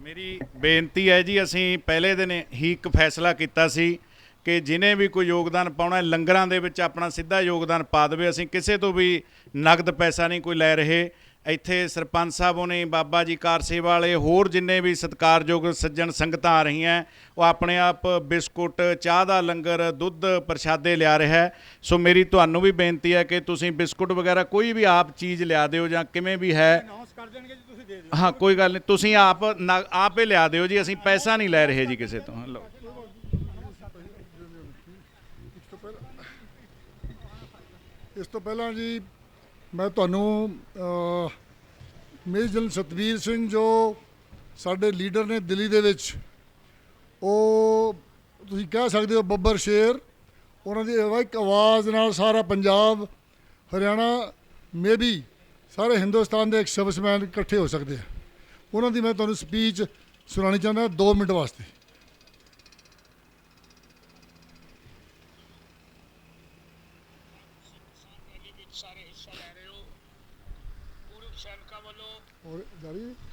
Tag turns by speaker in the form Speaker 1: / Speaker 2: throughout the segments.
Speaker 1: मेरी बेनती है जी, ਅਸੀਂ ਪਹਿਲੇ ਦਿਨ ਹੀ ਇੱਕ ਫੈਸਲਾ ਕੀਤਾ ਸੀ ਕਿ ਜਿਹਨੇ ਵੀ ਕੋਈ ਯੋਗਦਾਨ ਪਾਉਣਾ ਲੰਗਰਾਂ ਦੇ ਵਿੱਚ ਆਪਣਾ ਸਿੱਧਾ ਯੋਗਦਾਨ ਪਾ ਦੇਵੇ। ਅਸੀਂ ਕਿਸੇ ਤੋਂ ਵੀ ਨਗਦ ਪੈਸਾ ਨਹੀਂ ਕੋਈ ਲੈ ਰਹੇ। ਇੱਥੇ ਸਰਪੰਚ ਸਾਹਿਬ ਹੋਣੀ, ਬਾਬਾ ਜੀ ਕਾਰ ਸੇਵਾ ਵਾਲੇ, ਹੋਰ ਜਿੰਨੇ ਵੀ ਸਤਿਕਾਰਯੋਗ ਸੱਜਣ ਸੰਗਤਾਂ ਆ ਰਹੀਆਂ, ਉਹ ਆਪਣੇ ਆਪ ਬਿਸਕੁਟ, ਚਾਹ ਦਾ ਲੰਗਰ, ਦੁੱਧ, ਪ੍ਰਸ਼ਾਦੇ ਲਿਆ ਰਿਹਾ ਹੈ। ਸੋ ਮੇਰੀ ਤੁਹਾਨੂੰ ਵੀ ਬੇਨਤੀ ਹੈ ਕਿ ਤੁਸੀਂ ਬਿਸਕੁਟ ਵਗੈਰਾ ਕੋਈ ਵੀ ਆਪ ਚੀਜ਼ ਲਿਆ ਦਿਓ ਜਾਂ ਕਿਵੇਂ ਵੀ ਹੈ। हाँ कोई गल नहीं, तुसी आप ही लिया दिओ जी, असीं पैसा नहीं लै रहे जी किसी तो। लो
Speaker 2: इस तो पहला जी मैं तुहानूं मेजर जनरल सतबीर सिंह जो साडे लीडर ने दिल्ली दे विच, ਉਹ ਤੁਸੀਂ ਕਹਿ ਸਕਦੇ ਹੋ ਬੱਬਰ ਸ਼ੇਰ, ਉਹਨਾਂ ਦੀ ਇੱਕ ਆਵਾਜ਼ ਨਾਲ ਸਾਰਾ ਪੰਜਾਬ, ਹਰਿਆਣਾ, ਮੇ ਵੀ ਸਾਰੇ ਹਿੰਦੁਸਤਾਨ ਦੇ ਇੱਕ ਸਰਵਿਸਮੈਨ ਇਕੱਠੇ ਹੋ ਸਕਦੇ ਆ। ਉਹਨਾਂ ਦੀ ਮੈਂ ਤੁਹਾਨੂੰ ਸਪੀਚ ਸੁਣਾਉਣੀ ਚਾਹੁੰਦਾ 2 ਮਿੰਟ ਵਾਸਤੇ।
Speaker 3: ਸਾਰੇ ਹਿੱਸਾ ਲੈ ਰਹੇ ਹੋ। ਪੂਰਵ ਸੈਨਿਕਾਂ ਵੱਲੋਂ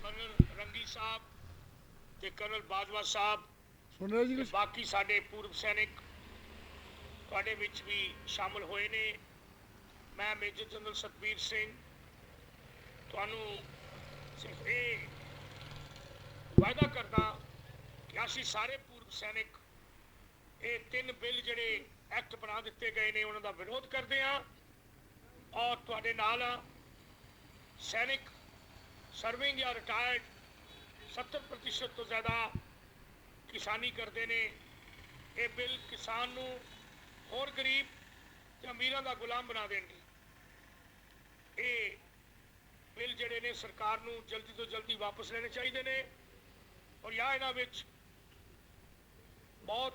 Speaker 3: ਕਰਨਲ ਰੰਗੀ ਸਾਹਿਬ ਤੇ ਕਰਨਲ ਬਾਜਵਾ ਸਾਹਿਬ
Speaker 2: ਸੁਣ ਰਹੇ ਜੀ,
Speaker 3: ਬਾਕੀ ਸਾਡੇ ਪੂਰਵ ਸੈਨਿਕ ਤੁਹਾਡੇ ਵਿੱਚ ਵੀ ਸ਼ਾਮਲ ਹੋਏ ਨੇ। ਮੈਂ ਮੇਜਰ ਜਨਰਲ ਸਤਬੀਰ ਸਿੰਘ ਤੁਹਾਨੂੰ ਸਿਰਫ ਇਹ ਵਾਅਦਾ ਕਰਦਾ ਕਿ ਅਸੀਂ ਸਾਰੇ ਪੂਰਵ ਸੈਨਿਕ ਇਹ 3 ਬਿੱਲ ਜਿਹੜੇ ਐਕਟ ਬਣਾ ਦਿੱਤੇ ਗਏ ਨੇ ਉਹਨਾਂ ਦਾ ਵਿਰੋਧ ਕਰਦੇ ਹਾਂ ਔਰ ਤੁਹਾਡੇ ਨਾਲ ਸੈਨਿਕ ਸਰਵਿੰਗ ਜਾਂ ਰਿਟਾਇਰਡ 70% ਤੋਂ ਜ਼ਿਆਦਾ ਕਿਸਾਨੀ ਕਰਦੇ ਨੇ। ਇਹ ਬਿੱਲ ਕਿਸਾਨ ਨੂੰ ਹੋਰ ਗਰੀਬ ਤੇ ਅਮੀਰਾਂ ਦਾ ਗੁਲਾਮ ਬਣਾ ਦੇਣਗੇ। ਇਹ ਬਿੱਲ ਜਿਹੜੇ ਨੇ ਸਰਕਾਰ ਨੂੰ ਜਲਦੀ ਤੋਂ ਜਲਦੀ ਵਾਪਸ ਲੈਣੇ ਚਾਹੀਦੇ ਨੇ ਔਰ ਜਾਂ ਇਹਨਾਂ ਵਿੱਚ ਬਹੁਤ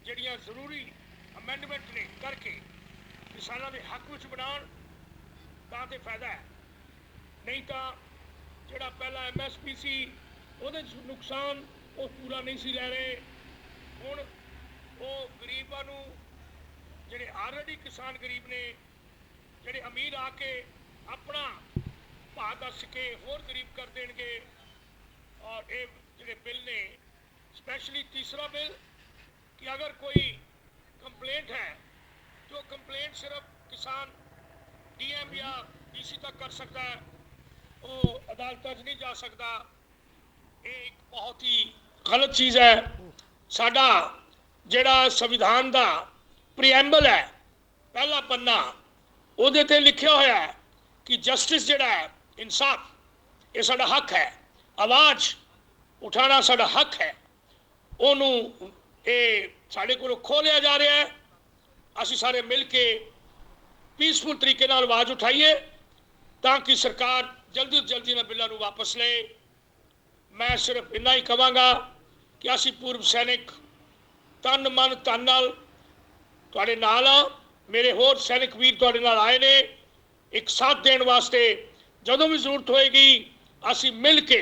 Speaker 3: ਜਿਹੜੀਆਂ ਜ਼ਰੂਰੀ ਅਮੈਂਡਮੈਂਟ ਨੇ ਕਰਕੇ ਕਿਸਾਨਾਂ ਦੇ ਹੱਕ ਵਿੱਚ ਬਣਾਉਣ ਤਾਂ ਤੇ ਫਾਇਦਾ ਹੈ। ਨਹੀਂ ਤਾਂ ਜਿਹੜਾ ਪਹਿਲਾ MSP ਸੀ ਉਹਦੇ 'ਚ ਨੁਕਸਾਨ ਉਹ ਪੂਰਾ ਨਹੀਂ ਸੀ ਲੈ ਰਹੇ। ਹੁਣ ਉਹ ਗਰੀਬਾਂ ਨੂੰ ਜਿਹੜੇ ਆਲਰੇਡੀ ਕਿਸਾਨ ਗਰੀਬ ਨੇ, ਜਿਹੜੇ ਅਮੀਰ ਆ ਕੇ ਆਪਣਾ ਭਾਅ ਦੱਸ ਕੇ ਹੋਰ ਗਰੀਬ ਕਰ ਦੇਣਗੇ। ਔਰ ਇਹ ਜਿਹੜੇ ਬਿੱਲ ਨੇ, ਸਪੈਸ਼ਲੀ ਤੀਸਰਾ ਬਿੱਲ ਕਿ ਅਗਰ ਕੋਈ ਕੰਪਲੇਂਟ ਹੈ तो कंप्लेंट सिर्फ किसान DM या DC तक कर सकता है, वो अदालत नहीं जा सकता। ये एक बहुत ही गलत चीज़ है। साडा जेड़ा संविधान दा प्रीएम्बल है पहला पन्ना, ਉਹਦੇ ਤੇ लिखिया होया है कि जस्टिस जेड़ा है, इंसाफ, ये साडा हक है। आवाज़ उठाना साडा हक है। ਉਹਨੂੰ ਇਹ ਸਾਡੇ ਕੋਲੋਂ ਖੋਹ ਲਿਆ ਜਾ ਰਿਹਾ ਹੈ। ਅਸੀਂ ਸਾਰੇ ਮਿਲ ਕੇ ਪੀਸਫੁਲ ਤਰੀਕੇ ਨਾਲ ਆਵਾਜ਼ ਉਠਾਈਏ ਤਾਂ ਕਿ ਸਰਕਾਰ ਜਲਦੀ ਤੋਂ ਜਲਦੀ ਇਹਨਾਂ ਬਿੱਲਾਂ ਨੂੰ ਵਾਪਸ ਲਏ। ਮੈਂ ਸਿਰਫ ਇੰਨਾ ਹੀ ਕਹਾਂਗਾ ਕਿ ਅਸੀਂ ਪੂਰਵ ਸੈਨਿਕ ਤਨ ਮਨ ਧਨ ਨਾਲ ਤੁਹਾਡੇ ਨਾਲ ਆ। ਮੇਰੇ ਹੋਰ ਸੈਨਿਕ ਵੀਰ ਤੁਹਾਡੇ ਨਾਲ ਆਏ ਨੇ ਇੱਕ ਸਾਥ ਦੇਣ ਵਾਸਤੇ। ਜਦੋਂ ਵੀ ਜ਼ਰੂਰਤ ਹੋਏਗੀ ਅਸੀਂ ਮਿਲ ਕੇ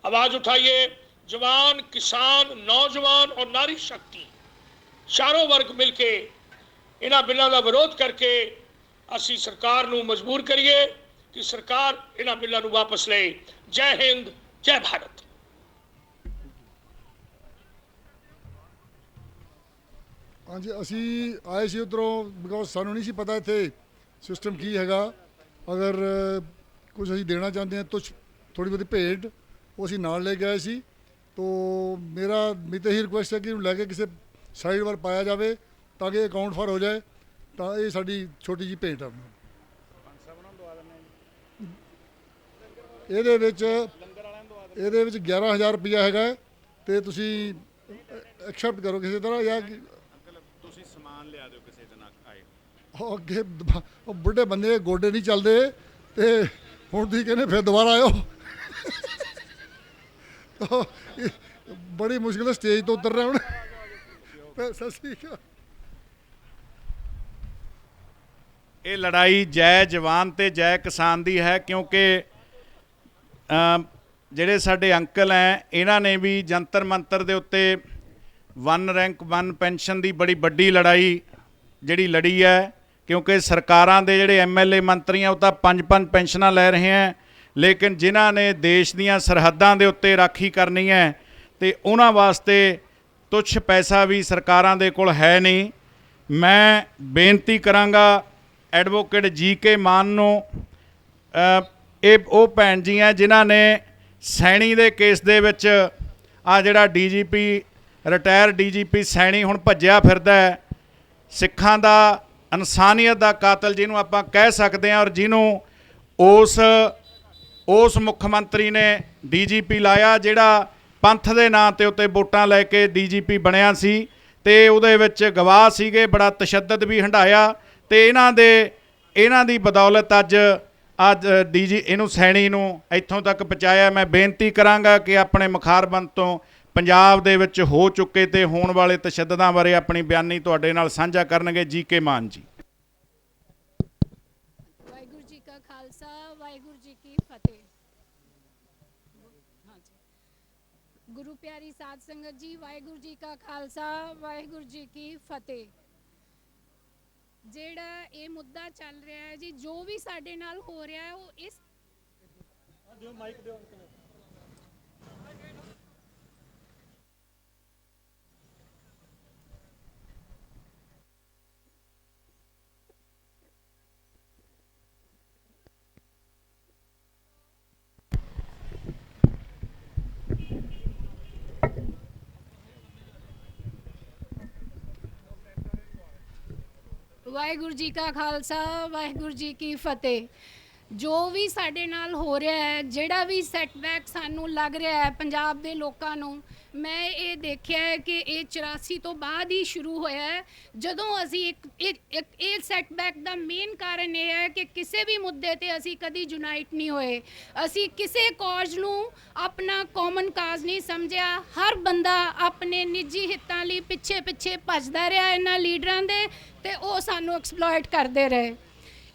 Speaker 3: ਆਵਾਜ਼ ਉਠਾਈਏ। ਜਵਾਨ, ਕਿਸਾਨ, ਨੌਜਵਾਨ ਔਰ ਨਾਰੀ ਸ਼ਕਤੀ ਚਾਰੋਂ ਵਰਗ ਮਿਲ ਕੇ ਇਹਨਾਂ ਬਿੱਲਾਂ ਦਾ ਵਿਰੋਧ ਕਰਕੇ ਅਸੀਂ ਸਰਕਾਰ ਨੂੰ ਮਜਬੂਰ ਕਰੀਏ ਕਿ ਸਰਕਾਰ ਇਹਨਾਂ ਬਿੱਲਾਂ ਨੂੰ ਵਾਪਸ ਲਏ। ਜੈ ਹਿੰਦ, ਜੈ ਭਾਰਤ।
Speaker 2: ਹਾਂਜੀ, ਅਸੀਂ ਆਏ ਸੀ ਉੱਧਰੋਂ ਬਿਕੋਜ਼ ਸਾਨੂੰ ਨਹੀਂ ਸੀ ਪਤਾ ਇੱਥੇ ਸਿਸਟਮ ਕੀ ਹੈਗਾ। ਅਗਰ ਕੁਝ ਅਸੀਂ ਦੇਣਾ ਚਾਹੁੰਦੇ ਹਾਂ ਤਾਂ ਥੋੜ੍ਹੀ ਬਹੁਤੀ ਭੇਟ ਉਹ ਅਸੀਂ ਨਾਲ ਲੈ ਕੇ ਆਏ ਸੀ। ਤੋ ਮੇਰਾ ਤਾਂ ਇਹੀ ਰਿਕੁਐਸਟ ਹੈ ਕਿ ਇਹਨੂੰ ਲੈ ਕੇ ਕਿਸੇ ਸਾਈਡ ਵੱਲ ਪਾਇਆ ਜਾਵੇ ਤਾਂ ਕਿ ਅਕਾਊਂਟ ਫਾਰ ਹੋ ਜਾਏ। ਤਾਂ ਇਹ ਸਾਡੀ ਛੋਟੀ ਜਿਹੀ ਭੇਟ ਆ। ਇਹਦੇ ਵਿੱਚ 11,000 ਰੁਪਈਆ ਹੈਗਾ ਅਤੇ ਤੁਸੀਂ ਐਕਸੈਪਟ ਕਰੋ ਕਿਸੇ ਤਰ੍ਹਾਂ ਜਾਂ
Speaker 1: ਤੁਸੀਂ ਸਮਾਨ ਲਿਆ ਦਿਓ ਕਿਸੇ ਦਿਨ ਆਏ।
Speaker 2: ਉਹ ਅੱਗੇ ਉਹ ਬੁੱਢੇ ਬੰਦੇ ਦੇ ਗੋਡੇ ਨਹੀਂ ਚੱਲਦੇ ਅਤੇ ਹੁਣ ਤੁਸੀਂ ਕਹਿੰਦੇ ਫਿਰ ਦੁਬਾਰਾ ਆਇਓ। ਬੜੀ ਮੁਸ਼ਕਿਲ ਸਟੇਜ ਤੋਂ ਉਤਰ ਰਿਹਾ ਹੁਣ। ਸਤਿ ਸ਼੍ਰੀ ਅਕਾਲ।
Speaker 1: ਇਹ ਲੜਾਈ ਜੈ ਜਵਾਨ ਤੇ ਜੈ ਕਿਸਾਨ ਦੀ ਹੈ ਕਿਉਂਕਿ ਜਿਹੜੇ ਸਾਡੇ ਅੰਕਲ ਹੈ ਇਹਨਾਂ ਨੇ ਵੀ ਜੰਤਰ ਮੰਤਰ ਦੇ ਉੱਤੇ 1 ਰੈਂਕ 1 ਪੈਨਸ਼ਨ ਦੀ ਬੜੀ ਵੱਡੀ ਲੜਾਈ ਜਿਹੜੀ ਲੜੀ ਹੈ। ਕਿਉਂਕਿ ਸਰਕਾਰਾਂ ਦੇ ਜਿਹੜੇ MLA ਮੰਤਰੀ ਆ ਉਹ ਤਾਂ 5-5 ਪੈਨਸ਼ਨਾਂ ਲੈ ਰਹੇ ਹੈ ਲੇਕਿਨ ਜਿਨ੍ਹਾਂ ਨੇ ਦੇਸ਼ ਦੀਆਂ ਸਰਹੱਦਾਂ ਦੇ ਉੱਤੇ ਰਾਖੀ ਕਰਨੀ ਹੈ ਤੇ ਉਹਨਾਂ ਵਾਸਤੇ ਤੁੱਛ ਪੈਸਾ ਵੀ ਸਰਕਾਰਾਂ ਦੇ ਕੋਲ ਹੈ ਨਹੀਂ। ਮੈਂ ਬੇਨਤੀ ਕਰਾਂਗਾ ਐਡਵੋਕੇਟ ਜੀ.ਕੇ. ਮਾਨ ਨੂੰ, ਇਹ ਉਹ ਭੈਣ ਜੀ ਹੈ ਜਿਨ੍ਹਾਂ ਨੇ ਸੈਣੀ ਦੇ ਕੇਸ ਦੇ ਵਿੱਚ ਆ ਜਿਹੜਾ ਡੀਜੀਪੀ ਰਿਟਾਇਰ ਡੀਜੀਪੀ ਸੈਣੀ ਹੁਣ ਭੱਜਿਆ ਫਿਰਦਾ ਹੈ, ਸਿੱਖਾਂ ਦਾ ਇਨਸਾਨੀਅਤ ਦਾ ਕਾਤਲ ਜਿਹਨੂੰ ਆਪਾਂ ਕਹਿ ਸਕਦੇ ਹਾਂ, ਔਰ ਜਿਹਨੂੰ ਉਸ ਮੁੱਖ ਮੰਤਰੀ ਨੇ ਡੀਜੀਪੀ ਲਾਇਆ ਜਿਹੜਾ ਪੰਥ ਦੇ ਨਾਂ ਤੇ ਉੱਤੇ ਵੋਟਾਂ ਲੈ ਕੇ ਡੀਜੀਪੀ ਬਣਿਆ ਸੀ ਤੇ ਉਹਦੇ ਵਿੱਚ ਗਵਾਹ ਸੀਗੇ, ਬੜਾ ਤਸ਼ੱਦਦ ਵੀ ਹੰਢਾਇਆ ਤੇ ਇਹਨਾਂ ਦੀ ਬਦੌਲਤ ਅੱਜ ਇਹਨੂੰ ਸੈਣੀ ਨੂੰ ਇੱਥੋਂ ਤੱਕ ਪਹੁੰਚਾਇਆ। ਮੈਂ ਬੇਨਤੀ ਕਰਾਂਗਾ ਕਿ ਆਪਣੇ ਮੁਖਾਰਬੰਦ ਤੋਂ ਪੰਜਾਬ ਦੇ ਵਿੱਚ ਹੋ ਚੁੱਕੇ ਤੇ ਹੋਣ ਵਾਲੇ ਤਸ਼ੱਦਦਾਂ ਬਾਰੇ ਆਪਣੀ ਬਿਆਨੀ ਤੁਹਾਡੇ ਨਾਲ ਸਾਂਝਾ ਕਰਨਗੇ ਜੀ.ਕੇ. ਮਾਨ ਜੀ।
Speaker 4: ਵਾਹਿਗੁਰੂ ਜੀ ਕਾ ਖਾਲਸਾ, ਵਾਹਿਗੁਰੂ ਜੀ ਕੀ ਫਤਿਹ। ਗੁਰੂ ਪਿਆਰੀ ਸਾਧ ਸੰਗਤ ਜੀ, ਵਾਹਿਗੁਰੂ ਜੀ ਕਾ ਖਾਲਸਾ, ਵਾਹਿਗੁਰੂ ਜੀ ਕੀ ਫਤਿਹ। ਜਿਹੜਾ ਇਹ ਮੁੱਦਾ ਚੱਲ ਰਿਹਾ ਹੈ ਜੀ, ਜੋ ਵੀ ਸਾਡੇ ਨਾਲ ਹੋ ਰਿਹਾ ਹੈ, ਉਹ ਇਸ ਵਾਹਿਗੁਰੂ ਜੀ ਕਾ ਖਾਲਸਾ, ਵਾਹਿਗੁਰੂ ਜੀ ਕੀ ਫਤਿਹ। ਜੋ ਵੀ ਸਾਡੇ ਨਾਲ ਹੋ ਰਿਹਾ ਹੈ, ਜਿਹੜਾ ਵੀ ਸੈਟਬੈਕ ਸਾਨੂੰ ਲੱਗ ਰਿਹਾ ਹੈ ਪੰਜਾਬ ਦੇ ਲੋਕਾਂ ਨੂੰ, ਮੈਂ ਇਹ ਦੇਖਿਆ ਹੈ ਕਿ ਇਹ 84 ਤੋਂ ਬਾਅਦ ਹੀ ਸ਼ੁਰੂ ਹੋਇਆ ਹੈ। ਜਦੋਂ ਅਸੀਂ ਇਹ ਸੈਟਬੈਕ ਦਾ ਮੇਨ ਕਾਰਨ ਇਹ ਹੈ ਕਿ ਕਿਸੇ ਵੀ ਮੁੱਦੇ ਤੇ ਅਸੀਂ ਕਦੀ ਯੂਨਾਈਟ ਨਹੀਂ ਹੋਏ, ਅਸੀਂ ਕਿਸੇ ਕਾਜ਼ ਨੂੰ ਆਪਣਾ ਕਾਮਨ ਕਾਜ਼ ਨਹੀਂ ਸਮਝਿਆ। ਹਰ ਬੰਦਾ ਆਪਣੇ ਨਿੱਜੀ ਹਿੱਤਾਂ ਲਈ ਪਿੱਛੇ ਭੱਜਦਾ ਰਿਹਾ ਇਹਨਾਂ ਲੀਡਰਾਂ ਦੇ, ਤੇ ਉਹ ਸਾਨੂੰ ਐਕਸਪਲੋਇਟ ਕਰਦੇ ਰਹੇ।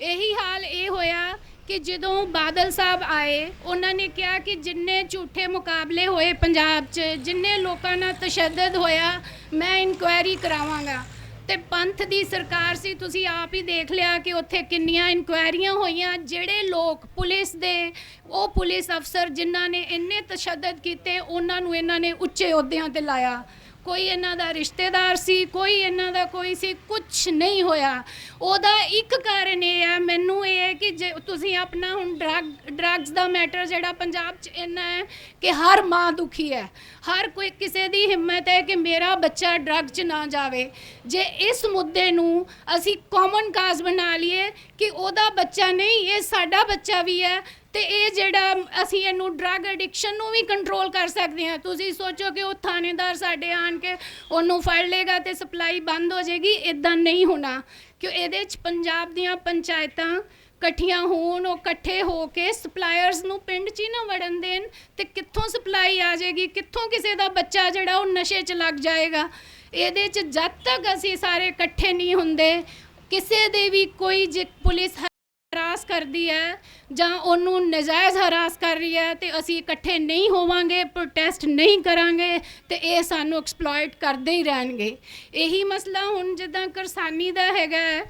Speaker 4: ਇਹੀ ਹਾਲ ਇਹ ਹੋਇਆ ਕਿ ਜਦੋਂ ਬਾਦਲ ਸਾਹਿਬ ਆਏ, ਉਹਨਾਂ ਨੇ ਕਿਹਾ ਕਿ ਜਿੰਨੇ ਝੂਠੇ ਮੁਕਾਬਲੇ ਹੋਏ ਪੰਜਾਬ 'ਚ, ਜਿੰਨੇ ਲੋਕਾਂ ਨਾਲ ਤਸ਼ੱਦਦ ਹੋਇਆ, ਮੈਂ ਇਨਕੁਆਇਰੀ ਕਰਾਵਾਂਗਾ। ਤੇ ਪੰਥ ਦੀ ਸਰਕਾਰ ਸੀ, ਤੁਸੀਂ ਆਪ ਹੀ ਦੇਖ ਲਿਆ ਕਿ ਉੱਥੇ ਕਿੰਨੀਆਂ ਇਨਕੁਆਇਰੀਆਂ ਹੋਈਆਂ। ਜਿਹੜੇ ਲੋਕ ਪੁਲਿਸ ਦੇ, ਉਹ ਪੁਲਿਸ ਅਫਸਰ ਜਿਨ੍ਹਾਂ ਨੇ ਇੰਨੇ ਤਸ਼ੱਦਦ ਕੀਤੇ, ਉਹਨਾਂ ਨੂੰ ਇਹਨਾਂ ਨੇ ਉੱਚੇ ਅਹੁਦਿਆਂ ਤੇ ਲਾਇਆ। ਕੋਈ ਇਹਨਾਂ ਦਾ ਰਿਸ਼ਤੇਦਾਰ ਸੀ, ਕੋਈ ਇਹਨਾਂ ਦਾ ਕੋਈ ਸੀ, ਕੁਛ ਨਹੀਂ ਹੋਇਆ। ਉਹਦਾ ਇੱਕ ਕਾਰਨ ਇਹ ਹੈ, ਮੈਨੂੰ ਇਹ ਹੈ ਕਿ ਜੇ ਤੁਸੀਂ ਆਪਣਾ ਹੁਣ ਡਰੱਗਸ ਦਾ ਮੈਟਰ ਜਿਹੜਾ ਪੰਜਾਬ 'ਚ ਇੰਨਾ ਹੈ ਕਿ ਹਰ ਮਾਂ ਦੁਖੀ ਹੈ, ਹਰ ਕੋਈ ਕਿਸੇ ਦੀ ਹਿੰਮਤ ਹੈ ਕਿ ਮੇਰਾ ਬੱਚਾ ਡਰੱਗ 'ਚ ਨਾ ਜਾਵੇ। ਜੇ ਇਸ ਮੁੱਦੇ ਨੂੰ ਅਸੀਂ ਕਾਮਨ ਕਾਜ਼ ਬਣਾ ਲਈਏ ਕਿ ਉਹਦਾ ਬੱਚਾ ਨਹੀਂ, ਇਹ ਸਾਡਾ ਬੱਚਾ ਵੀ ਹੈ, ਤੇ ਇਹ ਜਿਹੜਾ ਅਸੀਂ ਇਹਨੂੰ ਡਰੱਗ ਐਡਿਕਸ਼ਨ ਨੂੰ ਵੀ ਕੰਟਰੋਲ ਕਰ ਸਕਦੇ ਹਾਂ। ਤੁਸੀਂ ਸੋਚੋ ਕਿ ਉਹ ਥਾਣੇਦਾਰ ਸਾਡੇ ਆਣ ਕੇ ਉਹਨੂੰ ਫੜ ਲੇਗਾ ਤੇ ਸਪਲਾਈ ਬੰਦ ਹੋ ਜਾਏਗੀ, ਇੱਦਾਂ ਨਹੀਂ ਹੋਣਾ। ਕਿਉਂ ਇਹਦੇ 'ਚ ਪੰਜਾਬ ਦੀਆਂ ਪੰਚਾਇਤਾਂ ਇਕੱਠੀਆਂ ਹੋਣ, ਉਹ ਇਕੱਠੇ ਹੋ ਕੇ ਸਪਲਾਇਰਸ ਨੂੰ ਪਿੰਡ 'ਚ ਹੀ ਨਾ ਵੜਨ ਦੇਣ, ਤੇ ਕਿੱਥੋਂ ਸਪਲਾਈ ਆ ਜਾਏਗੀ, ਕਿੱਥੋਂ ਕਿਸੇ ਦਾ ਬੱਚਾ ਜਿਹੜਾ ਉਹ ਨਸ਼ੇ 'ਚ ਲੱਗ ਜਾਏਗਾ। ਇਹਦੇ 'ਚ ਜਦ ਤੱਕ ਅਸੀਂ ਸਾਰੇ ਇਕੱਠੇ ਨਹੀਂ ਹੁੰਦੇ, ਕਿਸੇ ਦੇ ਵੀ ਕੋਈ ਜੇ ਪੁਲਿਸ ਹਰਾਸ ਕਰਦੀ ਹੈ ਜਾਂ ਉਹਨੂੰ ਨਜਾਇਜ਼ ਹਰਾਸ ਕਰ ਰਹੀ ਹੈ, ਤੇ ਅਸੀਂ ਇਕੱਠੇ ਨਹੀਂ ਹੋਵਾਂਗੇ, ਪ੍ਰੋਟੈਸਟ ਨਹੀਂ ਕਰਾਂਗੇ, ਤੇ ਇਹ ਸਾਨੂੰ ਐਕਸਪਲੋਇਟ ਕਰਦੇ ਹੀ ਰਹਿਣਗੇ। ਇਹੀ ਮਸਲਾ ਹੁਣ ਜਿੱਦਾਂ ਕਿਸਾਨੀ ਦਾ ਹੈਗਾ,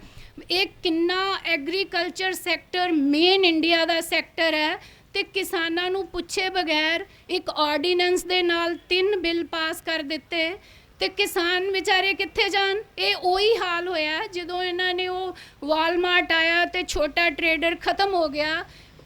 Speaker 4: ਇਹ ਕਿੰਨਾ ਐਗਰੀਕਲਚਰ ਸੈਕਟਰ ਮੇਨ ਇੰਡੀਆ ਦਾ ਸੈਕਟਰ ਹੈ, ਤੇ ਕਿਸਾਨਾਂ ਨੂੰ ਪੁੱਛੇ ਬਗੈਰ ਇੱਕ ਆਰਡੀਨੈਂਸ ਦੇ ਨਾਲ 3 ਬਿੱਲ ਪਾਸ ਕਰ ਦਿੱਤੇ, ਤੇ ਕਿਸਾਨ ਵਿਚਾਰੇ ਕਿੱਥੇ ਜਾਣ। ਇਹ ਉਹੀ ਹਾਲ ਹੋਇਆ ਜਦੋਂ ਇਹਨਾਂ ਨੇ ਉਹ ਵਾਲਮਾਰਟ ਆਇਆ ਤੇ ਛੋਟਾ ਟਰੇਡਰ ਖਤਮ ਹੋ ਗਿਆ।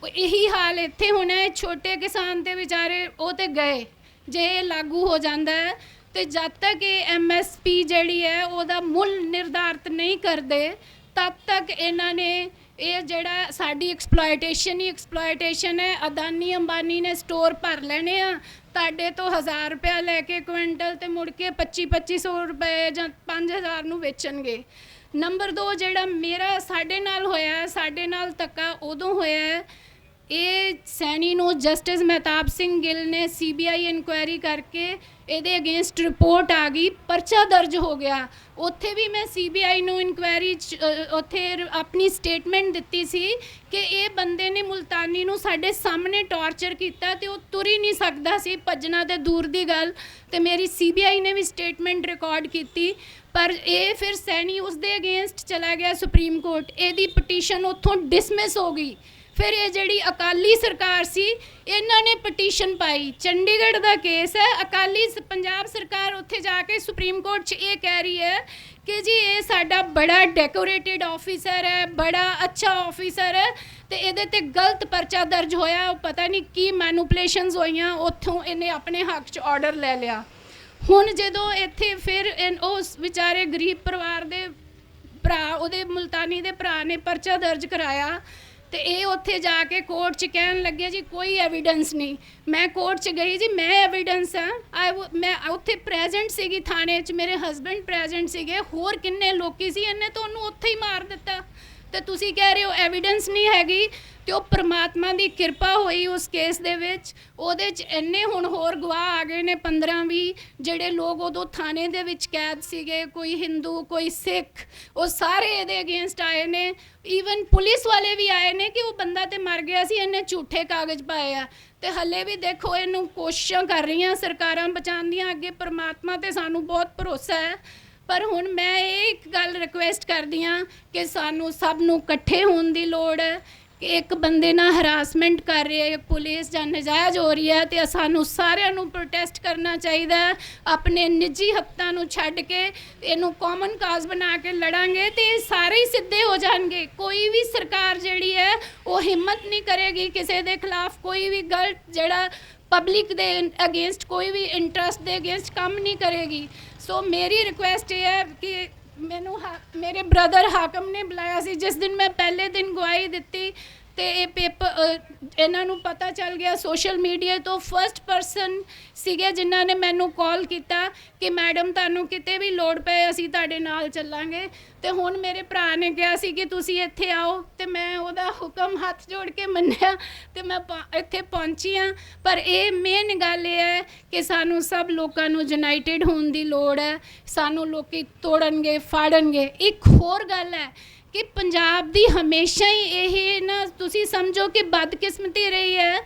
Speaker 4: ਇਹੀ ਹਾਲ ਇੱਥੇ ਹੋਣਾ ਹੈ। ਛੋਟੇ ਕਿਸਾਨ ਤੇ ਵਿਚਾਰੇ ਉਹ ਤੇ ਗਏ। ਜੇ ਇਹ ਲਾਗੂ ਹੋ ਜਾਂਦਾ ਹੈ ਤੇ ਜਦ ਤੱਕ ਇਹ MSP ਜਿਹੜੀ ਹੈ ਉਹਦਾ ਮੁੱਲ ਨਿਰਧਾਰਿਤ ਨਹੀਂ ਕਰਦੇ, ਤਦ ਤੱਕ ਇਹਨਾਂ ਨੇ ਇਹ ਜਿਹੜਾ ਸਾਡੀ ਐਕਸਪਲੋਇਟੇਸ਼ਨ ਹੈ। ਅਦਾਨੀ ਅੰਬਾਨੀ ਨੇ ਸਟੋਰ ਭਰ ਲੈਣੇ ਆ ਤੁਹਾਡੇ ਤੋਂ 1000 ਰੁਪਇਆ ਲੈ ਕੇ ਕੁਇੰਟਲ, ਤੇ ਮੁੜ ਕੇ 2500 ਰੁਪਏ ਜਾਂ 5000 ਨੂੰ ਵੇਚਣਗੇ। ਨੰਬਰ 2 ਜਿਹੜਾ ਸਾਡੇ ਨਾਲ ਹੋਇਆ, ਸਾਡੇ ਨਾਲ ਧੱਕਾ ਉਦੋਂ ਹੋਇਆ, ਇਹ ਸੈਣੀ ਨੂੰ ਜਸਟਿਸ ਮਹਿਤਾਬ ਸਿੰਘ ਗਿੱਲ ਨੇ CBI ਇਨਕੁਆਇਰੀ ਕਰਕੇ ਇਹਦੇ ਅਗੇਂਸਟ ਰਿਪੋਰਟ ਆ ਗਈ, ਪਰਚਾ ਦਰਜ ਹੋ ਗਿਆ। ਉੱਥੇ ਵੀ ਮੈਂ CBI ਨੂੰ ਇਨਕੁਆਇਰੀ ਉੱਥੇ ਆਪਣੀ ਸਟੇਟਮੈਂਟ ਦਿੱਤੀ ਸੀ ਕਿ ਇਹ ਬੰਦੇ ਨੇ ਮੁਲਤਾਨੀ ਨੂੰ ਸਾਡੇ ਸਾਹਮਣੇ ਟਾਰਚਰ ਕੀਤਾ ਤੇ ਉਹ ਤੁਰ ਹੀ ਨਹੀਂ ਸਕਦਾ ਸੀ, ਭੱਜਣਾ ਤੇ ਦੂਰ ਦੀ ਗੱਲ। ਤੇ ਮੇਰੀ CBI ਨੇ ਵੀ ਸਟੇਟਮੈਂਟ ਰਿਕਾਰਡ ਕੀਤੀ, ਪਰ ਇਹ ਫਿਰ ਸੈਣੀ ਉਸਦੇ ਅਗੇਂਸਟ ਚਲਾ ਗਿਆ ਸੁਪਰੀਮ ਕੋਰਟ। ਇਹਦੀ ਪਟੀਸ਼ਨ ਉੱਥੋਂ ਡਿਸਮਿਸ ਹੋ ਗਈ। ਫਿਰ ਇਹ ਜਿਹੜੀ ਅਕਾਲੀ ਸਰਕਾਰ ਸੀ ਇਹਨਾਂ ਨੇ ਪਟੀਸ਼ਨ ਪਾਈ। ਚੰਡੀਗੜ੍ਹ ਦਾ ਕੇਸ ਹੈ, ਪੰਜਾਬ ਸਰਕਾਰ ਉੱਥੇ ਜਾ ਕੇ ਸੁਪਰੀਮ ਕੋਰਟ 'ਚ ਇਹ ਕਹਿ ਰਹੀ ਹੈ ਕਿ ਜੀ ਇਹ ਸਾਡਾ ਬੜਾ ਡੈਕੋਰੇਟਿਡ ਆਫੀਸਰ ਹੈ, ਬੜਾ ਅੱਛਾ ਆਫੀਸਰ ਹੈ ਤੇ ਇਹਦੇ ਤੇ ਗਲਤ ਪਰਚਾ ਦਰਜ ਹੋਇਆ। ਉਹ ਪਤਾ ਨਹੀਂ ਕੀ ਮੈਨੂਪੂਲੇਸ਼ਨਸ ਹੋਈਆਂ, ਉੱਥੋਂ ਇਹਨੇ ਆਪਣੇ ਹੱਕ 'ਚ ਆਰਡਰ ਲੈ ਲਿਆ। ਹੁਣ ਜਦੋਂ ਇੱਥੇ ਫਿਰ ਉਸ ਵਿਚਾਰੇ ਗਰੀਬ ਪਰਿਵਾਰ ਦੇ ਭਰਾ, ਉਹਦੇ ਮੁਲਤਾਨੀ ਦੇ ਭਰਾ ਨੇ ਪਰਚਾ ਦਰਜ ਕਰਾਇਆ ਤੇ ਇਹ ਉੱਥੇ ਜਾ ਕੇ ਕੋਰਟ 'ਚ ਕਹਿਣ ਲੱਗੇ ਜੀ ਕੋਈ ਐਵੀਡੈਂਸ ਨਹੀਂ। ਮੈਂ ਕੋਰਟ 'ਚ ਗਈ ਜੀ, ਮੈਂ ਐਵੀਡੈਂਸ ਹਾਂ, ਮੈਂ ਉੱਥੇ ਪ੍ਰੈਜ਼ੈਂਟ ਸੀਗੀ ਥਾਣੇ 'ਚ, ਮੇਰੇ ਹਸਬੈਂਡ ਪ੍ਰੈਜ਼ੈਂਟ ਸੀਗੇ, ਹੋਰ ਕਿੰਨੇ ਲੋਕੀ ਸੀ, ਇਹਨੇ ਤੁਹਾਨੂੰ ਉੱਥੇ ਹੀ ਮਾਰ ਦਿੱਤਾ ਤੇ ਤੁਸੀਂ ਕਹਿ ਰਹੇ ਹੋ ਐਵੀਡੈਂਸ ਨਹੀਂ ਹੈਗੀ। ਤੇ ਉਹ ਪ੍ਰਮਾਤਮਾ ਦੀ ਕਿਰਪਾ ਹੋਈ ਉਸ ਕੇਸ ਦੇ ਵਿੱਚ, ਉਹਦੇ 'ਚ ਇੰਨੇ ਹੁਣ ਹੋਰ ਗਵਾਹ ਆ ਗਏ ਨੇ 15-20 ਜਿਹੜੇ ਲੋਕ ਉਦੋਂ ਥਾਣੇ ਦੇ ਵਿੱਚ ਕੈਦ ਸੀਗੇ, ਕੋਈ ਹਿੰਦੂ ਕੋਈ ਸਿੱਖ, ਉਹ ਸਾਰੇ ਇਹਦੇ ਅਗੇਂਸਟ ਆਏ ਨੇ। ਈਵਨ ਪੁਲਿਸ ਵਾਲੇ ਵੀ ਆਏ ਨੇ ਕਿ ਉਹ ਬੰਦਾ ਤੇ ਮਰ ਗਿਆ ਸੀ, ਇਹਨੇ ਝੂਠੇ ਕਾਗਜ਼ ਪਾਏ ਆ। ਤੇ ਹੱਲੇ ਵੀ ਦੇਖੋ ਇਹਨੂੰ ਕੋਸ਼ਿਸ਼ਾਂ ਕਰ ਰਹੀਆਂ ਸਰਕਾਰਾਂ ਬਚਾਉਣ ਦੀਆਂ, ਅੱਗੇ ਪਰਮਾਤਮਾ ਤੇ ਸਾਨੂੰ ਬਹੁਤ ਭਰੋਸਾ ਹੈ। ਪਰ ਹੁਣ ਮੈਂ ਇਹ ਇੱਕ ਗੱਲ ਰਿਕੁਐਸਟ ਕਰਦੀ ਹਾਂ ਕਿ ਸਾਨੂੰ ਸਭ ਨੂੰ ਇਕੱਠੇ ਹੋਣ ਦੀ ਲੋੜ ਹੈ ਕਿ ਇੱਕ ਬੰਦੇ ਨਾਲ ਹਰਾਸਮੈਂਟ ਕਰ ਰਹੀ ਹੈ ਪੁਲਿਸ ਜਾਂ ਨਜਾਇਜ਼ ਹੋ ਰਹੀ ਹੈ ਤੇ ਸਾਨੂੰ ਸਾਰਿਆਂ ਨੂੰ ਪ੍ਰੋਟੈਸਟ ਕਰਨਾ ਚਾਹੀਦਾ ਹੈ। ਆਪਣੇ ਨਿੱਜੀ ਹੱਕਾਂ ਨੂੰ ਛੱਡ ਕੇ ਇਹਨੂੰ ਕਾਮਨ ਕਾਜ਼ ਬਣਾ ਕੇ ਲੜਾਂਗੇ ਤੇ ਇਹ ਸਾਰੇ ਹੀ ਸਿੱਧੇ ਹੋ ਜਾਣਗੇ। ਕੋਈ ਵੀ ਸਰਕਾਰ ਜਿਹੜੀ ਹੈ ਉਹ ਹਿੰਮਤ ਨਹੀਂ ਕਰੇਗੀ ਕਿਸੇ ਦੇ ਖਿਲਾਫ ਕੋਈ ਵੀ ਗਲਤ ਜਿਹੜਾ ਪਬਲਿਕ ਦੇ ਅਗੇਂਸਟ, ਕੋਈ ਵੀ ਇੰਟਰਸਟ ਦੇ ਅਗੇਂਸਟ ਕੰਮ ਨਹੀਂ ਕਰੇਗੀ। ਸੋ ਮੇਰੀ ਰਿਕੁਐਸਟ ਇਹ ਹੈ ਕਿ ਮੈਨੂੰ ਮੇਰੇ ਬ੍ਰਦਰ ਹਾਕਮ ਨੇ ਬੁਲਾਇਆ ਸੀ ਜਿਸ ਦਿਨ ਮੈਂ ਪਹਿਲੇ ਦਿਨ ਗਵਾਹੀ ਦਿੱਤੀ ਤੇ ਇਹ ਪੇਪਰ ਇਹਨਾਂ ਨੂੰ ਪਤਾ ਚੱਲ ਗਿਆ ਸੋਸ਼ਲ ਮੀਡੀਆ ਤੋਂ। ਫਸਟ ਪਰਸਨ ਸੀਗੇ ਜਿਨ੍ਹਾਂ ਨੇ ਮੈਨੂੰ ਕਾਲ ਕੀਤਾ ਕਿ ਮੈਡਮ ਤੁਹਾਨੂੰ ਕਿਤੇ ਵੀ ਲੋੜ ਪਏ ਅਸੀਂ ਤੁਹਾਡੇ ਨਾਲ ਚੱਲਾਂਗੇ। ਤੇ ਹੁਣ ਮੇਰੇ ਭਰਾ ਨੇ ਕਿਹਾ ਸੀ ਕਿ ਤੁਸੀਂ ਇੱਥੇ ਆਓ ਤੇ ਮੈਂ ਉਹਦਾ ਹੁਕਮ ਹੱਥ ਜੋੜ ਕੇ ਮੰਨਿਆ ਤੇ ਮੈਂ ਇੱਥੇ ਪਹੁੰਚੀ ਹਾਂ। ਪਰ ਇਹ ਮੇਨ ਗੱਲ ਇਹ ਹੈ ਕਿ ਸਾਨੂੰ ਸਭ ਲੋਕਾਂ ਨੂੰ ਯੂਨਾਈਟਿਡ ਹੋਣ ਦੀ ਲੋੜ ਹੈ। ਸਾਨੂੰ ਲੋਕੀ ਤੋੜਨਗੇ ਫਾੜਨਗੇ। ਇੱਕ ਹੋਰ ਗੱਲ ਹੈ ਕਿ ਪੰਜਾਬ ਦੀ ਹਮੇਸ਼ਾ ਹੀ ਇਹ ਨਾ ਤੁਸੀਂ ਸਮਝੋ ਕਿ ਬਦਕਿਸਮਤੀ ਰਹੀ ਹੈ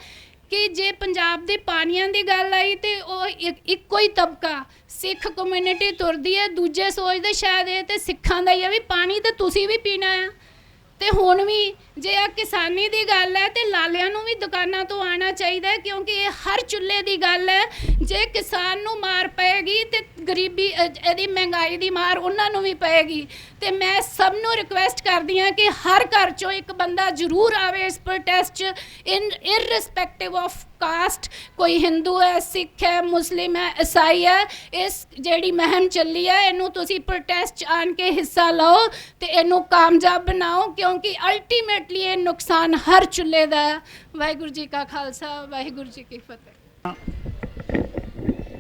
Speaker 4: ਕਿ ਜੇ ਪੰਜਾਬ ਦੇ ਪਾਣੀਆਂ ਦੀ ਗੱਲ ਆਈ ਤੇ ਉਹ ਇੱਕੋ ਹੀ ਤਬਕਾ ਸਿੱਖ ਕਮਿਊਨਿਟੀ ਤੁਰਦੀ ਹੈ, ਦੂਜੇ ਸੋਚਦੇ ਸ਼ਾਇਦ ਇਹ ਤੇ ਸਿੱਖਾਂ ਦਾ ਹੀ ਹੈ ਵੀ ਪਾਣੀ ਤਾਂ ਤੁਸੀਂ ਵੀ ਪੀਣਾ ਆ। ਤੇ ਹੁਣ ਵੀ ਜੇ ਆ ਕਿਸਾਨੀ ਦੀ ਗੱਲ ਹੈ ਤੇ ਲਾਲਿਆਂ ਨੂੰ ਵੀ ਦੁਕਾਨਾਂ ਤੋਂ ਆਉਣਾ ਚਾਹੀਦਾ ਕਿਉਂਕਿ ਇਹ ਹਰ ਚੁੱਲ੍ਹੇ ਦੀ ਗੱਲ ਹੈ। ਜੇ ਕਿਸਾਨ ਨੂੰ ਮਾਰ ਪਏਗੀ ਤੇ ਗਰੀਬੀ ਇਹਦੀ ਮਹਿੰਗਾਈ ਦੀ ਮਾਰ ਉਹਨਾਂ ਨੂੰ ਵੀ ਪਏਗੀ। ਤੇ ਮੈਂ ਸਭ ਨੂੰ ਰਿਕੁਐਸਟ ਕਰਦੀ ਹਾਂ ਕਿ ਹਰ ਘਰ 'ਚੋਂ ਇੱਕ ਬੰਦਾ ਜ਼ਰੂਰ ਆਵੇ ਇਸ ਪ੍ਰੋਟੈਸਟ 'ਚ ਇਰਰਿਸਪੈਕਟਿਵ ਆਫ ਕਾਸਟ। ਕੋਈ ਹਿੰਦੂ ਹੈ, ਸਿੱਖ ਹੈ, ਮੁਸਲਿਮ ਹੈ, ਈਸਾਈ ਹੈ, ਇਸ ਜਿਹੜੀ ਮੁਹਿੰਮ ਚੱਲੀ ਹੈ ਇਹਨੂੰ ਤੁਸੀਂ ਪ੍ਰੋਟੈਸਟ 'ਚ ਆਣ ਕੇ ਹਿੱਸਾ ਲਓ ਤੇ ਇਹਨੂੰ ਕਾਮਯਾਬ ਬਣਾਓ ਕਿਉਂਕਿ ਅਲਟੀਮੇਟਲੀ ਇਹ ਨੁਕਸਾਨ ਹਰ ਚੁੱਲ੍ਹੇ ਦਾ। ਵਾਹਿਗੁਰੂ ਜੀ ਕਾ ਖਾਲਸਾ, ਵਾਹਿਗੁਰੂ ਜੀ ਕੀ ਫਤਿਹ।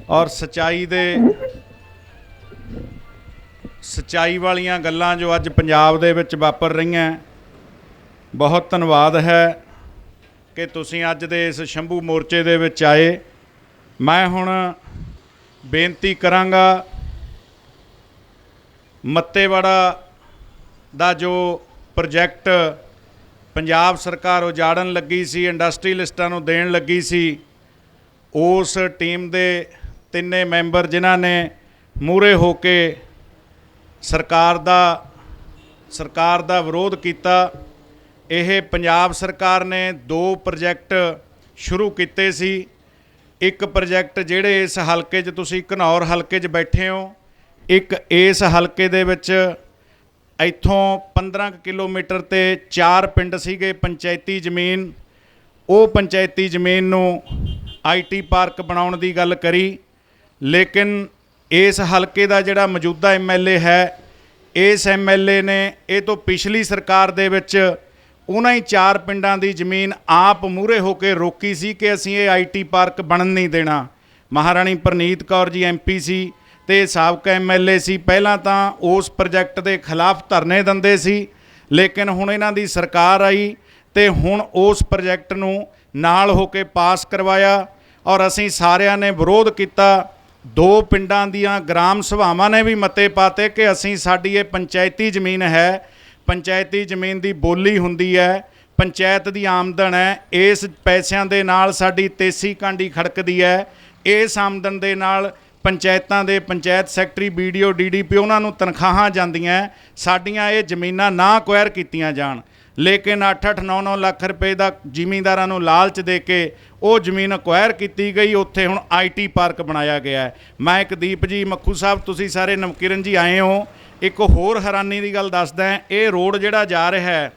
Speaker 1: ਔਰ ਸੱਚਾਈ ਵਾਲੀਆਂ ਗੱਲਾਂ ਜੋ ਅੱਜ ਪੰਜਾਬ ਦੇ ਵਿੱਚ ਵਾਪਰ ਰਹੀਆਂ, ਬਹੁਤ ਧੰਨਵਾਦ ਹੈ ਕਿ ਤੁਸੀਂ ਅੱਜ ਦੇ ਇਸ ਸ਼ੰਭੂ ਮੋਰਚੇ ਦੇ ਵਿੱਚ ਆਏ। ਮੈਂ ਹੁਣ ਬੇਨਤੀ ਕਰਾਂਗਾ ਮੱਤੇਵਾੜਾ ਦਾ ਜੋ ਪ੍ਰੋਜੈਕਟ ਪੰਜਾਬ ਸਰਕਾਰ ਉਜਾੜਨ ਲੱਗੀ ਸੀ, ਇੰਡਸਟਰੀਅਲਿਸਟਾਂ ਨੂੰ ਦੇਣ ਲੱਗੀ ਸੀ, ਉਸ ਟੀਮ ਦੇ ਤਿੰਨੇ ਮੈਂਬਰ ਜਿਨ੍ਹਾਂ ਨੇ ਮੂਹਰੇ ਹੋ ਕੇ ਸਰਕਾਰ ਦਾ ਵਿਰੋਧ ਕੀਤਾ। ਇਹ ਪੰਜਾਬ ਸਰਕਾਰ ਨੇ 2 ਪ੍ਰੋਜੈਕਟ ਸ਼ੁਰੂ ਕੀਤੇ ਸੀ। ਇੱਕ ਪ੍ਰੋਜੈਕਟ ਜਿਹੜੇ ਇਸ ਹਲਕੇ 'ਚ ਤੁਸੀਂ ਘਨੌਰ ਹਲਕੇ 'ਚ ਬੈਠੇ ਹੋ, ਇੱਕ ਇਸ ਹਲਕੇ ਦੇ ਵਿੱਚ ਇੱਥੋਂ 15 ਕਿਲੋਮੀਟਰ ਤੇ 4 ਪਿੰਡ ਸੀਗੇ ਪੰਚਾਇਤੀ ਜ਼ਮੀਨ। ਉਹ ਪੰਚਾਇਤੀ ਜ਼ਮੀਨ ਨੂੰ IT ਪਾਰਕ ਬਣਾਉਣ ਦੀ ਗੱਲ ਕਰੀ, ਲੇਕਿਨ ਇਸ ਹਲਕੇ ਦਾ ਜਿਹੜਾ ਮੌਜੂਦਾ MLA ਹੈ, ਇਸ MLA ਨੇ ਇਹ ਤੋਂ ਪਿਛਲੀ ਸਰਕਾਰ ਦੇ ਵਿੱਚ ਉਹਨਾਂ ਹੀ 4 ਪਿੰਡਾਂ ਦੀ ਜ਼ਮੀਨ ਆਪ ਮੂਹਰੇ ਹੋ ਕੇ ਰੋਕੀ ਸੀ ਕਿ ਅਸੀਂ ਇਹ IT ਪਾਰਕ ਬਣਨ ਨਹੀਂ ਦੇਣਾ। ਮਹਾਰਾਣੀ ਪ੍ਰਨੀਤ ਕੌਰ ਜੀ MP ਸੀ ਤੇ ਸਾਬਕਾ MLA ਸੀ। ਪਹਿਲਾਂ ਤਾਂ ਉਸ ਪ੍ਰੋਜੈਕਟ ਦੇ ਖਿਲਾਫ ਧਰਨੇ ਦਿੰਦੇ ਸੀ, ਲੇਕਿਨ ਹੁਣ ਇਹਨਾਂ ਦੀ ਸਰਕਾਰ ਆਈ ਤੇ ਹੁਣ ਉਸ ਪ੍ਰੋਜੈਕਟ ਨੂੰ ਨਾਲ ਹੋ ਕੇ ਪਾਸ ਕਰਵਾਇਆ ਔਰ ਅਸੀਂ ਸਾਰਿਆਂ ਨੇ ਵਿਰੋਧ ਕੀਤਾ। 2 ਪਿੰਡਾਂ ਦੀਆਂ ਗ੍ਰਾਮ ਸਭਾਵਾਂ ਨੇ ਵੀ ਮਤੇ ਪਾਤੇ ਕਿ ਅਸੀਂ ਸਾਡੀ ਇਹ ਪੰਚਾਇਤੀ ਜ਼ਮੀਨ ਹੈ, ਪੰਚਾਇਤੀ ਜ਼ਮੀਨ ਦੀ ਬੋਲੀ ਹੁੰਦੀ ਹੈ, ਪੰਚਾਇਤ ਦੀ ਆਮਦਨ ਹੈ, ਇਸ ਪੈਸਿਆਂ ਦੇ ਨਾਲ ਸਾਡੀ ਤੇਸੀ ਕਾਂਡੀ ਖੜਕਦੀ ਹੈ, ਇਸ ਆਮਦਨ ਦੇ ਨਾਲ ਪੰਚਾਇਤਾਂ ਦੇ ਪੰਚਾਇਤ ਸੈਕਟਰੀ BDO DDP ਉਹਨਾਂ ਨੂੰ ਤਨਖਾਹਾਂ ਜਾਂਦੀਆਂ, ਸਾਡੀਆਂ ਇਹ ਜ਼ਮੀਨਾਂ ਨਾ ਅਕਵਾਇਰ ਕੀਤੀਆਂ ਜਾਣ। ਲੇਕਿਨ 8-8 9-9 ਲੱਖ ਰੁਪਏ ਦਾ ਜ਼ਿਮੀਂਦਾਰਾਂ ਨੂੰ ਲਾਲਚ ਦੇ ਕੇ ਉਹ ਜ਼ਮੀਨ ਅਕਵਾਇਰ ਕੀਤੀ ਗਈ। ਉੱਥੇ ਹੁਣ IT ਪਾਰਕ ਬਣਾਇਆ ਗਿਆ ਹੈ। ਮੈਂ ਇੱਕ ਦੀਪ ਜੀ ਮੱਖੂ ਸਾਹਿਬ, ਤੁਸੀਂ ਸਾਰੇ ਨਵਕਿਰਨ ਜੀ ਆਏ ਹੋ, ਇੱਕ ਹੋਰ ਹੈਰਾਨੀ ਦੀ ਗੱਲ ਦੱਸਦਾ। ਇਹ ਰੋਡ ਜਿਹੜਾ ਜਾ ਰਿਹਾ ਹੈ,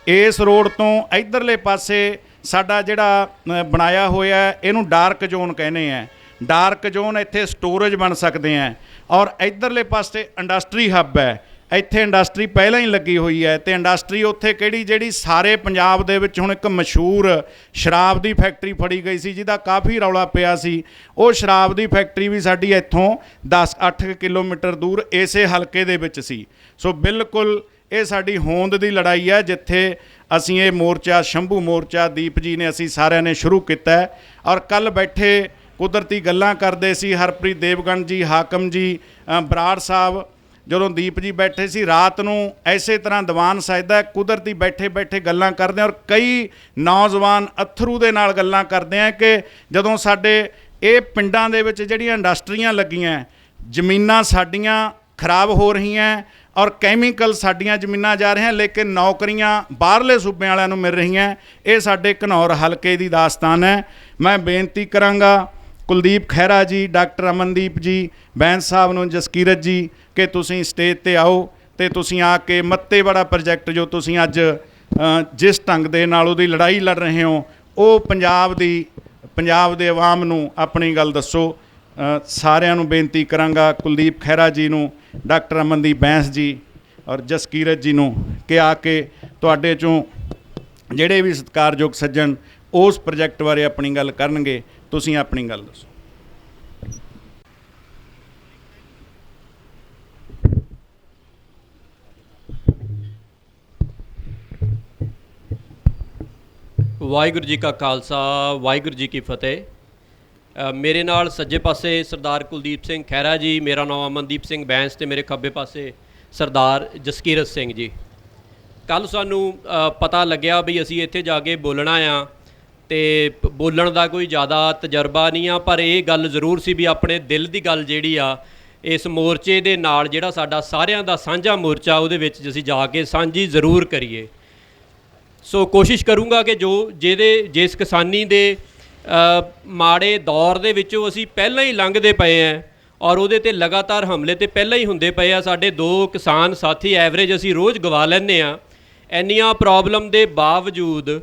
Speaker 1: ਇਸ ਰੋਡ ਤੋਂ ਇਧਰਲੇ ਪਾਸੇ ਸਾਡਾ ਜਿਹੜਾ ਬਣਾਇਆ ਹੋਇਆ ਇਹਨੂੰ ਡਾਰਕ ਜ਼ੋਨ ਕਹਿੰਦੇ ਆ। ਡਾਰਕ ਜ਼ੋਨ ਇੱਥੇ ਸਟੋਰੇਜ ਬਣ ਸਕਦੇ ਆ, ਔਰ ਇਧਰਲੇ ਪਾਸੇ ਇੰਡਸਟਰੀ ਹੱਬ ਹੈ। ਇੱਥੇ ਇੰਡਸਟਰੀ ਪਹਿਲਾਂ ਹੀ ਲੱਗੀ ਹੋਈ ਹੈ, ਤੇ ਇੰਡਸਟਰੀ ਉੱਥੇ ਕਿਹੜੀ, ਜਿਹੜੀ ਸਾਰੇ ਪੰਜਾਬ ਦੇ ਵਿੱਚ ਹੁਣ ਇੱਕ ਮਸ਼ਹੂਰ ਸ਼ਰਾਬ ਦੀ ਫੈਕਟਰੀ ਫੜੀ ਗਈ ਸੀ, ਜਿਹਦਾ ਕਾਫੀ ਰੌਲਾ ਪਿਆ ਸੀ। ਉਹ ਸ਼ਰਾਬ ਦੀ ਫੈਕਟਰੀ ਵੀ ਸਾਡੀ ਇੱਥੋਂ 10-8 ਕਿਲੋਮੀਟਰ ਦੂਰ ਇਸੇ ਹਲਕੇ ਦੇ ਵਿੱਚ ਸੀ। ਸੋ ਬਿਲਕੁਲ ਇਹ ਸਾਡੀ ਹੋਂਦ ਦੀ ਲੜਾਈ ਹੈ, ਜਿੱਥੇ ਅਸੀਂ ਇਹ ਮੋਰਚਾ, ਸ਼ੰਭੂ ਮੋਰਚਾ, ਦੀਪ ਜੀ ਨੇ, ਅਸੀਂ ਸਾਰਿਆਂ ਨੇ ਸ਼ੁਰੂ ਕੀਤਾ। ਔਰ ਕੱਲ ਬੈਠੇ ਕੁਦਰਤੀ ਗੱਲਾਂ ਕਰਦੇ ਸੀ ਹਰਪ੍ਰੀਤ ਦੇਵਗਨ ਜੀ, ਹਾਕਮ ਜੀ, ਬਰਾੜ ਸਾਹਿਬ, ਜਦੋਂ ਦੀਪ ਜੀ ਬੈਠੇ ਸੀ ਰਾਤ ਨੂੰ ਐਸੇ ਤਰ੍ਹਾਂ ਦੀਵਾਨ ਸਜਦਾ, ਕੁਦਰਤੀ ਬੈਠੇ ਬੈਠੇ ਗੱਲਾਂ ਕਰਦੇ। ਔਰ ਕਈ ਨੌਜਵਾਨ ਅਥਰੂ ਦੇ ਨਾਲ ਗੱਲਾਂ ਕਰਦੇ ਆ ਕਿ ਜਦੋਂ ਸਾਡੇ ਇਹ ਪਿੰਡਾਂ ਦੇ ਵਿੱਚ ਜਿਹੜੀਆਂ ਇੰਡਸਟਰੀਆਂ ਲੱਗੀਆਂ, ਜ਼ਮੀਨਾਂ ਸਾਡੀਆਂ ਖਰਾਬ ਹੋ ਰਹੀਆਂ ਔਰ ਕੈਮੀਕਲ ਸਾਡੀਆਂ ਜ਼ਮੀਨਾਂ ਜਾ ਰਹੀਆਂ, ਲੇਕਿਨ ਨੌਕਰੀਆਂ ਬਾਹਰਲੇ ਸੂਬਿਆਂ ਵਾਲਿਆਂ ਨੂੰ ਮਿਲ ਰਹੀਆਂ। ਇਹ ਸਾਡੇ ਘਨੌਰ ਹਲਕੇ ਦੀ ਦਾਸਤਾਨ ਹੈ। ਮੈਂ ਬੇਨਤੀ ਕਰਾਂਗਾ ਕੁਲਦੀਪ ਖਹਿਰਾ ਜੀ, ਡਾਕਟਰ ਅਮਨਦੀਪ ਜੀ, ਬੈਂਸ ਸਾਹਿਬ ਨੂੰ, ਜਸਕੀਰਤ ਜੀ, ਕਿ ਤੁਸੀਂ ਸਟੇਜ 'ਤੇ ਆਓ ਅਤੇ ਤੁਸੀਂ ਆ ਕੇ ਮੱਤੇਵਾੜਾ ਪ੍ਰੋਜੈਕਟ ਜੋ ਤੁਸੀਂ ਅੱਜ ਜਿਸ ਢੰਗ ਦੇ ਨਾਲ ਉਹਦੀ ਲੜਾਈ ਲੜ ਰਹੇ ਹੋ, ਉਹ ਪੰਜਾਬ ਦੇ ਆਵਾਮ ਨੂੰ ਆਪਣੀ ਗੱਲ ਦੱਸੋ। ਸਾਰਿਆਂ ਨੂੰ ਬੇਨਤੀ ਕਰਾਂਗਾ, ਕੁਲਦੀਪ ਖਹਿਰਾ ਜੀ ਨੂੰ, ਡਾਕਟਰ ਅਮਨਦੀਪ ਬੈਂਸ ਜੀ ਔਰ ਜਸਕੀਰਤ ਜੀ ਨੂੰ, ਕਿ ਆ ਕੇ ਤੁਹਾਡੇ 'ਚੋਂ ਜਿਹੜੇ ਵੀ ਸਤਿਕਾਰਯੋਗ ਸੱਜਣ ਉਸ ਪ੍ਰੋਜੈਕਟ ਬਾਰੇ ਆਪਣੀ ਗੱਲ ਕਰਨਗੇ, ਤੁਸੀਂ ਆਪਣੀ ਗੱਲ ਦੱਸੋ।
Speaker 5: ਵਾਹਿਗੁਰੂ ਜੀ ਕਾ ਖਾਲਸਾ, ਵਾਹਿਗੁਰੂ ਜੀ ਕੀ ਫਤਿਹ। ਮੇਰੇ ਨਾਲ ਸੱਜੇ ਪਾਸੇ ਸਰਦਾਰ ਕੁਲਦੀਪ ਸਿੰਘ ਖਹਿਰਾ ਜੀ, ਮੇਰਾ ਨਾਮ ਅਮਨਦੀਪ ਸਿੰਘ ਬੈਂਸ, ਅਤੇ ਮੇਰੇ ਖੱਬੇ ਪਾਸੇ ਸਰਦਾਰ ਜਸਕੀਰਤ ਸਿੰਘ ਜੀ। ਕੱਲ੍ਹ ਸਾਨੂੰ ਪਤਾ ਲੱਗਿਆ ਵੀ ਅਸੀਂ ਇੱਥੇ ਜਾ ਕੇ ਬੋਲਣਾ ਆ, ਅਤੇ ਬੋਲਣ ਦਾ ਕੋਈ ਜ਼ਿਆਦਾ ਤਜਰਬਾ ਨਹੀਂ ਆ, ਪਰ ਇਹ ਗੱਲ ਜ਼ਰੂਰ ਸੀ ਵੀ ਆਪਣੇ ਦਿਲ ਦੀ ਗੱਲ ਜਿਹੜੀ ਆ ਇਸ ਮੋਰਚੇ ਦੇ ਨਾਲ, ਜਿਹੜਾ ਸਾਡਾ ਸਾਰਿਆਂ ਦਾ ਸਾਂਝਾ ਮੋਰਚਾ, ਉਹਦੇ ਵਿੱਚ ਅਸੀਂ ਜਾ ਕੇ ਸਾਂਝੀ ਜ਼ਰੂਰ ਕਰੀਏ। ਸੋ ਕੋਸ਼ਿਸ਼ ਕਰੂੰਗਾ ਕਿ ਜਿਸ ਕਿਸਾਨੀ ਦੇ ਮਾੜੇ ਦੌਰ ਦੇ ਵਿੱਚੋਂ ਅਸੀਂ ਪਹਿਲਾਂ ਹੀ ਲੰਘਦੇ ਪਏ ਹਾਂ, ਔਰ ਉਹਦੇ 'ਤੇ ਲਗਾਤਾਰ ਹਮਲੇ ਤੇ ਪਹਿਲਾਂ ਹੀ ਹੁੰਦੇ ਪਏ ਆ। ਸਾਡੇ 2 ਕਿਸਾਨ ਸਾਥੀ ਐਵਰੇਜ ਅਸੀਂ ਰੋਜ਼ ਗਵਾ ਲੈਂਦੇ ਹਾਂ। ਇੰਨੀਆਂ ਪ੍ਰੋਬਲਮ ਦੇ ਬਾਵਜੂਦ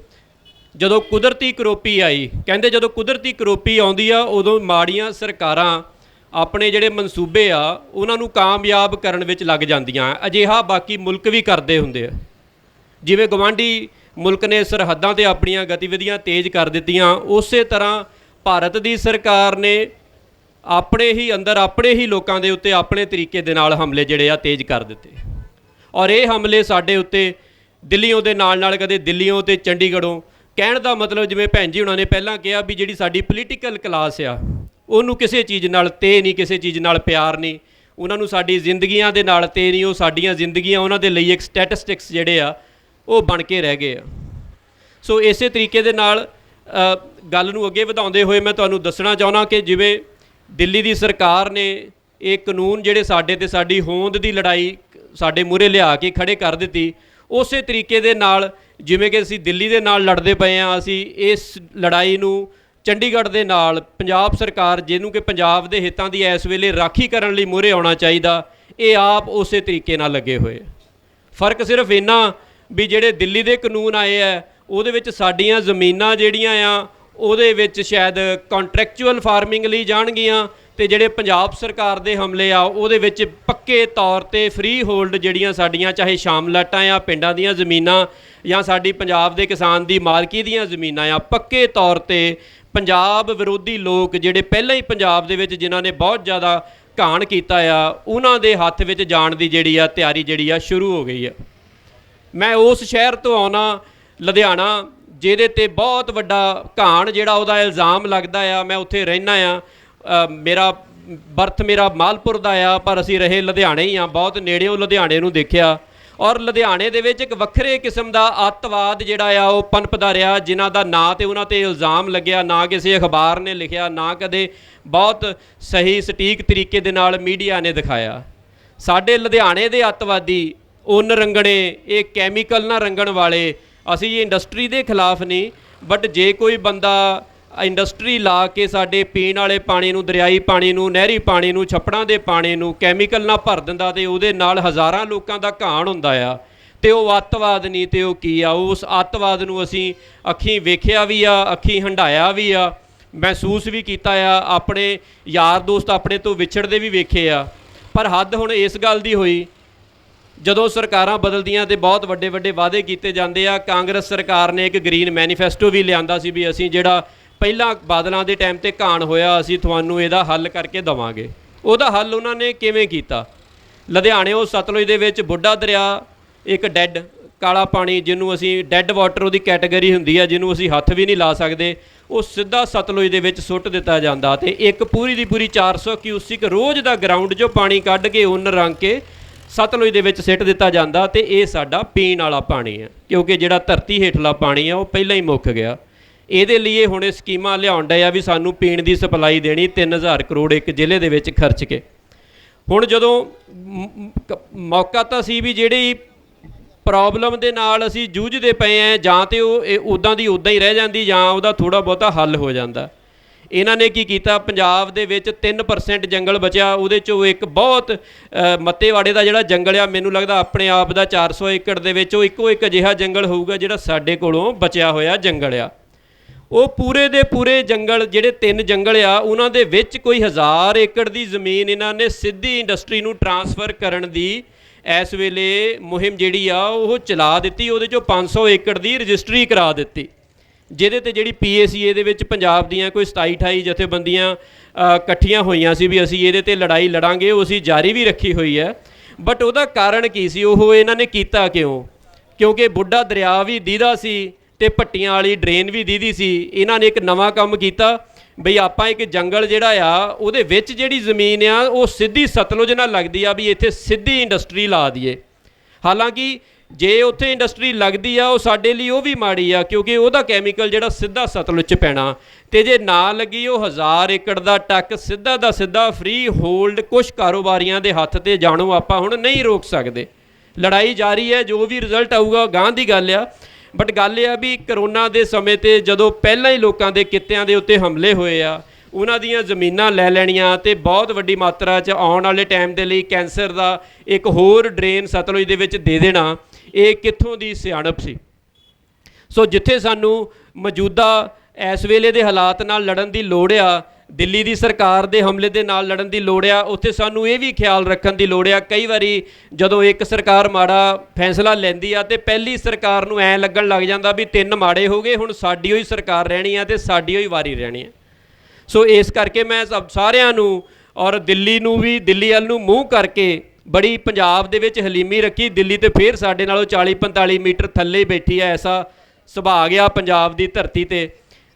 Speaker 5: ਜਦੋਂ ਕੁਦਰਤੀ ਕਰੋਪੀ ਆਈ, ਕਹਿੰਦੇ ਜਦੋਂ ਕੁਦਰਤੀ ਕਰੋਪੀ ਆਉਂਦੀ ਆ, ਉਦੋਂ ਮਾੜੀਆਂ ਸਰਕਾਰਾਂ ਆਪਣੇ ਜਿਹੜੇ ਮਨਸੂਬੇ ਆ ਉਹਨਾਂ ਨੂੰ ਕਾਮਯਾਬ ਕਰਨ ਵਿੱਚ ਲੱਗ ਜਾਂਦੀਆਂ। ਅਜਿਹਾ ਬਾਕੀ ਮੁਲਕ ਵੀ ਕਰਦੇ ਹੁੰਦੇ ਆ। ਜਿਵੇਂ ਗਵਾਂਢੀ ਮੁਲਕ ਨੇ ਸਰਹੱਦਾਂ 'ਤੇ ਆਪਣੀਆਂ ਗਤੀਵਿਧੀਆਂ ਤੇਜ਼ ਕਰ ਦਿੱਤੀਆਂ, ਉਸੇ ਤਰ੍ਹਾਂ ਭਾਰਤ ਦੀ ਸਰਕਾਰ ਨੇ ਆਪਣੇ ਹੀ ਅੰਦਰ ਆਪਣੇ ਹੀ ਲੋਕਾਂ ਦੇ ਉੱਤੇ ਆਪਣੇ ਤਰੀਕੇ ਦੇ ਨਾਲ ਹਮਲੇ ਜਿਹੜੇ ਆ ਤੇਜ਼ ਕਰ ਦਿੱਤੇ। ਔਰ ਇਹ ਹਮਲੇ ਸਾਡੇ ਉੱਤੇ ਦਿੱਲੀੋਂ ਦੇ ਨਾਲ ਕਦੇ ਦਿੱਲੀੋਂ ਤੇ ਚੰਡੀਗੜ੍ਹੋਂ, ਕਹਿਣ ਦਾ ਮਤਲਬ ਜਿਵੇਂ ਭੈਣ ਜੀ ਉਹਨਾਂ ਨੇ ਪਹਿਲਾਂ ਕਿਹਾ ਵੀ ਜਿਹੜੀ ਸਾਡੀ ਪੋਲੀਟੀਕਲ ਕਲਾਸ ਆ ਉਹਨੂੰ ਕਿਸੇ ਚੀਜ਼ ਨਾਲ ਤੇ ਨਹੀਂ, ਕਿਸੇ ਚੀਜ਼ ਨਾਲ ਪਿਆਰ ਨਹੀਂ, ਉਹਨਾਂ ਨੂੰ ਸਾਡੀ ਜ਼ਿੰਦਗੀਆਂ ਦੇ ਨਾਲ ਤੇ ਨਹੀਂ, ਉਹ ਸਾਡੀਆਂ ਜ਼ਿੰਦਗੀਆਂ ਉਹਨਾਂ ਦੇ ਲਈ ਇੱਕ ਸਟੈਟਿਸਟਿਕਸ ਜਿਹੜੇ ਆ ਉਹ ਬਣ ਕੇ ਰਹਿ ਗਏ ਆ। ਸੋ ਇਸੇ ਤਰੀਕੇ ਦੇ ਨਾਲ ਗੱਲ ਨੂੰ ਅੱਗੇ ਵਧਾਉਂਦੇ ਹੋਏ ਮੈਂ ਤੁਹਾਨੂੰ ਦੱਸਣਾ ਚਾਹੁੰਦਾ ਕਿ ਜਿਵੇਂ ਦਿੱਲੀ ਦੀ ਸਰਕਾਰ ਨੇ ਇਹ ਕਾਨੂੰਨ ਜਿਹੜੇ ਸਾਡੇ ਤੇ ਸਾਡੀ ਹੋਂਦ ਦੀ ਲੜਾਈ ਸਾਡੇ ਮੂਹਰੇ ਲਿਆ ਕੇ ਖੜੇ ਕਰ ਦਿੱਤੀ, ਉਸੇ ਤਰੀਕੇ ਦੇ ਨਾਲ ਜਿਵੇਂ ਕਿ ਅਸੀਂ ਦਿੱਲੀ ਦੇ ਨਾਲ ਲੜਦੇ ਪਏ ਹਾਂ, ਅਸੀਂ ਇਸ ਲੜਾਈ ਨੂੰ ਚੰਡੀਗੜ੍ਹ ਦੇ ਨਾਲ ਪੰਜਾਬ ਸਰਕਾਰ, ਜਿਹਨੂੰ ਕਿ ਪੰਜਾਬ ਦੇ ਹਿੱਤਾਂ ਦੀ ਇਸ ਵੇਲੇ ਰਾਖੀ ਕਰਨ ਲਈ ਮੂਹਰੇ ਆਉਣਾ ਚਾਹੀਦਾ, ਇਹ ਆਪ ਉਸੇ ਤਰੀਕੇ ਨਾਲ ਲੱਗੇ ਹੋਏ। ਫਰਕ ਸਿਰਫ ਇੰਨਾ ਵੀ ਜਿਹੜੇ ਦਿੱਲੀ ਦੇ ਕਾਨੂੰਨ ਆਏ ਆ ਉਹਦੇ ਵਿੱਚ ਸਾਡੀਆਂ ਜ਼ਮੀਨਾਂ ਜਿਹੜੀਆਂ ਆ ਉਹਦੇ ਵਿੱਚ ਸ਼ਾਇਦ ਕੰਟਰੈਕਚੁਅਲ ਫਾਰਮਿੰਗ ਲਈ ਜਾਣਗੀਆਂ, ਅਤੇ ਜਿਹੜੇ ਪੰਜਾਬ ਸਰਕਾਰ ਦੇ ਹਮਲੇ ਆ ਉਹਦੇ ਵਿੱਚ ਪੱਕੇ ਤੌਰ 'ਤੇ ਫਰੀ ਹੋਲਡ ਜਿਹੜੀਆਂ ਸਾਡੀਆਂ ਚਾਹੇ ਸ਼ਾਮਲਾਟਾਂ ਆ, ਪਿੰਡਾਂ ਦੀਆਂ ਜ਼ਮੀਨਾਂ ਜਾਂ ਸਾਡੀ ਪੰਜਾਬ ਦੇ ਕਿਸਾਨ ਦੀ ਮਾਲਕੀ ਦੀਆਂ ਜ਼ਮੀਨਾਂ ਆ, ਪੱਕੇ ਤੌਰ 'ਤੇ ਪੰਜਾਬ ਵਿਰੋਧੀ ਲੋਕ ਜਿਹੜੇ ਪਹਿਲਾਂ ਹੀ ਪੰਜਾਬ ਦੇ ਵਿੱਚ ਜਿਨ੍ਹਾਂ ਨੇ ਬਹੁਤ ਜ਼ਿਆਦਾ ਘਾਣ ਕੀਤਾ ਆ, ਉਹਨਾਂ ਦੇ ਹੱਥ ਵਿੱਚ ਜਾਣ ਦੀ ਜਿਹੜੀ ਆ ਤਿਆਰੀ ਜਿਹੜੀ ਆ ਸ਼ੁਰੂ ਹੋ ਗਈ ਆ। ਮੈਂ ਉਸ ਸ਼ਹਿਰ ਤੋਂ ਆਉਣਾ ਲੁਧਿਆਣਾ, ਜਿਹਦੇ 'ਤੇ ਬਹੁਤ ਵੱਡਾ ਘਾਣ ਜਿਹੜਾ ਉਹਦਾ ਇਲਜ਼ਾਮ ਲੱਗਦਾ ਆ। ਮੈਂ ਉੱਥੇ ਰਹਿੰਦਾ ਆ, ਮੇਰਾ ਮਾਲਪੁਰ ਦਾ ਆ, ਪਰ ਅਸੀਂ ਰਹੇ ਲੁਧਿਆਣੇ ਹੀ ਆ, ਬਹੁਤ ਨੇੜਿਓਂ ਲੁਧਿਆਣੇ ਨੂੰ ਦੇਖਿਆ। ਔਰ ਲੁਧਿਆਣੇ ਦੇ ਵਿੱਚ ਇੱਕ ਵੱਖਰੇ ਕਿਸਮ ਦਾ ਅੱਤਵਾਦ ਜਿਹੜਾ ਆ ਉਹ ਪਨਪਦਾ ਰਿਹਾ, ਜਿਨ੍ਹਾਂ ਦਾ ਨਾ ਤੇ ਉਹਨਾਂ 'ਤੇ ਇਲਜ਼ਾਮ ਲੱਗਿਆ, ਨਾ ਕਿਸੇ ਅਖਬਾਰ ਨੇ ਲਿਖਿਆ, ਨਾ ਕਦੇ ਬਹੁਤ ਸਹੀ ਸਟੀਕ ਤਰੀਕੇ ਦੇ ਨਾਲ ਮੀਡੀਆ ਨੇ ਦਿਖਾਇਆ। ਸਾਡੇ ਲੁਧਿਆਣੇ ਦੇ ਅੱਤਵਾਦੀ ਉੱਨ ਰੰਗਣੇ, ਇਹ ਕੈਮੀਕਲ ਨਾਲ ਰੰਗਣ ਵਾਲੇ। ਅਸੀਂ ਇਹ ਇੰਡਸਟਰੀ ਦੇ ਖਿਲਾਫ ਨਹੀਂ, ਬਟ ਜੇ ਕੋਈ ਬੰਦਾ ਇੰਡਸਟਰੀ ਲਾ ਕੇ ਸਾਡੇ ਪੀਣ ਵਾਲੇ ਪਾਣੀ ਨੂੰ, ਦਰਿਆਈ ਪਾਣੀ ਨੂੰ, ਨਹਿਰੀ ਪਾਣੀ ਨੂੰ, ਛੱਪੜਾਂ ਦੇ ਪਾਣੀ ਨੂੰ ਕੈਮੀਕਲ ਨਾਲ ਭਰ ਦਿੰਦਾ ਤੇ ਉਹਦੇ ਨਾਲ ਹਜ਼ਾਰਾਂ ਲੋਕਾਂ ਦਾ ਘਾਣ ਹੁੰਦਾ ਆ, ਤੇ ਉਹ ਅੱਤਵਾਦ ਨਹੀਂ ਤੇ ਉਹ ਕੀ ਆ। ਉਸ ਅੱਤਵਾਦ ਨੂੰ ਅਸੀਂ ਅੱਖੀਂ ਵੇਖਿਆ ਵੀ ਆ, ਅੱਖੀਂ ਹੰਢਾਇਆ ਵੀ ਆ, ਮਹਿਸੂਸ ਵੀ ਕੀਤਾ ਆ, ਆਪਣੇ ਯਾਰ ਦੋਸਤ ਆਪਣੇ ਤੋਂ ਵਿਛੜਦੇ ਵੀ ਵੇਖੇ ਆ। ਪਰ ਹੱਦ ਹੁਣ ਇਸ ਗੱਲ ਦੀ ਹੋਈ, ਜਦੋਂ ਸਰਕਾਰਾਂ ਬਦਲਦੀਆਂ ਤੇ ਬਹੁਤ ਵੱਡੇ ਵੱਡੇ ਵਾਅਦੇ ਕੀਤੇ ਜਾਂਦੇ ਆ। ਕਾਂਗਰਸ ਸਰਕਾਰ ਨੇ ਇੱਕ ਗ੍ਰੀਨ ਮੈਨੀਫੈਸਟੋ ਵੀ ਲਿਆਂਦਾ ਸੀ ਵੀ ਅਸੀਂ ਜਿਹੜਾ ਪਹਿਲਾਂ ਬਾਦਲਾਂ ਦੇ ਟਾਈਮ ਤੇ ਘਾਣ ਹੋਇਆ ਅਸੀਂ ਤੁਹਾਨੂੰ ਇਹਦਾ ਹੱਲ ਕਰਕੇ ਦੇਵਾਂਗੇ। ਉਹਦਾ ਹੱਲ ਉਹਨਾਂ ਨੇ ਕਿਵੇਂ ਕੀਤਾ? ਲੁਧਿਆਣੇ ਉਹ ਸਤਲੁਜ ਦੇ ਵਿੱਚ ਬੁੱਢਾ ਦਰਿਆ, ਇੱਕ ਡੈੱਡ ਕਾਲਾ ਪਾਣੀ ਜਿਹਨੂੰ ਅਸੀਂ ਡੈੱਡ ਵਾਟਰ ਉਹਦੀ ਕੈਟਾਗਰੀ ਹੁੰਦੀ ਆ, ਜਿਹਨੂੰ ਅਸੀਂ ਹੱਥ ਵੀ ਨਹੀਂ ਲਾ ਸਕਦੇ, ਉਹ ਸਿੱਧਾ ਸਤਲੁਜ ਦੇ ਵਿੱਚ ਸੁੱਟ ਦਿੱਤਾ ਜਾਂਦਾ ਤੇ ਇੱਕ ਪੂਰੀ ਦੀ ਪੂਰੀ 400 ਕਿਊਸਿਕ ਰੋਜ਼ ਦਾ ਗਰਾਊਂਡ 'ਚੋਂ ਪਾਣੀ ਕੱਢ ਕੇ ਉੱਨ ਰੰਗ ਕੇ ਸਤਲੁਜ ਦੇ ਵਿੱਚ ਸਿੱਟ ਦਿੱਤਾ ਜਾਂਦਾ। ਤੇ ਇਹ ਸਾਡਾ ਪੀਣ ਵਾਲਾ ਪਾਣੀ ਹੈ, ਕਿਉਂਕਿ ਜਿਹੜਾ ਧਰਤੀ ਹੇਠਲਾ ਪਾਣੀ ਆ ਉਹ ਪਹਿਲਾਂ ਹੀ ਮੁੱਕ ਗਿਆ। ਇਹਦੇ ਲਈ ਹੁਣ ਇਹ ਸਕੀਮਾਂ ਲਿਆਉਣ ਡਏ ਆ ਵੀ ਸਾਨੂੰ ਪੀਣ ਦੀ ਸਪਲਾਈ ਦੇਣੀ 3000 ਕਰੋੜ ਇੱਕ ਜ਼ਿਲ੍ਹੇ ਦੇ ਵਿੱਚ ਖਰਚ ਕੇ। ਹੁਣ ਜਦੋਂ ਮੌਕਾ ਤਾਂ ਸੀ ਵੀ ਜਿਹੜੀ ਪ੍ਰੋਬਲਮ ਦੇ ਨਾਲ ਅਸੀਂ ਜੂਝਦੇ ਪਏ ਹਾਂ, ਜਾਂ ਤੇ ਉਹ ਉੱਦਾਂ ਦੀ ਉੱਦਾਂ ਹੀ ਰਹਿ ਜਾਂਦੀ ਜਾਂ ਉਹਦਾ ਥੋੜ੍ਹਾ ਬਹੁਤਾ ਹੱਲ ਹੋ ਜਾਂਦਾ। ਇਹਨਾਂ ਨੇ ਕੀ ਕੀਤਾ, ਪੰਜਾਬ ਦੇ ਵਿੱਚ 3% ਜੰਗਲ ਬਚਿਆ, ਉਹਦੇ 'ਚੋਂ ਇੱਕ ਬਹੁਤ ਮੱਤੇਵਾੜੇ ਦਾ ਜਿਹੜਾ ਜੰਗਲ ਆ, ਮੈਨੂੰ ਲੱਗਦਾ ਆਪਣੇ ਆਪ ਦਾ 400 ਏਕੜ ਦੇ ਵਿੱਚ ਉਹ ਇੱਕੋ ਇੱਕ ਅਜਿਹਾ ਜੰਗਲ ਹੋਊਗਾ ਜਿਹੜਾ ਸਾਡੇ ਕੋਲੋਂ ਬਚਿਆ ਹੋਇਆ ਜੰਗਲ ਆ। ਉਹ ਪੂਰੇ ਦੇ ਪੂਰੇ ਜੰਗਲ ਜਿਹੜੇ 3 ਜੰਗਲ ਆ, ਉਹਨਾਂ ਦੇ ਵਿੱਚ ਕੋਈ 1000 ਏਕੜ ਦੀ ਜ਼ਮੀਨ ਇਹਨਾਂ ਨੇ ਸਿੱਧੀ ਇੰਡਸਟਰੀ ਨੂੰ ਟਰਾਂਸਫਰ ਕਰਨ ਦੀ ਇਸ ਵੇਲੇ ਮੁਹਿੰਮ ਜਿਹੜੀ ਆ ਉਹ ਚਲਾ ਦਿੱਤੀ। ਉਹਦੇ 'ਚੋਂ 500 ਏਕੜ ਦੀ ਰਜਿਸਟਰੀ ਕਰਾ ਦਿੱਤੀ, ਜਿਹਦੇ ਤੇ ਜਿਹੜੀ PACA ਦੇ ਵਿੱਚ ਪੰਜਾਬ ਦੀਆਂ ਕੋਈ 27-28 ਜਥੇਬੰਦੀਆਂ ਇਕੱਠੀਆਂ ਹੋਈਆਂ ਸੀ ਵੀ ਅਸੀਂ ਇਹਦੇ ਤੇ ਲੜਾਈ ਲੜਾਂਗੇ, ਉਹ ਅਸੀਂ ਜਾਰੀ ਵੀ ਰੱਖੀ ਹੋਈ ਹੈ। ਬਟ ਉਹਦਾ ਕਾਰਨ ਕੀ ਸੀ, ਉਹ ਇਹਨਾਂ ਨੇ ਕੀਤਾ ਕਿਉਂ? ਕਿਉਂਕਿ ਬੁੱਢਾ ਦਰਿਆ ਵੀ ਦੀਦਾ ਸੀ ਤੇ ਭੱਟੀਆਂ ਵਾਲੀ ਡਰੇਨ ਵੀ ਦੀਦੀ ਸੀ। ਇਹਨਾਂ ਨੇ ਇੱਕ ਨਵਾਂ ਕੰਮ ਕੀਤਾ ਬਈ ਆਪਾਂ ਇੱਕ ਜੰਗਲ ਜਿਹੜਾ ਆ ਉਹਦੇ ਵਿੱਚ ਜਿਹੜੀ ਜ਼ਮੀਨ ਆ ਉਹ ਸਿੱਧੀ ਸਤਲੁਜ ਨਾਲ ਲੱਗਦੀ ਆ, ਵੀ ਇੱਥੇ ਸਿੱਧੀ ਇੰਡਸਟਰੀ ਲਾ ਦਈਏ। ਹਾਲਾਂਕਿ ਜੇ ਉੱਥੇ ਇੰਡਸਟਰੀ ਲੱਗਦੀ ਆ ਉਹ ਸਾਡੇ ਲਈ ਉਹ ਵੀ ਮਾੜੀ ਆ, ਕਿਉਂਕਿ ਉਹਦਾ ਕੈਮੀਕਲ ਜਿਹੜਾ ਸਿੱਧਾ ਸਤਲੁਜ 'ਚ ਪੈਣਾ, ਤੇ ਜੇ ਨਾ ਲੱਗੀ ਉਹ 1000 ਏਕੜ ਦਾ ਟੱਕ ਸਿੱਧਾ ਦਾ ਸਿੱਧਾ ਫ੍ਰੀ ਹੋਲਡ ਕੁਛ ਕਾਰੋਬਾਰੀਆਂ ਦੇ ਹੱਥ ਤੇ ਜਾਣੋ ਆਪਾਂ ਹੁਣ ਨਹੀਂ ਰੋਕ ਸਕਦੇ। ਲੜਾਈ ਜਾਰੀ ਹੈ, ਜੋ ਵੀ ਰਿਜ਼ਲਟ ਆਊਗਾ ਗਾਂ ਦੀ ਗੱਲ ਆ। ਬਟ ਗੱਲ ਇਹ ਆ ਵੀ ਕਰੋਨਾ ਦੇ ਸਮੇਂ ਤੇ ਜਦੋਂ ਪਹਿਲਾਂ ਹੀ ਲੋਕਾਂ ਦੇ ਕਿੱਤਿਆਂ ਦੇ ਉੱਤੇ ਹਮਲੇ ਹੋਏ ਆ, ਉਹਨਾਂ ਦੀਆਂ ਜ਼ਮੀਨਾਂ ਲੈ ਲੈਣੀਆਂ ਤੇ ਬਹੁਤ ਵੱਡੀ ਮਾਤਰਾ 'ਚ ਆਉਣ ਵਾਲੇ ਟਾਈਮ ਦੇ ਲਈ ਕੈਂਸਰ ਦਾ ਇੱਕ ਹੋਰ ਡਰੇਨ ਸਤਲੁਜ ਦੇ ਵਿੱਚ ਦੇ ਦੇਣਾ, ਇਹ ਕਿੱਥੋਂ ਦੀ ਸਿਆਣਪ ਸੀ। ਸੋ ਜਿੱਥੇ ਸਾਨੂੰ ਮੌਜੂਦਾ ਇਸ ਵੇਲੇ ਦੇ ਹਾਲਾਤ ਨਾਲ ਲੜਨ ਦੀ ਲੋੜ ਆ, ਦਿੱਲੀ ਦੀ ਸਰਕਾਰ ਦੇ ਹਮਲੇ ਦੇ ਨਾਲ ਲੜਨ ਦੀ ਲੋੜ ਆ, ਉੱਥੇ ਸਾਨੂੰ ਇਹ ਵੀ ਖਿਆਲ ਰੱਖਣ ਦੀ ਲੋੜ ਆ। ਕਈ ਵਾਰੀ ਜਦੋਂ ਇੱਕ ਸਰਕਾਰ ਮਾੜਾ ਫੈਸਲਾ ਲੈਂਦੀ ਆ ਤੇ ਪਹਿਲੀ ਸਰਕਾਰ ਨੂੰ ਐਂ ਲੱਗਣ ਲੱਗ ਜਾਂਦਾ ਵੀ 3 ਮਾੜੇ ਹੋ ਗਏ, ਹੁਣ ਸਾਡੀ ਹੋਈ ਸਰਕਾਰ ਰਹਿਣੀ ਆ ਤੇ ਸਾਡੀ ਹੋਈ ਵਾਰੀ ਰਹਿਣੀ ਆ। ਸੋ ਇਸ ਕਰਕੇ ਮੈਂ ਸਾਰਿਆਂ ਨੂੰ ਔਰ ਦਿੱਲੀ ਨੂੰ ਵੀ, ਦਿੱਲੀ ਵੱਲ ਨੂੰ ਮੂੰਹ ਕਰਕੇ ਬੜੀ ਪੰਜਾਬ ਦੇ ਵਿੱਚ ਹਲੀਮੀ ਰੱਖੀ। ਦਿੱਲੀ ਤੇ ਫਿਰ ਸਾਡੇ ਨਾਲੋਂ 40-45 ਮੀਟਰ ਥੱਲੇ ਬੈਠੀ ਆ, ਐਸਾ ਸੁਭਾਅ ਗਿਆ ਪੰਜਾਬ ਦੀ ਧਰਤੀ ਤੇ।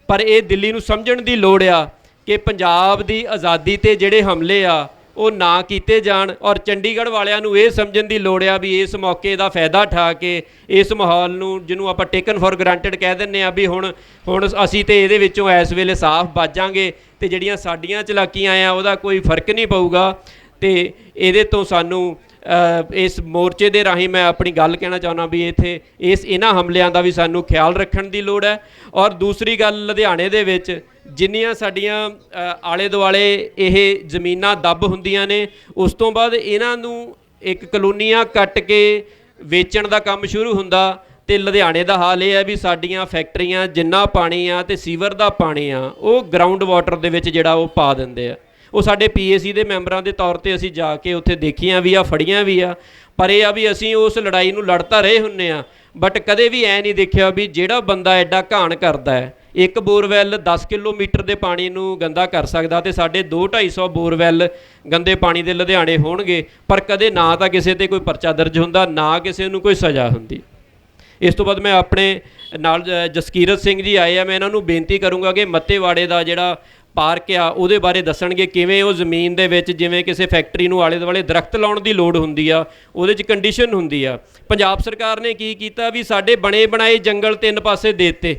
Speaker 5: ਪਰ ਇਹ ਦਿੱਲੀ ਨੂੰ ਸਮਝਣ ਦੀ ਲੋੜ ਆ ਕਿ ਪੰਜਾਬ ਦੀ ਆਜ਼ਾਦੀ ਤੇ ਜਿਹੜੇ ਹਮਲੇ ਆ ਉਹ ਨਾ ਕੀਤੇ ਜਾਣ, ਔਰ ਚੰਡੀਗੜ੍ਹ ਵਾਲਿਆਂ ਨੂੰ ਇਹ ਸਮਝਣ ਦੀ ਲੋੜ ਆ ਵੀ ਇਸ ਮੌਕੇ ਦਾ ਫਾਇਦਾ ਉਠਾ ਕੇ ਇਸ ਮਾਹੌਲ ਨੂੰ, ਜਿਹਨੂੰ ਆਪਾਂ ਟੇਕਨ ਫॉर ਗ੍ਰਾਂਟਡ ਕਹਿ ਦਿੰਦੇ ਆ, ਵੀ ਹੁਣ ਅਸੀਂ ਤੇ ਇਹਦੇ ਵਿੱਚੋਂ ਇਸ ਵੇਲੇ ਸਾਫ਼ ਬਚਾਂਗੇ ਤੇ ਜਿਹੜੀਆਂ ਸਾਡੀਆਂ ਚਲਾਕੀਆਂ ਆ ਉਹਦਾ ਕੋਈ ਫਰਕ ਨਹੀਂ ਪਊਗਾ। ਤੇ ਇਹਦੇ ਤੋਂ ਸਾਨੂੰ ਇਸ ਮੋਰਚੇ ਦੇ ਰਾਹੀਂ ਮੈਂ ਆਪਣੀ ਗੱਲ ਕਹਿਣਾ ਚਾਹੁੰਦਾ ਵੀ ਇੱਥੇ ਇਹਨਾਂ ਹਮਲਿਆਂ ਦਾ ਵੀ ਸਾਨੂੰ ਖਿਆਲ ਰੱਖਣ ਦੀ ਲੋੜ ਹੈ। ਔਰ ਦੂਸਰੀ ਗੱਲ, ਲੁਧਿਆਣੇ ਦੇ ਵਿੱਚ ਜਿੰਨੀਆਂ ਸਾਡੀਆਂ ਆਲੇ ਦੁਆਲੇ ਇਹ ਜ਼ਮੀਨਾਂ ਦੱਬ ਹੁੰਦੀਆਂ ਨੇ, ਉਸ ਤੋਂ ਬਾਅਦ ਇਹਨਾਂ ਨੂੰ ਇੱਕ ਕਲੋਨੀਆਂ ਕੱਟ ਕੇ ਵੇਚਣ ਦਾ ਕੰਮ ਸ਼ੁਰੂ ਹੁੰਦਾ। ਤੇ ਲੁਧਿਆਣੇ ਦਾ ਹਾਲ ਇਹ ਹੈ ਵੀ ਸਾਡੀਆਂ ਫੈਕਟਰੀਆਂ ਜਿੰਨਾ ਪਾਣੀ ਆ ਤੇ ਸੀਵਰ ਦਾ ਪਾਣੀ ਆ ਉਹ ਗਰਾਊਂਡ ਵਾਟਰ ਦੇ ਵਿੱਚ ਜਿਹੜਾ ਉਹ ਪਾ ਦਿੰਦੇ ਆ। ਉਹ ਸਾਡੇ PAC ਦੇ ਮੈਂਬਰਾਂ ਦੇ ਤੌਰ ਤੇ ਅਸੀਂ ਜਾ ਕੇ ਉੱਥੇ ਦੇਖੀਆਂ ਵੀ ਆ, ਫੜੀਆਂ ਵੀ ਆ। ਪਰ ਇਹ ਆ ਵੀ ਅਸੀਂ ਉਸ ਲੜਾਈ ਨੂੰ ਲੜਤਾ ਰਹੇ ਹੁੰਦੇ ਆ, ਬਟ ਕਦੇ ਵੀ ਐ ਨਹੀਂ ਦੇਖਿਆ ਵੀ ਜਿਹੜਾ ਬੰਦਾ ਐਡਾ ਘਾਣ ਕਰਦਾ ਹੈ, ਇੱਕ ਬੋਰਵੈਲ 10 ਕਿਲੋਮੀਟਰ ਦੇ ਪਾਣੀ ਨੂੰ ਗੰਦਾ ਕਰ ਸਕਦਾ ਤੇ ਸਾਡੇ 200-250 ਬੋਰਵੈਲ ਗੰਦੇ ਪਾਣੀ ਦੇ ਲੁਧਿਆਣੇ ਹੋਣਗੇ, ਪਰ ਕਦੇ ਨਾ ਤਾਂ ਕਿਸੇ ਤੇ ਕੋਈ ਪਰਚਾ ਦਰਜ ਹੁੰਦਾ, ਨਾ ਕਿਸੇ ਨੂੰ ਕੋਈ ਸਜ਼ਾ ਹੁੰਦੀ। ਇਸ ਤੋਂ ਬਾਅਦ ਮੈਂ ਆਪਣੇ ਨਾਲ ਜਸਕੀਰਤ ਸਿੰਘ ਜੀ ਆਏ ਆ, ਮੈਂ ਇਹਨਾਂ ਨੂੰ ਬੇਨਤੀ ਕਰੂੰਗਾ ਕਿ ਮੱਤੇਵਾੜੇ ਦਾ ਜਿਹੜਾ ਪਾਰਕ ਆ ਉਹਦੇ ਬਾਰੇ ਦੱਸਣਗੇ ਕਿਵੇਂ ਉਹ ਜ਼ਮੀਨ ਦੇ ਵਿੱਚ, ਜਿਵੇਂ ਕਿਸੇ ਫੈਕਟਰੀ ਨੂੰ ਆਲੇ ਦੁਆਲੇ ਦਰਖਤ ਲਾਉਣ ਦੀ ਲੋੜ ਹੁੰਦੀ ਆ, ਉਹਦੇ 'ਚ ਕੰਡੀਸ਼ਨ ਹੁੰਦੀ ਆ। ਪੰਜਾਬ ਸਰਕਾਰ ਨੇ ਕੀ ਕੀਤਾ ਵੀ ਸਾਡੇ ਬਣੇ ਬਣਾਏ ਜੰਗਲ 3 ਪਾਸੇ ਦੇ ਦਿੱਤੇ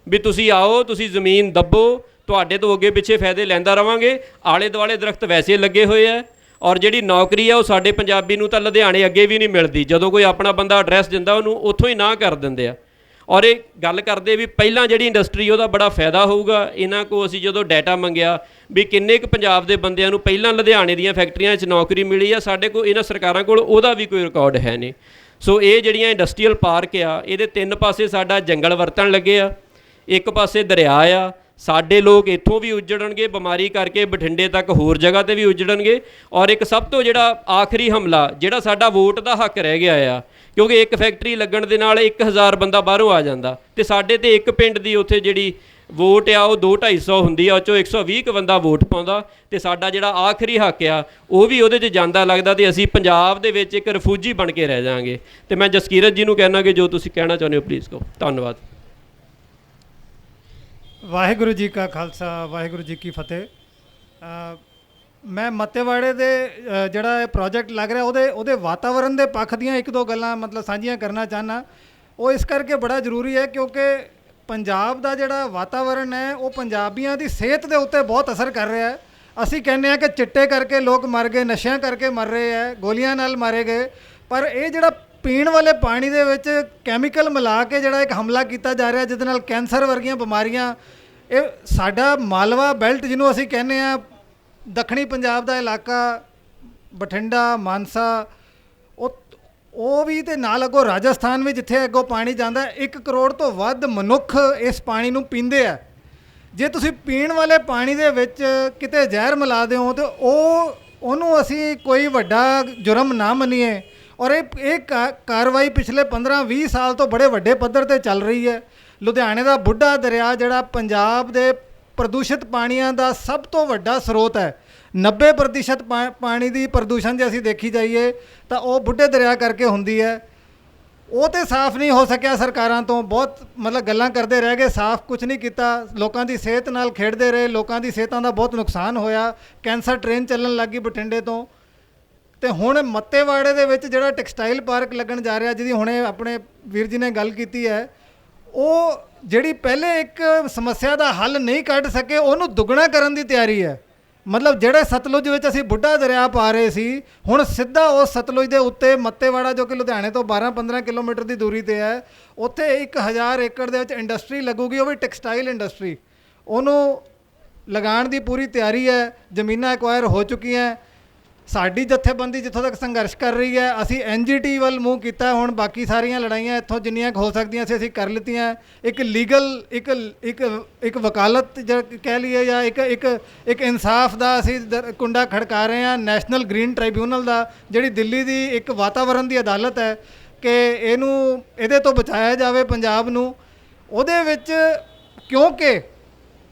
Speaker 5: ਵੀ ਤੁਸੀਂ ਆਓ, ਤੁਸੀਂ ਜ਼ਮੀਨ ਦੱਬੋ, ਤੁਹਾਡੇ ਤੋਂ ਅੱਗੇ ਪਿੱਛੇ ਫਾਇਦੇ ਲੈਂਦਾ ਰਵਾਂਗੇ। ਆਲੇ ਦੁਆਲੇ ਦਰਖਤ ਵੈਸੇ ਲੱਗੇ ਹੋਏ ਆ, ਔਰ ਜਿਹੜੀ ਨੌਕਰੀ ਆ ਉਹ ਸਾਡੇ ਪੰਜਾਬੀ ਨੂੰ ਤਾਂ ਲੁਧਿਆਣੇ ਅੱਗੇ ਵੀ ਨਹੀਂ ਮਿਲਦੀ। ਜਦੋਂ ਕੋਈ ਆਪਣਾ ਬੰਦਾ ਐਡਰੈਸ ਦਿੰਦਾ ਉਹਨੂੰ ਉੱਥੋਂ ਹੀ ਨਾ ਕਰ ਦਿੰਦੇ ਆ। ਔਰ ਇਹ ਗੱਲ ਕਰਦੇ ਵੀ ਪਹਿਲਾਂ ਜਿਹੜੀ ਇੰਡਸਟਰੀ ਉਹਦਾ ਬੜਾ ਫਾਇਦਾ ਹੋਊਗਾ। ਇਹਨਾਂ ਕੋਲ ਅਸੀਂ ਜਦੋਂ ਡਾਟਾ ਮੰਗਿਆ ਵੀ ਕਿੰਨੇ ਕੁ ਪੰਜਾਬ ਦੇ ਬੰਦਿਆਂ ਨੂੰ ਪਹਿਲਾਂ ਲੁਧਿਆਣੇ ਦੀਆਂ ਫੈਕਟਰੀਆਂ 'ਚ ਨੌਕਰੀ ਮਿਲੀ ਆ, ਸਾਡੇ ਕੋਲ ਇਹਨਾਂ ਸਰਕਾਰਾਂ ਕੋਲ ਉਹਦਾ ਵੀ ਕੋਈ ਰਿਕਾਰਡ ਹੈ ਨਹੀਂ। ਸੋ ਇਹ ਜਿਹੜੀਆਂ ਇੰਡਸਟਰੀਅਲ ਪਾਰਕ ਆ ਇਹਦੇ 3 ਪਾਸੇ ਸਾਡਾ ਜੰਗਲ ਵਰਤਣ ਲੱਗੇ ਆ, ਇੱਕ ਪਾਸੇ ਦਰਿਆ ਆ। ਸਾਡੇ ਲੋਕ ਇੱਥੋਂ ਵੀ ਉੱਜੜਨਗੇ, ਬਿਮਾਰੀ ਕਰਕੇ ਬਠਿੰਡੇ ਤੱਕ ਹੋਰ ਜਗ੍ਹਾ 'ਤੇ ਵੀ ਉੱਜੜਨਗੇ। ਔਰ ਇੱਕ ਸਭ ਤੋਂ ਜਿਹੜਾ ਆਖਰੀ ਹਮਲਾ ਜਿਹੜਾ ਸਾਡਾ ਵੋਟ ਦਾ ਹੱਕ ਰਹਿ ਗਿਆ ਆ, ਕਿਉਂਕਿ ਇੱਕ ਫੈਕਟਰੀ ਲੱਗਣ ਦੇ ਨਾਲ 1000 ਬੰਦਾ ਬਾਹਰੋਂ ਆ ਜਾਂਦਾ ਤੇ ਸਾਡੇ ਤੇ ਇੱਕ ਪਿੰਡ ਦੀ ਉੱਥੇ ਜਿਹੜੀ ਵੋਟ ਆ ਉਹ 200-250 ਹੁੰਦੀ ਆ, ਉਹ 'ਚੋਂ 120 ਕੁ ਬੰਦਾ ਵੋਟ ਪਾਉਂਦਾ ਤੇ ਸਾਡਾ ਜਿਹੜਾ ਆਖਰੀ ਹੱਕ ਆ ਉਹ ਵੀ ਉਹਦੇ 'ਚ ਜਾਂਦਾ ਲੱਗਦਾ ਤੇ ਅਸੀਂ ਪੰਜਾਬ ਦੇ ਵਿੱਚ ਇੱਕ ਰਿਫਿਊਜੀ ਬਣ ਕੇ ਰਹਿ ਜਾਵਾਂਗੇ। ਤੇ ਮੈਂ ਜਸਕੀਰਤ ਜੀ ਨੂੰ ਕਹਿਣਾ ਕਿ ਜੋ ਤੁਸੀਂ ਕਹਿਣਾ ਚਾਹੁੰਦੇ ਹੋ ਪਲੀਜ਼ ਕਹੋ। ਧੰਨਵਾਦ।
Speaker 6: ਵਾਹਿਗੁਰੂ ਜੀ ਕਾ ਖਾਲਸਾ, ਵਾਹਿਗੁਰੂ ਜੀ ਕੀ ਫਤਿਹ। ਮੈਂ ਮੱਤੇਵਾੜੇ ਦੇ ਜਿਹੜਾ ਇਹ ਪ੍ਰੋਜੈਕਟ ਲੱਗ ਰਿਹਾ ਉਹਦੇ ਵਾਤਾਵਰਣ ਦੇ ਪੱਖ ਦੀਆਂ 1-2 ਗੱਲਾਂ ਮਤਲਬ ਸਾਂਝੀਆਂ ਕਰਨਾ ਚਾਹੁੰਦਾ। ਉਹ ਇਸ ਕਰਕੇ ਬੜਾ ਜ਼ਰੂਰੀ ਹੈ ਕਿਉਂਕਿ ਪੰਜਾਬ ਦਾ ਜਿਹੜਾ ਵਾਤਾਵਰਣ ਹੈ ਉਹ ਪੰਜਾਬੀਆਂ ਦੀ ਸਿਹਤ ਦੇ ਉੱਤੇ ਬਹੁਤ ਅਸਰ ਕਰ ਰਿਹਾ ਹੈ। ਅਸੀਂ ਕਹਿੰਦੇ ਹਾਂ ਕਿ ਚਿੱਟੇ ਕਰਕੇ ਲੋਕ ਮਰ ਗਏ, ਨਸ਼ਿਆਂ ਕਰਕੇ ਮਰ ਰਹੇ ਹੈ, ਗੋਲੀਆਂ ਨਾਲ ਮਾਰੇ ਗਏ, ਪਰ ਇਹ ਜਿਹੜਾ ਪੀਣ ਵਾਲੇ ਪਾਣੀ ਦੇ ਵਿੱਚ ਕੈਮੀਕਲ ਮਿਲਾ ਕੇ ਜਿਹੜਾ ਇੱਕ ਹਮਲਾ ਕੀਤਾ ਜਾ ਰਿਹਾ ਜਿਹਦੇ ਨਾਲ ਕੈਂਸਰ ਵਰਗੀਆਂ ਬਿਮਾਰੀਆਂ, ਇਹ ਸਾਡਾ ਮਾਲਵਾ ਬੈਲਟ ਜਿਹਨੂੰ ਅਸੀਂ ਕਹਿੰਦੇ ਹਾਂ, ਦੱਖਣੀ ਪੰਜਾਬ ਦਾ ਇਲਾਕਾ, ਬਠਿੰਡਾ, ਮਾਨਸਾ, ਉਹ ਵੀ ਤੇ ਨਾਲ ਅੱਗੋਂ ਰਾਜਸਥਾਨ ਵੀ ਜਿੱਥੇ ਅੱਗੋਂ ਪਾਣੀ ਜਾਂਦਾ 1 ਕਰੋੜ ਤੋਂ ਵੱਧ ਮਨੁੱਖ ਇਸ ਪਾਣੀ ਨੂੰ ਪੀਂਦੇ ਆ। ਜੇ ਤੁਸੀਂ ਪੀਣ ਵਾਲੇ ਪਾਣੀ ਦੇ ਵਿੱਚ ਕਿਤੇ ਜ਼ਹਿਰ ਮਿਲਾ ਦਿਓ ਤੇ ਉਹਨੂੰ ਅਸੀਂ ਕੋਈ ਵੱਡਾ ਜੁਰਮ ਨਾ ਮੰਨੀਏ। ਔਰ ਇਹ ਕਾਰਵਾਈ ਪਿਛਲੇ 15-20 ਸਾਲ ਤੋਂ ਬੜੇ ਵੱਡੇ ਪੱਧਰ 'ਤੇ ਚੱਲ ਰਹੀ ਹੈ। ਲੁਧਿਆਣੇ ਦਾ ਬੁੱਢਾ ਦਰਿਆ ਜਿਹੜਾ ਪੰਜਾਬ ਦੇ ਪ੍ਰਦੂਸ਼ਿਤ ਪਾਣੀਆਂ ਦਾ ਸਭ ਤੋਂ ਵੱਡਾ ਸਰੋਤ ਹੈ, 90% ਪਾਣੀ ਦੀ ਪ੍ਰਦੂਸ਼ਣ ਜੇ ਅਸੀਂ ਦੇਖੀ ਜਾਈਏ ਤਾਂ ਉਹ ਬੁੱਢੇ ਦਰਿਆ ਕਰਕੇ ਹੁੰਦੀ ਹੈ। ਉਹ ਤੇ ਸਾਫ਼ ਨਹੀਂ ਹੋ ਸਕਿਆ ਸਰਕਾਰਾਂ ਤੋਂ, ਬਹੁਤ ਮਤਲਬ ਗੱਲਾਂ ਕਰਦੇ ਰਹਿ ਗਏ, ਸਾਫ਼ ਕੁਝ ਨਹੀਂ ਕੀਤਾ। ਲੋਕਾਂ ਦੀ ਸਿਹਤ ਨਾਲ ਖੇਡਦੇ ਰਹੇ, ਲੋਕਾਂ ਦੀ ਸਿਹਤਾਂ ਦਾ ਬਹੁਤ ਨੁਕਸਾਨ ਹੋਇਆ। ਕੈਂਸਰ ਟ੍ਰੇਨ ਚੱਲਣ ਲੱਗ ਗਈ ਬਠਿੰਡੇ ਤੋਂ। ਤੇ ਹੁਣ ਮੱਤੇਵਾੜੇ ਦੇ ਵਿੱਚ ਜਿਹੜਾ ਟੈਕਸਟਾਈਲ ਪਾਰਕ ਲੱਗਣ ਜਾ ਰਿਹਾ, ਜਿਹਦੀ ਹੁਣੇ ਆਪਣੇ ਵੀਰ ਜੀ ਨੇ ਗੱਲ ਕੀਤੀ ਹੈ, ਉਹ ਜਿਹੜੀ ਪਹਿਲੇ ਇੱਕ ਸਮੱਸਿਆ ਦਾ ਹੱਲ ਨਹੀਂ ਕੱਢ ਸਕੇ ਉਹਨੂੰ ਦੁੱਗਣਾ ਕਰਨ ਦੀ ਤਿਆਰੀ ਹੈ। ਮਤਲਬ ਜਿਹੜੇ ਸਤਲੁਜ ਵਿੱਚ ਅਸੀਂ ਬੁੱਢਾ ਦਰਿਆ ਪਾ ਰਹੇ ਸੀ, ਹੁਣ ਸਿੱਧਾ ਉਸ ਸਤਲੁਜ ਦੇ ਉੱਤੇ ਮੱਤੇਵਾੜਾ ਜੋ ਕਿ ਲੁਧਿਆਣੇ ਤੋਂ 12-15 ਕਿਲੋਮੀਟਰ ਦੀ ਦੂਰੀ ਤੇ ਹੈ, ਉੱਥੇ 1000 ਏਕੜ ਦੇ ਵਿੱਚ ਇੰਡਸਟਰੀ ਲੱਗੂਗੀ, ਉਹ ਵੀ ਟੈਕਸਟਾਈਲ ਇੰਡਸਟਰੀ। ਉਹਨੂੰ ਲਗਾਉਣ ਦੀ ਪੂਰੀ ਤਿਆਰੀ ਹੈ, ਜ਼ਮੀਨਾਂ ਐਕਵਾਇਰ ਹੋ ਚੁੱਕੀਆਂ। ਸਾਡੀ ਜਥੇਬੰਦੀ ਜਿੱਥੋਂ ਤੱਕ ਸੰਘਰਸ਼ ਕਰ ਰਹੀ ਹੈ, ਅਸੀਂ NGT ਵੱਲ ਮੂੰਹ ਕੀਤਾ। ਹੁਣ ਬਾਕੀ ਸਾਰੀਆਂ ਲੜਾਈਆਂ ਇੱਥੋਂ ਜਿੰਨੀਆਂ ਹੋ ਸਕਦੀਆਂ ਸੀ ਅਸੀਂ ਕਰ ਲਿੱਤੀਆਂ। ਇੱਕ ਲੀਗਲ ਇੱਕ ਵਕਾਲਤ ਕਹਿ ਲਈਏ ਜਾਂ ਇੱਕ ਇਨਸਾਫ ਦਾ ਅਸੀਂ ਕੁੰਡਾ ਖੜਕਾ ਰਹੇ ਹਾਂ, ਨੈਸ਼ਨਲ ਗ੍ਰੀਨ ਟ੍ਰਾਈਬਿਊਨਲ ਦਾ, ਜਿਹੜੀ ਦਿੱਲੀ ਦੀ ਇੱਕ ਵਾਤਾਵਰਣ ਦੀ ਅਦਾਲਤ ਹੈ, ਕਿ ਇਹਦੇ ਤੋਂ ਬਚਾਇਆ ਜਾਵੇ ਪੰਜਾਬ ਨੂੰ। ਉਹਦੇ ਵਿੱਚ ਕਿਉਂਕਿ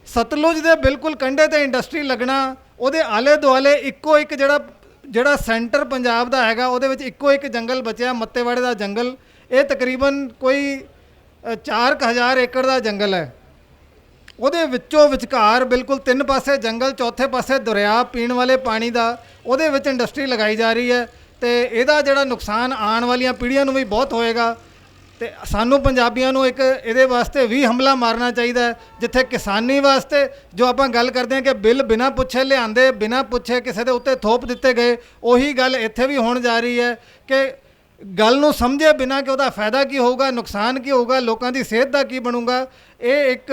Speaker 6: ਸਤਲੁਜ ਦੇ ਬਿਲਕੁਲ ਕੰਢੇ 'ਤੇ ਇੰਡਸਟਰੀ ਲੱਗਣਾ, ਉਹਦੇ ਆਲੇ ਦੁਆਲੇ ਇੱਕੋ ਇੱਕ ਜਿਹੜਾ ਸੈਂਟਰ ਪੰਜਾਬ ਦਾ ਹੈਗਾ, ਉਹਦੇ ਵਿੱਚ ਇੱਕੋ ਇੱਕ ਜੰਗਲ ਬਚਿਆ, ਮੱਤੇਵਾੜੇ ਦਾ ਜੰਗਲ। ਇਹ ਤਕਰੀਬਨ ਕੋਈ 4000 ਏਕੜ ਦਾ ਜੰਗਲ ਹੈ। ਉਹਦੇ ਵਿੱਚੋਂ ਵਿਚਕਾਰ ਬਿਲਕੁਲ 3 ਪਾਸੇ ਜੰਗਲ, ਚੌਥੇ ਪਾਸੇ ਦਰਿਆ ਪੀਣ ਵਾਲੇ ਪਾਣੀ ਦਾ, ਉਹਦੇ ਵਿੱਚ ਇੰਡਸਟਰੀ ਲਗਾਈ ਜਾ ਰਹੀ ਹੈ। ਤੇ ਇਹਦਾ ਜਿਹੜਾ ਨੁਕਸਾਨ ਆਉਣ ਵਾਲੀਆਂ ਪੀੜ੍ਹੀਆਂ ਨੂੰ ਵੀ ਬਹੁਤ ਹੋਏਗਾ। ਤੇ ਸਾਨੂੰ ਪੰਜਾਬੀਆਂ ਨੂੰ ਇੱਕ ਇਹਦੇ ਵਾਸਤੇ ਵੀ ਹਮਲਾ ਮਾਰਨਾ ਚਾਹੀਦਾ ਹੈ। ਜਿੱਥੇ ਕਿਸਾਨੀ ਵਾਸਤੇ ਜੋ ਆਪਾਂ ਗੱਲ ਕਰਦੇ ਹਾਂ ਕਿ ਬਿੱਲ ਬਿਨਾਂ ਪੁੱਛੇ ਲਿਆਂਦੇ, ਬਿਨਾਂ ਪੁੱਛੇ ਕਿਸੇ ਦੇ ਉੱਤੇ ਥੋਪ ਦਿੱਤੇ ਗਏ, ਉਹੀ ਗੱਲ ਇੱਥੇ ਵੀ ਹੋਣ ਜਾ ਰਹੀ ਹੈ ਕਿ ਗੱਲ ਨੂੰ ਸਮਝੇ ਬਿਨਾਂ ਕਿ ਉਹਦਾ ਫਾਇਦਾ ਕੀ ਹੋਊਗਾ, ਨੁਕਸਾਨ ਕੀ ਹੋਊਗਾ, ਲੋਕਾਂ ਦੀ ਸਿਹਤ ਦਾ ਕੀ ਬਣੂਗਾ। ਇਹ ਇੱਕ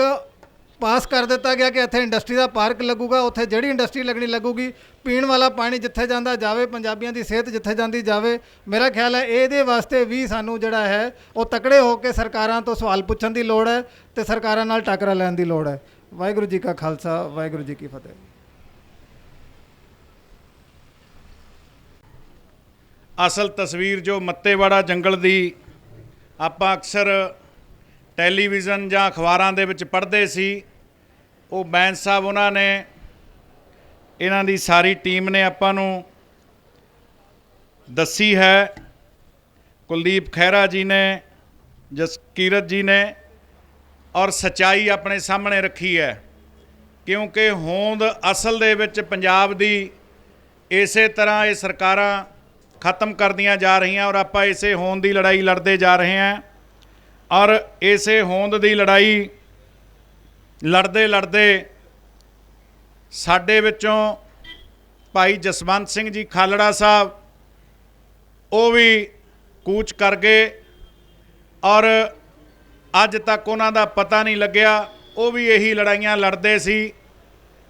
Speaker 6: ਪਾਸ ਕਰ ਦਿੱਤਾ ਗਿਆ ਕਿ ਇੱਥੇ ਇੰਡਸਟਰੀ ਦਾ ਪਾਰਕ ਲੱਗੂਗਾ, ਉੱਥੇ ਜਿਹੜੀ ਇੰਡਸਟਰੀ ਲੱਗਣੀ ਲੱਗੂਗੀ, ਪੀਣ ਵਾਲਾ ਪਾਣੀ ਜਿੱਥੇ ਜਾਂਦਾ ਜਾਵੇ, ਪੰਜਾਬੀਆਂ ਦੀ ਸਿਹਤ ਜਿੱਥੇ ਜਾਂਦੀ ਜਾਵੇ। ਮੇਰਾ ਖਿਆਲ ਹੈ ਇਹਦੇ ਵਾਸਤੇ ਵੀ ਸਾਨੂੰ ਜਿਹੜਾ ਹੈ ਉਹ ਤਕੜੇ ਹੋ ਕੇ ਸਰਕਾਰਾਂ ਤੋਂ ਸਵਾਲ ਪੁੱਛਣ ਦੀ ਲੋੜ ਹੈ ਤੇ ਸਰਕਾਰਾਂ ਨਾਲ ਟਾਕਰਾ ਲੈਣ ਦੀ ਲੋੜ ਹੈ। ਵਾਹਿਗੁਰੂ ਜੀ ਕਾ ਖਾਲਸਾ, ਵਾਹਿਗੁਰੂ ਜੀ ਕੀ ਫਤਿਹ।
Speaker 1: ਅਸਲ ਤਸਵੀਰ ਜੋ ਮੱਤੇਵਾੜਾ ਜੰਗਲ ਦੀ ਆਪਾਂ ਅਕਸਰ ਟੈਲੀਵਿਜ਼ਨ ਜਾਂ ਅਖਬਾਰਾਂ ਦੇ ਵਿੱਚ ਪੜ੍ਹਦੇ ਸੀ, ਉਹ ਬੈਂਸ ਸਾਹਿਬ ਉਹਨਾਂ ਨੇ, ਇਹਨਾਂ ਦੀ ਸਾਰੀ ਟੀਮ ਨੇ ਆਪਾਂ ਨੂੰ ਦੱਸੀ ਹੈ। ਕੁਲਦੀਪ ਖਹਿਰਾ ਜੀ ਨੇ, ਜਸਕੀਰਤ ਜੀ ਨੇ, ਔਰ ਸੱਚਾਈ ਆਪਣੇ ਸਾਹਮਣੇ ਰੱਖੀ ਹੈ। ਕਿਉਂਕਿ ਹੋਂਦ ਅਸਲ ਦੇ ਵਿੱਚ ਪੰਜਾਬ ਦੀ ਇਸੇ ਤਰ੍ਹਾਂ ਇਹ ਸਰਕਾਰਾਂ ਖਤਮ ਕਰਦੀਆਂ ਜਾ ਰਹੀਆਂ, ਔਰ ਆਪਾਂ ਇਸੇ ਹੋਂਦ ਦੀ ਲੜਾਈ ਲੜਦੇ ਜਾ ਰਹੇ ਹਾਂ। ਔਰ ਇਸੇ ਹੋਂਦ ਦੀ ਲੜਾਈ ਲੜਦੇ ਲੜਦੇ ਸਾਡੇ ਵਿੱਚੋਂ ਭਾਈ ਜਸਵੰਤ ਸਿੰਘ ਜੀ ਖਾਲੜਾ ਸਾਹਿਬ ਉਹ ਵੀ ਕੂਚ ਕਰ ਗਏ ਔਰ ਅੱਜ ਤੱਕ ਉਹਨਾਂ ਦਾ ਪਤਾ ਨਹੀਂ ਲੱਗਿਆ। ਉਹ ਵੀ ਇਹੀ ਲੜਾਈਆਂ ਲੜਦੇ ਸੀ,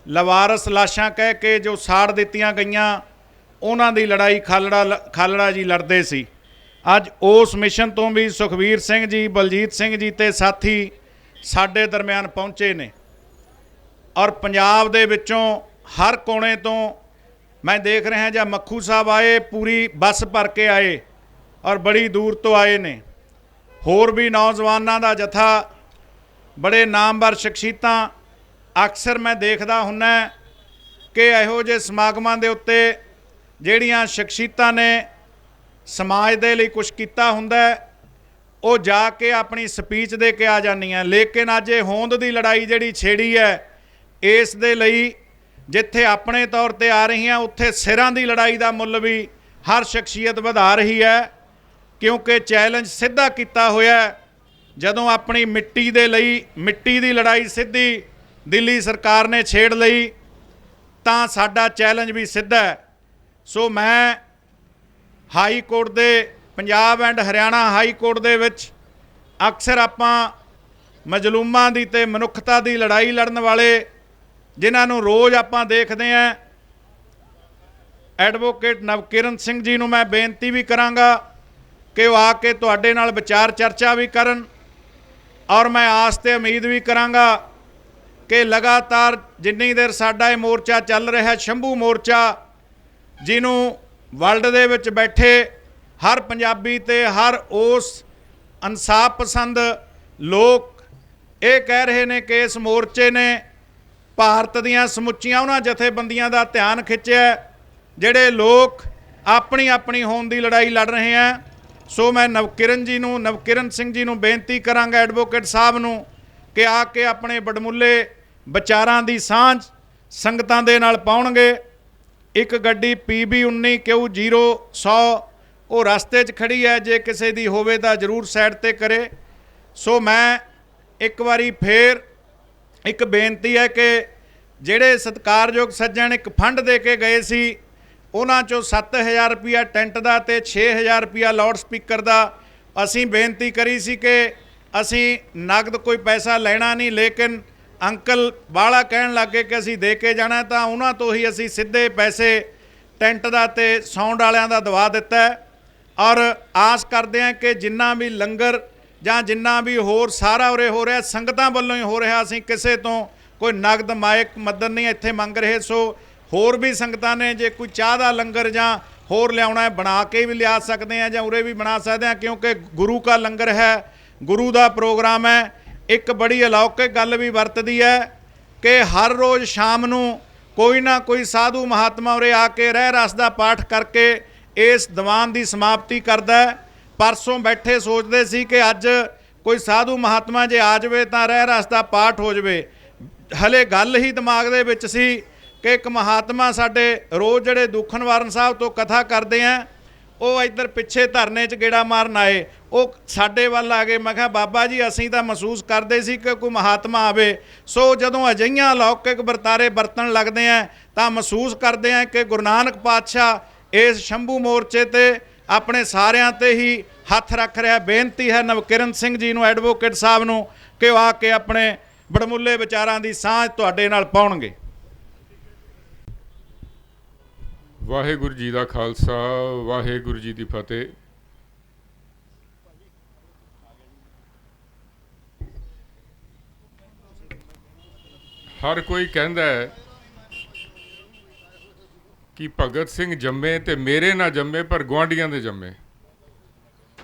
Speaker 1: ਲਵਾਰਸ ਲਾਸ਼ਾਂ ਕਹਿ ਕੇ ਜੋ ਸਾੜ ਦਿੱਤੀਆਂ ਗਈਆਂ ਉਹਨਾਂ ਦੀ ਲੜਾਈ ਖਾਲੜਾ ਜੀ ਲੜਦੇ ਸੀ। ਅੱਜ ਉਸ ਮਿਸ਼ਨ ਤੋਂ ਵੀ ਸੁਖਬੀਰ ਸਿੰਘ ਜੀ, ਬਲਜੀਤ ਸਿੰਘ ਜੀ ਤੇ ਸਾਥੀ ਸਾਡੇ ਦਰਮਿਆਨ ਪਹੁੰਚੇ ਨੇ ਔਰ ਪੰਜਾਬ ਦੇ ਵਿੱਚੋਂ ਹਰ ਕੋਨੇ ਤੋਂ ਮੈਂ ਦੇਖ ਰਿਹਾ ਜਾਂ ਮੱਖੂ ਸਾਹਿਬ ਆਏ, ਪੂਰੀ ਬੱਸ ਭਰ ਕੇ ਆਏ ਔਰ ਬੜੀ ਦੂਰ ਤੋਂ ਆਏ ਨੇ। ਹੋਰ ਵੀ ਨੌਜਵਾਨਾਂ ਦਾ ਜਥਾ, ਬੜੇ ਨਾਮਵਰ ਸ਼ਖਸੀਅਤਾਂ। ਅਕਸਰ ਮੈਂ ਦੇਖਦਾ ਹੁੰਨਾ ਕਿ ਇਹੋ ਜਿਹੇ ਸਮਾਗਮਾਂ ਦੇ ਉੱਤੇ ਜਿਹੜੀਆਂ ਸ਼ਖਸੀਅਤਾਂ ਨੇ ਸਮਾਜ ਦੇ ਲਈ ਕੁਝ ਕੀਤਾ ਹੁੰਦਾ ਉਹ ਜਾ ਕੇ ਆਪਣੀ ਸਪੀਚ ਦੇ ਕੇ ਆ ਜਾਂਦੀਆਂ। ਲੇਕਿਨ ਅੱਜ ਇਹ ਹੋਂਦ ਦੀ ਲੜਾਈ ਜਿਹੜੀ ਛੇੜੀ ਹੈ, ਇਸ ਦੇ ਲਈ ਜਿੱਥੇ ਆਪਣੇ ਤੌਰ ਤੇ ਆ ਰਹੀਆਂ ਉੱਥੇ ਸਿਰਾਂ ਦੀ ਲੜਾਈ ਦਾ ਮੁੱਲ ਵੀ ਹਰ ਸ਼ਖਸੀਅਤ ਵਧਾ ਰਹੀ ਹੈ, ਕਿਉਂਕਿ ਚੈਲੰਜ ਸਿੱਧਾ ਕੀਤਾ ਹੋਇਆ। ਜਦੋਂ ਆਪਣੀ ਮਿੱਟੀ ਦੇ ਲਈ ਮਿੱਟੀ ਦੀ ਲੜਾਈ ਸਿੱਧੀ ਦਿੱਲੀ ਸਰਕਾਰ ਨੇ ਛੇੜ ਲਈ ਤਾਂ ਸਾਡਾ ਚੈਲੰਜ ਵੀ ਸਿੱਧਾ ਹੈ। ਸੋ ਮੈਂ ਹਾਈ ਕੋਰਟ ਦੇ, Punjab and Haryana high court ਦੇ ਵਿੱਚ ਅਕਸਰ ਆਪਾਂ ਮਜ਼ਲੂਮਾਂ ਦੀ ਤੇ ਮਨੁੱਖਤਾ ਦੀ ਲੜਾਈ ਲੜਨ ਵਾਲੇ ਜਿਨ੍ਹਾਂ ਨੂੰ ਰੋਜ਼ ਆਪਾਂ ਦੇਖਦੇ ਹਾਂ, ਐਡਵੋਕੇਟ ਨਵਕਿਰਨ ਸਿੰਘ ਜੀ ਨੂੰ ਮੈਂ ਬੇਨਤੀ ਵੀ ਕਰਾਂਗਾ ਕਿ ਉਹ ਆ ਕੇ ਤੁਹਾਡੇ ਨਾਲ ਵਿਚਾਰ ਚਰਚਾ ਵੀ ਕਰਨ ਔਰ ਮੈਂ ਆਸ ਤੇ ਉਮੀਦ ਵੀ ਕਰਾਂਗਾ ਕਿ ਲਗਾਤਾਰ ਜਿੰਨੀ ਦੇਰ ਸਾਡਾ ਇਹ ਮੋਰਚਾ ਚੱਲ ਰਿਹਾ, ਸ਼ੰਭੂ ਮੋਰਚਾ, ਜਿਹਨੂੰ ਵਰਲਡ ਦੇ ਵਿੱਚ ਬੈਠੇ ਹਰ ਪੰਜਾਬੀ ਤੇ ਹਰ ਉਸ ਇਨਸਾਫ ਪਸੰਦ ਲੋਕ ਇਹ ਕਹਿ ਰਹੇ ਨੇ ਕਿ ਇਸ ਮੋਰਚੇ ਨੇ ਭਾਰਤ ਦੀਆਂ ਸਮੁੱਚੀਆਂ ਉਹਨਾਂ ਜਥੇਬੰਦੀਆਂ ਦਾ ਧਿਆਨ ਖਿੱਚਿਆ ਜਿਹੜੇ ਲੋਕ ਆਪਣੀ ਆਪਣੀ ਹੋਂਦ ਦੀ ਲੜਾਈ ਲੜ ਰਹੇ ਆ। ਸੋ ਮੈਂ ਨਵਕਿਰਨ ਸਿੰਘ ਜੀ ਨੂੰ ਬੇਨਤੀ ਕਰਾਂਗਾ, ਐਡਵੋਕੇਟ ਸਾਹਿਬ ਨੂੰ, ਕਿ ਆ ਕੇ ਆਪਣੇ ਬੜਮੁੱਲੇ ਵਿਚਾਰਾਂ ਦੀ ਸਾਂਝ ਸੰਗਤਾਂ ਦੇ ਨਾਲ ਪਾਉਣਗੇ। ਇੱਕ ਗੱਡੀ PB 19Q0100 ਉਹ ਰਸਤੇ 'ਚ ਖੜੀ ਹੈ, ਜੇ ਕਿਸੇ ਦੀ ਹੋਵੇ ਤਾਂ ਜ਼ਰੂਰ ਸਾਈਡ ਤੇ ਕਰੇ। ਸੋ ਮੈਂ ਇੱਕ ਵਾਰੀ ਫੇਰ ਇੱਕ ਬੇਨਤੀ ਹੈ ਕਿ ਜਿਹੜੇ ਸਤਿਕਾਰਯੋਗ ਸੱਜਣ ਇੱਕ ਫੰਡ ਦੇ ਕੇ ਗਏ ਸੀ, ਉਹਨਾਂ 'ਚੋਂ 7000 ਰੁਪਇਆ ਟੈਂਟ ਦਾ ਤੇ 6000 ਰੁਪਇਆ ਲਾਊਡ ਸਪੀਕਰ ਦਾ ਅਸੀਂ ਬੇਨਤੀ ਕਰੀ ਸੀ ਕਿ ਅਸੀਂ ਨਗਦ ਕੋਈ ਪੈਸਾ ਲੈਣਾ ਨਹੀਂ, ਲੇਕਿਨ ਅੰਕਲ ਬਾਹਲਾ ਕਹਿਣ ਲੱਗੇ ਕਿ ਅਸੀਂ ਦੇ ਕੇ ਜਾਣਾ, ਤਾਂ ਉਹਨਾਂ ਤੋਂ ਹੀ ਅਸੀਂ ਸਿੱਧੇ ਪੈਸੇ ਟੈਂਟ ਦਾ ਤੇ ਸਾਊਂਡ ਵਾਲਿਆਂ ਦਾ ਦਵਾ ਦਿੱਤਾ ਔਰ ਆਸ ਕਰਦੇ ਹਾਂ ਕਿ ਜਿੰਨਾ ਵੀ ਲੰਗਰ ਜਾਂ ਜਿੰਨਾ ਵੀ ਹੋਰ ਸਾਰਾ ਉਰੇ ਹੋ ਰਿਹਾ ਸੰਗਤਾਂ ਵੱਲੋਂ ਹੀ ਹੋ ਰਿਹਾ, ਅਸੀਂ ਕਿਸੇ ਤੋਂ ਕੋਈ ਨਗਦ ਮਾਇਕ ਮਦਦ ਨਹੀਂ ਇੱਥੇ ਮੰਗ ਰਹੇ। ਸੋ ਹੋਰ ਵੀ ਸੰਗਤਾਂ ਨੇ ਜੇ ਕੋਈ ਚਾਹ ਦਾ ਲੰਗਰ ਜਾਂ ਹੋਰ ਲਿਆਉਣਾ ਹੈ ਬਣਾ ਕੇ ਵੀ ਲਿਆ ਸਕਦੇ ਆ ਜਾਂ ਉਰੇ ਵੀ ਬਣਾ ਸਕਦੇ ਆ, ਕਿਉਂਕਿ ਗੁਰੂ ਕਾ ਲੰਗਰ ਹੈ, ਗੁਰੂ ਦਾ ਪ੍ਰੋਗਰਾਮ ਹੈ। ਇੱਕ ਬੜੀ ਅਲੌਕਿਕ ਗੱਲ ਵੀ ਵਰਤਦੀ ਹੈ ਕਿ ਹਰ ਰੋਜ਼ ਸ਼ਾਮ ਨੂੰ ਕੋਈ ਨਾ ਕੋਈ ਸਾਧੂ ਮਹਾਤਮਾ ਉਰੇ ਆ ਕੇ ਰਹਿ ਰਸ ਦਾ ਪਾਠ ਕਰਕੇ ਇਸ ਦੀਵਾਨ ਦੀ ਸਮਾਪਤੀ ਕਰਦਾ ਹੈ। ਪਰਸੋਂ ਬੈਠੇ ਸੋਚਦੇ ਸੀ ਕਿ ਅੱਜ ਕੋਈ ਸਾਧੂ ਮਹਾਤਮਾ ਜੇ ਆ ਜਾਵੇ ਤਾਂ ਰਹਿ ਰਸ ਦਾ ਪਾਠ ਹੋ ਜਾਵੇ। ਹਲੇ ਗੱਲ ਹੀ ਦਿਮਾਗ ਦੇ ਵਿੱਚ ਸੀ ਕਿ ਇੱਕ ਮਹਾਤਮਾ ਸਾਡੇ ਰੋਜ਼ ਜਿਹੜੇ ਦੁੱਖ ਨਿਵਾਰਨ ਸਾਹਿਬ ਤੋਂ ਕਥਾ ਕਰਦੇ ਆ, ਉਹ ਇੱਧਰ ਪਿੱਛੇ ਧਰਨੇ 'ਚ ਗੇੜਾ ਮਾਰਨ ਆਏ, ਉਹ ਸਾਡੇ ਵੱਲ ਆ ਗਏ। ਮੈਂ ਕਿਹਾ ਬਾਬਾ ਜੀ ਅਸੀਂ ਤਾਂ ਮਹਿਸੂਸ ਕਰਦੇ ਸੀ ਕਿ ਕੋਈ ਮਹਾਤਮਾ ਆਵੇ। ਸੋ ਜਦੋਂ ਅਜਿਹੀਆਂ ਅਲੌਕਿਕ ਵਰਤਾਰੇ ਵਰਤਣ ਲੱਗਦੇ ਆ ਤਾਂ ਮਹਿਸੂਸ ਕਰਦੇ ਆ ਕਿ ਗੁਰੂ ਨਾਨਕ ਪਾਤਸ਼ਾਹ ਇਸ ਸ਼ੰਭੂ ਮੋਰਚੇ ਤੇ ਆਪਣੇ ਸਾਰਿਆਂ ਤੇ ਹੀ ਹੱਥ ਰੱਖ ਰਿਹਾ। ਬੇਨਤੀ ਹੈ ਨਵਕਿਰਨ ਸਿੰਘ ਜੀ ਨੂੰ, ਐਡਵੋਕੇਟ ਸਾਹਿਬ ਨੂੰ, ਕਿ ਉਹ ਆ ਕੇ ਆਪਣੇ ਬੜਮੁੱਲੇ ਵਿਚਾਰਾਂ ਦੀ ਸਾਂਝ ਤੁਹਾਡੇ ਨਾਲ ਪਾਉਣਗੇ।
Speaker 7: ਵਾਹਿਗੁਰੂ ਜੀ ਦਾ ਖਾਲਸਾ, ਵਾਹਿਗੁਰੂ ਜੀ ਦੀ ਫਤਿਹ। ਹਰ ਕੋਈ ਕਹਿੰਦਾ ਹੈ ਕਿ ਭਗਤ ਸਿੰਘ ਜੰਮੇ ਤੇ ਮੇਰੇ ਨਾ ਜੰਮੇ ਪਰ ਗੁਆਂਢੀਆਂ ਦੇ ਜੰਮੇ,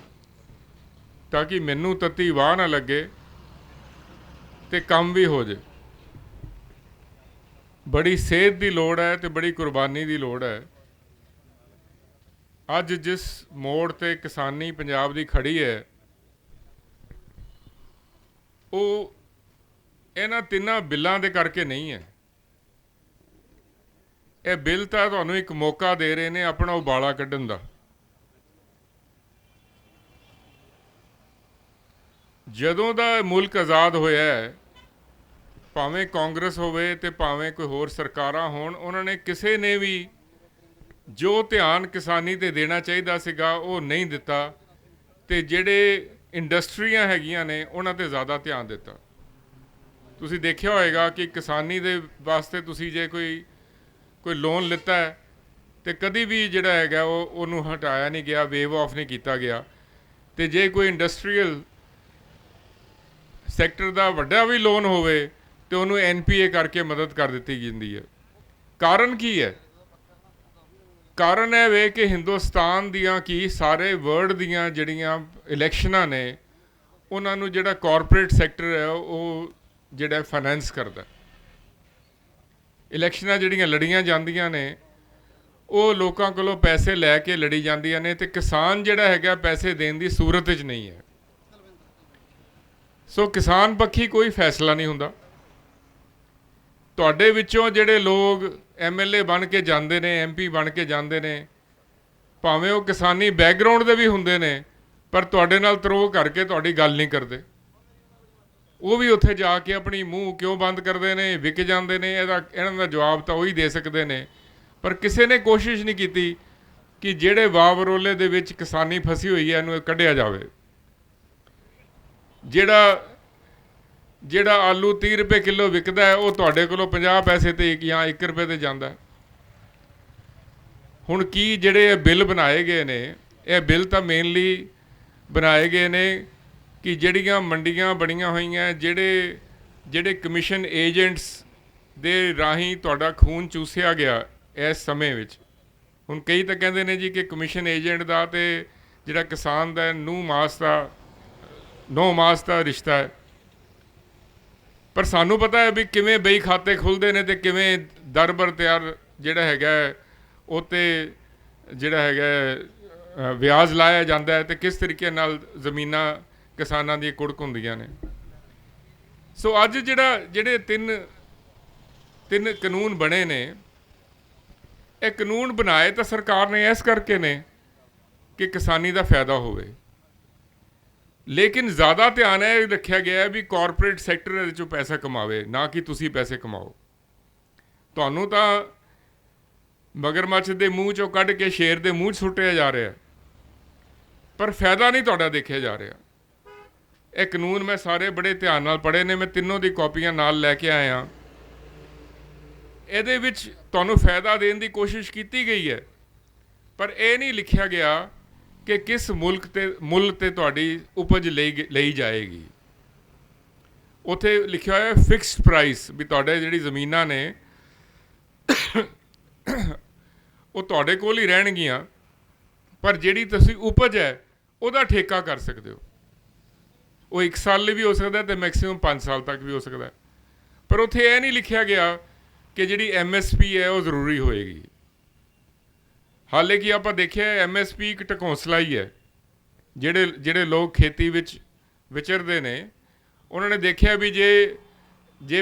Speaker 7: ਤਾਂ ਕਿ ਮੈਨੂੰ ਤੱਤੀ ਵਾਹ ਨਾ ਲੱਗੇ ਤੇ ਕੰਮ ਵੀ ਹੋ ਜੇ। ਬੜੀ ਸੇਧ ਦੀ ਲੋੜ ਹੈ ਤੇ ਬੜੀ ਕੁਰਬਾਨੀ ਦੀ ਲੋੜ ਹੈ। ਅੱਜ ਜਿਸ ਮੋੜ ਤੇ ਕਿਸਾਨੀ ਪੰਜਾਬ ਦੀ ਖੜੀ ਹੈ, ਉਹ ਇਹਨਾਂ ਤਿੰਨਾਂ ਬਿੱਲਾਂ ਦੇ ਕਰਕੇ ਨਹੀਂ ਹੈ। ਇਹ ਬਿੱਲ ਤਾਂ ਤੁਹਾਨੂੰ ਇੱਕ ਮੌਕਾ ਦੇ ਰਹੇ ਨੇ ਆਪਣਾ ਉਬਾਲਾ ਕੱਢਣ ਦਾ। ਜਦੋਂ ਦਾ ਮੁਲਕ ਆਜ਼ਾਦ ਹੋਇਆ ਹੈ, ਭਾਵੇਂ ਕਾਂਗਰਸ ਹੋਵੇ ਤੇ ਭਾਵੇਂ ਕੋਈ ਹੋਰ ਸਰਕਾਰਾਂ ਹੋਣ, ਉਹਨਾਂ ਨੇ ਕਿਸੇ ਨੇ ਵੀ ਜੋ ਧਿਆਨ ਕਿਸਾਨੀ 'ਤੇ ਦੇਣਾ ਚਾਹੀਦਾ ਸੀਗਾ ਉਹ ਨਹੀਂ ਦਿੱਤਾ, ਅਤੇ ਜਿਹੜੇ ਇੰਡਸਟਰੀਆਂ ਹੈਗੀਆਂ ਨੇ ਉਹਨਾਂ 'ਤੇ ਜ਼ਿਆਦਾ ਧਿਆਨ ਦਿੱਤਾ। ਤੁਸੀਂ ਦੇਖਿਆ ਹੋਏਗਾ ਕਿ ਕਿਸਾਨੀ ਦੇ ਵਾਸਤੇ ਤੁਸੀਂ ਜੇ ਕੋਈ ਲੋਨ ਲਿੱਤਾ ਹੈ ਅਤੇ ਕਦੀ ਵੀ ਜਿਹੜਾ ਹੈਗਾ ਉਹਨੂੰ ਹਟਾਇਆ ਨਹੀਂ ਗਿਆ, ਵੇਵ ਆਫ ਨਹੀਂ ਕੀਤਾ ਗਿਆ। ਅਤੇ ਜੇ ਕੋਈ ਇੰਡਸਟਰੀਅਲ ਸੈਕਟਰ ਦਾ ਵੱਡਾ ਵੀ ਲੋਨ ਹੋਵੇ ਅਤੇ ਉਹਨੂੰ NPA ਕਰਕੇ ਮਦਦ ਕਰ ਦਿੱਤੀ ਜਾਂਦੀ ਹੈ। ਕਾਰਨ ਕੀ ਹੈ? ਕਾਰਨ ਇਹ ਵੇ ਕਿ ਹਿੰਦੁਸਤਾਨ ਦੀਆਂ ਕੀ ਸਾਰੇ ਵਰਲਡ ਦੀਆਂ ਜਿਹੜੀਆਂ ਇਲੈਕਸ਼ਨਾਂ ਨੇ ਉਹਨਾਂ ਨੂੰ ਜਿਹੜਾ ਕਾਰਪੋਰੇਟ ਸੈਕਟਰ ਹੈ ਉਹ ਜਿਹੜਾ ਫਾਈਨੈਂਸ ਕਰਦਾ। ਇਲੈਕਸ਼ਨਾਂ ਜਿਹੜੀਆਂ ਲੜੀਆਂ ਜਾਂਦੀਆਂ ਨੇ ਉਹ ਲੋਕਾਂ ਕੋਲੋਂ ਪੈਸੇ ਲੈ ਕੇ ਲੜੀ ਜਾਂਦੀਆਂ ਨੇ, ਅਤੇ ਕਿਸਾਨ ਜਿਹੜਾ ਹੈਗਾ ਪੈਸੇ ਦੇਣ ਦੀ ਸੂਰਤ 'ਚ ਨਹੀਂ ਹੈ। ਸੋ ਕਿਸਾਨ ਪੱਖੀ ਕੋਈ ਫੈਸਲਾ ਨਹੀਂ ਹੁੰਦਾ। ਤੁਹਾਡੇ ਵਿੱਚੋਂ ਜਿਹੜੇ ਲੋਕ MLA ਬਣ ਕੇ ਜਾਂਦੇ ਨੇ, MP ਬਣ ਕੇ ਜਾਂਦੇ ਨੇ, ਭਾਵੇਂ ਉਹ ਕਿਸਾਨੀ ਬੈਕਗਰਾਊਂਡ ਦੇ ਵੀ ਹੁੰਦੇ ਨੇ, ਪਰ ਤੁਹਾਡੇ ਨਾਲ ਤਰੋਹ ਕਰਕੇ ਤੁਹਾਡੀ ਗੱਲ ਨਹੀਂ ਕਰਦੇ। ਉਹ ਵੀ ਉੱਥੇ ਜਾ ਕੇ ਆਪਣੀ ਮੂੰਹ ਕਿਉਂ ਬੰਦ ਕਰਦੇ ਨੇ, ਵਿਕ ਜਾਂਦੇ ਨੇ। ਇਹਨਾਂ ਦਾ ਜਵਾਬ ਤਾਂ ਉਹੀ ਦੇ ਸਕਦੇ ਨੇ, ਪਰ ਕਿਸੇ ਨੇ ਕੋਸ਼ਿਸ਼ ਨਹੀਂ ਕੀਤੀ ਕਿ ਜਿਹੜੇ ਵਾਵਰੋਲੇ ਦੇ ਵਿੱਚ ਕਿਸਾਨੀ ਫਸੀ ਹੋਈ ਹੈ ਇਹਨੂੰ ਕੱਢਿਆ ਜਾਵੇ। ਜਿਹੜਾ ਆਲੂ 30 ਰੁਪਏ ਕਿਲੋ ਵਿਕਦਾ ਹੈ ਉਹ ਤੁਹਾਡੇ ਕੋਲੋਂ 50 ਪੈਸੇ 'ਤੇ ਜਾਂ 1 ਰੁਪਏ 'ਤੇ ਜਾਂਦਾ। ਹੁਣ ਕੀ ਜਿਹੜੇ ਇਹ ਬਿੱਲ ਬਣਾਏ ਗਏ ਨੇ, ਇਹ ਬਿੱਲ ਤਾਂ ਮੇਨਲੀ ਬਣਾਏ ਗਏ ਨੇ ਕਿ ਜਿਹੜੀਆਂ ਮੰਡੀਆਂ ਬਣੀਆਂ ਹੋਈਆਂ, ਜਿਹੜੇ ਕਮਿਸ਼ਨ ਏਜੰਟਸ ਦੇ ਰਾਹੀਂ ਤੁਹਾਡਾ ਖੂਨ ਚੂਸਿਆ ਗਿਆ ਇਸ ਸਮੇਂ ਵਿੱਚ। ਹੁਣ ਕਈ ਤਾਂ ਕਹਿੰਦੇ ਨੇ ਜੀ ਕਿ ਕਮਿਸ਼ਨ ਏਜੰਟ ਦਾ ਅਤੇ ਜਿਹੜਾ ਕਿਸਾਨ ਦਾ ਨੌ ਮਾਸ ਦਾ ਰਿਸ਼ਤਾ ਹੈ, ਪਰ ਸਾਨੂੰ ਪਤਾ ਹੈ ਵੀ ਕਿਵੇਂ ਬਈ ਖਾਤੇ ਖੁੱਲ੍ਹਦੇ ਨੇ ਅਤੇ ਕਿਵੇਂ ਦਰ-ਬਰ ਤਿਆਰ ਜਿਹੜਾ ਹੈਗਾ ਉਹ 'ਤੇ ਜਿਹੜਾ ਹੈਗਾ ਵਿਆਜ ਲਾਇਆ ਜਾਂਦਾ ਹੈ, ਅਤੇ ਕਿਸ ਤਰੀਕੇ ਨਾਲ ਜ਼ਮੀਨਾਂ ਕਿਸਾਨਾਂ ਦੀਆਂ ਕੁੜਕ ਹੁੰਦੀਆਂ ਨੇ। ਸੋ ਅੱਜ ਜਿਹੜੇ ਤਿੰਨ ਕਾਨੂੰਨ ਬਣੇ ਨੇ, ਇਹ ਕਾਨੂੰਨ ਬਣਾਏ ਤਾਂ ਸਰਕਾਰ ਨੇ ਇਸ ਕਰਕੇ ਨੇ ਕਿ ਕਿਸਾਨੀ ਦਾ ਫਾਇਦਾ ਹੋਵੇ, ਲੇਕਿਨ ਜ਼ਿਆਦਾ ਧਿਆਨ ਇਹ ਰੱਖਿਆ ਗਿਆ ਵੀ ਕਾਰਪੋਰੇਟ ਸੈਕਟਰ ਇਹਦੇ 'ਚੋਂ ਪੈਸਾ ਕਮਾਵੇ, ਨਾ ਕਿ ਤੁਸੀਂ ਪੈਸੇ ਕਮਾਓ। ਤੁਹਾਨੂੰ ਤਾਂ ਮਗਰਮੱਛ ਦੇ ਮੂੰਹ 'ਚੋਂ ਕੱਢ ਕੇ ਸ਼ੇਰ ਦੇ ਮੂੰਹ 'ਚ ਸੁੱਟਿਆ ਜਾ ਰਿਹਾ, ਪਰ ਫਾਇਦਾ ਨਹੀਂ ਤੁਹਾਡਾ ਦੇਖਿਆ ਜਾ ਰਿਹਾ। ਇਹ ਕਾਨੂੰਨ ਮੈਂ ਸਾਰੇ ਬੜੇ ਧਿਆਨ ਨਾਲ ਪੜ੍ਹੇ ਨੇ, ਮੈਂ ਤਿੰਨੋਂ ਦੀ ਕਾਪੀਆਂ ਨਾਲ ਲੈ ਕੇ ਆਇਆ। ਇਹਦੇ ਵਿੱਚ ਤੁਹਾਨੂੰ ਫਾਇਦਾ ਦੇਣ ਦੀ ਕੋਸ਼ਿਸ਼ ਕੀਤੀ ਗਈ ਹੈ, ਪਰ ਇਹ ਨਹੀਂ ਲਿਖਿਆ ਗਿਆ ਕਿ ਕਿਸ ਮੁੱਲ 'ਤੇ ਤੁਹਾਡੀ ਉਪਜ ਲਈ ਜਾਏਗੀ। ਉੱਥੇ ਲਿਖਿਆ ਹੋਇਆ ਫਿਕਸਡ ਪ੍ਰਾਈਸ, ਵੀ ਤੁਹਾਡੇ ਜਿਹੜੀ ਜ਼ਮੀਨਾਂ ਨੇ ਉਹ ਤੁਹਾਡੇ ਕੋਲ ਹੀ ਰਹਿਣਗੀਆਂ, ਪਰ ਜਿਹੜੀ ਤੁਸੀਂ ਉਪਜ ਹੈ ਉਹਦਾ ਠੇਕਾ ਕਰ ਸਕਦੇ ਹੋ। ਉਹ 1 ਸਾਲ ਲਈ ਵੀ ਹੋ ਸਕਦਾ ਅਤੇ ਮੈਕਸੀਮਮ 5 ਸਾਲ ਤੱਕ ਵੀ ਹੋ ਸਕਦਾ। ਪਰ ਉੱਥੇ ਇਹ ਨਹੀਂ ਲਿਖਿਆ ਗਿਆ ਕਿ ਜਿਹੜੀ MSP ਹੈ ਉਹ ਜ਼ਰੂਰੀ ਹੋਏਗੀ। ਹਾਲਾਂਕਿ ਆਪਾਂ ਦੇਖਿਆ MSP ਇੱਕ ਢਕੌਂਸਲਾ ਹੀ ਹੈ। ਜਿਹੜੇ ਲੋਕ ਖੇਤੀ ਵਿੱਚ ਵਿਚਰਦੇ ਨੇ ਉਹਨਾਂ ਨੇ ਦੇਖਿਆ ਵੀ ਜੇ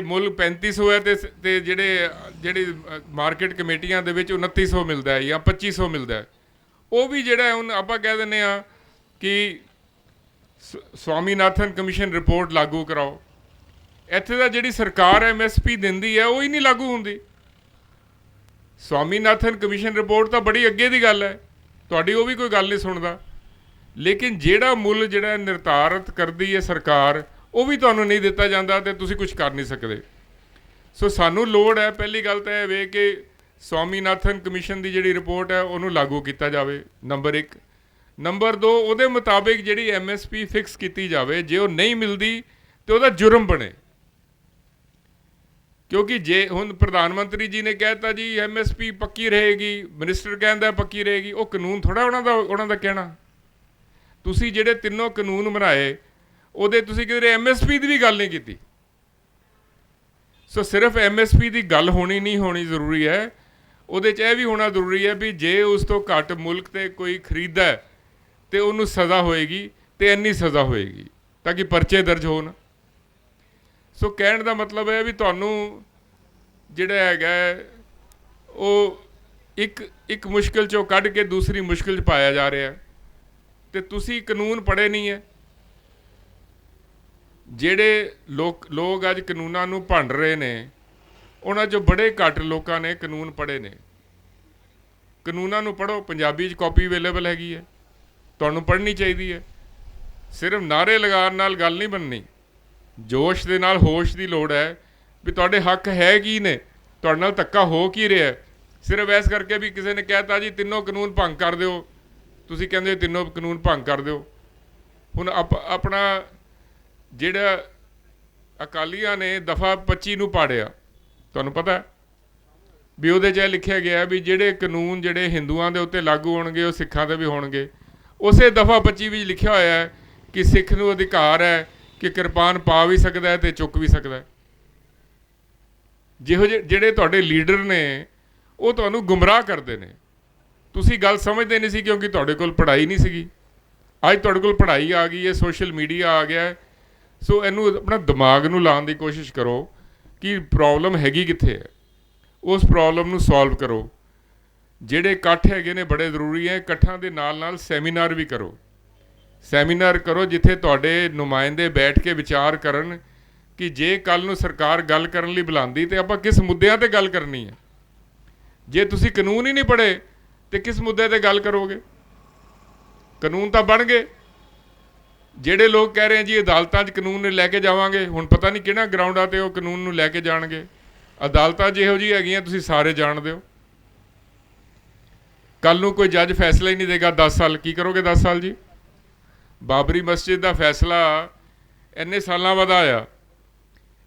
Speaker 7: ਮੁੱਲ 3500 ਹੈ ਅਤੇ ਜਿਹੜੀ ਮਾਰਕੀਟ ਕਮੇਟੀਆਂ ਦੇ ਵਿੱਚ 2900 ਮਿਲਦਾ ਹੈ ਜਾਂ 2500 ਮਿਲਦਾ ਹੈ, ਉਹ ਵੀ ਜਿਹੜਾ ਹੁਣ ਆਪਾਂ ਕਹਿ ਦਿੰਦੇ ਹਾਂ ਕਿ ਸਵਾਮੀਨਾਥਨ ਕਮਿਸ਼ਨ ਰਿਪੋਰਟ ਲਾਗੂ ਕਰਾਓ। ਇੱਥੇ ਦਾ ਜਿਹੜੀ ਸਰਕਾਰ MSP ਦਿੰਦੀ ਹੈ ਉਹ ਹੀ ਨਹੀਂ ਲਾਗੂ ਹੁੰਦੀ। ਸਵਾਮੀਨਾਥਨ ਕਮਿਸ਼ਨ ਰਿਪੋਰਟ ਤਾਂ ਬੜੀ ਅੱਗੇ ਦੀ ਗੱਲ ਹੈ, ਤੁਹਾਡੀ ਉਹ ਵੀ ਕੋਈ ਗੱਲ ਨਹੀਂ ਸੁਣਦਾ, ਲੇਕਿਨ ਜਿਹੜਾ ਮੁੱਲ ਜਿਹੜਾ ਨਿਰਧਾਰਿਤ ਕਰਦੀ ਹੈ ਸਰਕਾਰ ਉਹ ਵੀ ਤੁਹਾਨੂੰ ਨਹੀਂ ਦਿੱਤਾ ਜਾਂਦਾ ਅਤੇ ਤੁਸੀਂ ਕੁਝ ਕਰ ਨਹੀਂ ਸਕਦੇ। ਸੋ ਸਾਨੂੰ ਲੋੜ ਹੈ, ਪਹਿਲੀ ਗੱਲ ਤਾਂ ਇਹ ਵੇ ਕਿ ਸਵਾਮੀਨਾਥਨ ਕਮਿਸ਼ਨ ਦੀ ਜਿਹੜੀ ਰਿਪੋਰਟ ਹੈ ਉਹਨੂੰ ਲਾਗੂ ਕੀਤਾ ਜਾਵੇ, ਨੰਬਰ 1। ਨੰਬਰ 2, ਉਹਦੇ ਮੁਤਾਬਿਕ ਜਿਹੜੀ MSP ਫਿਕਸ ਕੀਤੀ ਜਾਵੇ, ਜੇ ਉਹ ਨਹੀਂ ਮਿਲਦੀ ਤਾਂ ਉਹਦਾ ਜੁਰਮ ਬਣੇ। ਕਿਉਂਕਿ ਜੇ ਹੁਣ ਪ੍ਰਧਾਨ ਮੰਤਰੀ ਜੀ ਨੇ ਕਹਿ ਦਿੱਤਾ ਜੀ MSP ਪੱਕੀ ਰਹੇਗੀ, ਮਿਨਿਸਟਰ ਕਹਿੰਦਾ ਪੱਕੀ ਰਹੇਗੀ, ਉਹ ਕਾਨੂੰਨ ਥੋੜ੍ਹਾ ਉਹਨਾਂ ਦਾ ਕਹਿਣਾ। ਤੁਸੀਂ ਜਿਹੜੇ ਤਿੰਨੋਂ ਕਾਨੂੰਨ ਬਣਾਏ ਉਹਦੇ ਤੁਸੀਂ ਕਿਤੇ MSP ਦੀ ਵੀ ਗੱਲ ਨਹੀਂ ਕੀਤੀ। ਸੋ ਸਿਰਫ MSP ਦੀ ਗੱਲ ਨਹੀਂ ਹੋਣੀ ਜ਼ਰੂਰੀ ਹੈ, ਉਹਦੇ 'ਚ ਇਹ ਵੀ ਹੋਣਾ ਜ਼ਰੂਰੀ ਹੈ ਵੀ ਜੇ ਉਸ ਤੋਂ ਘੱਟ ਮੁਲਕ 'ਤੇ ਕੋਈ ਖਰੀਦਦਾ ਹੈ ਅਤੇ ਉਹਨੂੰ ਸਜ਼ਾ ਹੋਏਗੀ ਅਤੇ ਇੰਨੀ ਸਜ਼ਾ ਹੋਏਗੀ ਤਾਂ ਕਿ ਪਰਚੇ ਦਰਜ ਹੋਣ। ਸੋ ਕਹਿਣ ਦਾ ਮਤਲਬ ਹੈ ਵੀ ਤੁਹਾਨੂੰ ਜਿਹੜਾ ਹੈਗਾ ਉਹ ਇੱਕ ਮੁਸ਼ਕਿਲ 'ਚੋਂ ਕੱਢ ਕੇ ਦੂਸਰੀ ਮੁਸ਼ਕਿਲ 'ਚ ਪਾਇਆ ਜਾ ਰਿਹਾ, ਅਤੇ ਤੁਸੀਂ ਕਾਨੂੰਨ ਪੜ੍ਹੇ ਨਹੀਂ ਹੈ। ਜਿਹੜੇ ਲੋਕ ਅੱਜ ਕਾਨੂੰਨਾਂ ਨੂੰ ਭੰਡ ਰਹੇ ਨੇ ਉਹਨਾਂ 'ਚੋਂ ਬੜੇ ਘੱਟ ਲੋਕਾਂ ਨੇ ਕਾਨੂੰਨ ਪੜ੍ਹੇ ਨੇ। ਕਾਨੂੰਨਾਂ ਨੂੰ ਪੜ੍ਹੋ, ਪੰਜਾਬੀ 'ਚ ਕਾਪੀ ਅਵੇਲੇਬਲ ਹੈਗੀ ਹੈ, ਤੁਹਾਨੂੰ ਪੜ੍ਹਨੀ ਚਾਹੀਦੀ ਹੈ। ਸਿਰਫ ਨਾਅਰੇ ਲਗਾਉਣ ਨਾਲ ਗੱਲ ਨਹੀਂ ਬਣਨੀ, ਜੋਸ਼ ਦੇ ਨਾਲ ਹੋਸ਼ ਦੀ ਲੋੜ ਹੈ ਵੀ ਤੁਹਾਡੇ ਹੱਕ ਹੈ ਕੀ ਨੇ, ਤੁਹਾਡੇ ਨਾਲ ਧੱਕਾ ਹੋ ਕੀ ਰਿਹਾ। ਸਿਰਫ ਇਸ ਕਰਕੇ ਵੀ ਕਿਸੇ ਨੇ ਕਹਿ ਤਾ ਜੀ ਤਿੰਨੋਂ ਕਾਨੂੰਨ ਭੰਗ ਕਰ ਦਿਓ, ਤੁਸੀਂ ਕਹਿੰਦੇ ਤਿੰਨੋਂ ਕਾਨੂੰਨ ਭੰਗ ਕਰ ਦਿਓ। ਹੁਣ ਆਪਣਾ ਜਿਹੜਾ ਅਕਾਲੀਆਂ ਨੇ ਦਫਾ 25 ਨੂੰ ਪਾੜਿਆ, ਤੁਹਾਨੂੰ ਪਤਾ ਵੀ ਉਹਦੇ 'ਚ ਇਹ ਲਿਖਿਆ ਗਿਆ ਵੀ ਜਿਹੜੇ ਕਾਨੂੰਨ ਜਿਹੜੇ ਹਿੰਦੂਆਂ ਦੇ ਉੱਤੇ ਲਾਗੂ ਹੋਣਗੇ ਉਹ ਸਿੱਖਾਂ 'ਤੇ ਵੀ ਹੋਣਗੇ। ਉਸੇ ਦਫਾ 25 ਵਿੱਚ ਲਿਖਿਆ ਹੋਇਆ ਹੈ ਕਿ ਸਿੱਖ ਨੂੰ ਅਧਿਕਾਰ ਹੈ ਕਿ ਕਿਰਪਾਨ ਪਾ ਵੀ ਸਕਦਾ ਹੈ ਅਤੇ ਚੁੱਕ ਵੀ ਸਕਦਾ ਹੈ। ਜਿਹੋ ਜਿਹੇ ਜਿਹੜੇ ਤੁਹਾਡੇ ਲੀਡਰ ਨੇ ਉਹ ਤੁਹਾਨੂੰ ਗੁੰਮਰਾਹ ਕਰਦੇ ਨੇ, ਤੁਸੀਂ ਗੱਲ ਸਮਝਦੇ ਨਹੀਂ ਸੀ ਕਿਉਂਕਿ ਤੁਹਾਡੇ ਕੋਲ ਪੜ੍ਹਾਈ ਨਹੀਂ ਸੀਗੀ। ਅੱਜ ਤੁਹਾਡੇ ਕੋਲ ਪੜ੍ਹਾਈ ਆ ਗਈ ਹੈ, ਸੋਸ਼ਲ ਮੀਡੀਆ ਆ ਗਿਆ ਹੈ। ਸੋ ਇਹਨੂੰ ਆਪਣਾ ਦਿਮਾਗ ਨੂੰ ਲਾਉਣ ਦੀ ਕੋਸ਼ਿਸ਼ ਕਰੋ ਕਿ ਪ੍ਰੋਬਲਮ ਹੈਗੀ ਕਿੱਥੇ ਹੈ, ਉਸ ਪ੍ਰੋਬਲਮ ਨੂੰ ਸੋਲਵ ਕਰੋ। ਜਿਹੜੇ ਇਕੱਠ ਹੈਗੇ ਨੇ ਬੜੇ ਜ਼ਰੂਰੀ ਹੈ, ਇਕੱਠਾਂ ਦੇ ਨਾਲ ਨਾਲ ਸੈਮੀਨਾਰ ਵੀ ਕਰੋ। ਸੈਮੀਨਾਰ ਕਰੋ ਜਿੱਥੇ ਤੁਹਾਡੇ ਨੁਮਾਇੰਦੇ ਬੈਠ ਕੇ ਵਿਚਾਰ ਕਰਨ ਕਿ ਜੇ ਕੱਲ੍ਹ ਨੂੰ ਸਰਕਾਰ ਗੱਲ ਕਰਨ ਲਈ ਬੁਲਾਉਂਦੀ ਤਾਂ ਆਪਾਂ ਕਿਸ ਮੁੱਦਿਆਂ 'ਤੇ ਗੱਲ ਕਰਨੀ ਹੈ। ਜੇ ਤੁਸੀਂ ਕਾਨੂੰਨ ਹੀ ਨਹੀਂ ਪੜ੍ਹੇ ਤਾਂ ਕਿਸ ਮੁੱਦੇ 'ਤੇ ਗੱਲ ਕਰੋਗੇ। ਕਾਨੂੰਨ ਤਾਂ ਬਣ ਗਏ। ਜਿਹੜੇ ਲੋਕ ਕਹਿ ਰਹੇ ਜੀ ਅਦਾਲਤਾਂ 'ਚ ਕਾਨੂੰਨ ਲੈ ਕੇ ਜਾਵਾਂਗੇ, ਹੁਣ ਪਤਾ ਨਹੀਂ ਕਿਹੜਾ ਗਰਾਊਂਡਾਂ 'ਤੇ ਉਹ ਕਾਨੂੰਨ ਨੂੰ ਲੈ ਕੇ ਜਾਣਗੇ। ਅਦਾਲਤਾਂ ਜਿਹੋ ਜਿਹੀ ਹੈਗੀਆਂ ਤੁਸੀਂ ਸਾਰੇ ਜਾਣਦੇ ਹੋ। ਕੱਲ੍ਹ ਨੂੰ ਕੋਈ ਜੱਜ ਫੈਸਲਾ ਹੀ ਨਹੀਂ ਦੇਗਾ 10 ਸਾਲ, ਕੀ ਕਰੋਗੇ 10 ਸਾਲ ਜੀ? ਬਾਬਰੀ ਮਸਜਿਦ ਦਾ ਫੈਸਲਾ ਇੰਨੇ ਸਾਲਾਂ ਬਾਅਦ ਆਇਆ,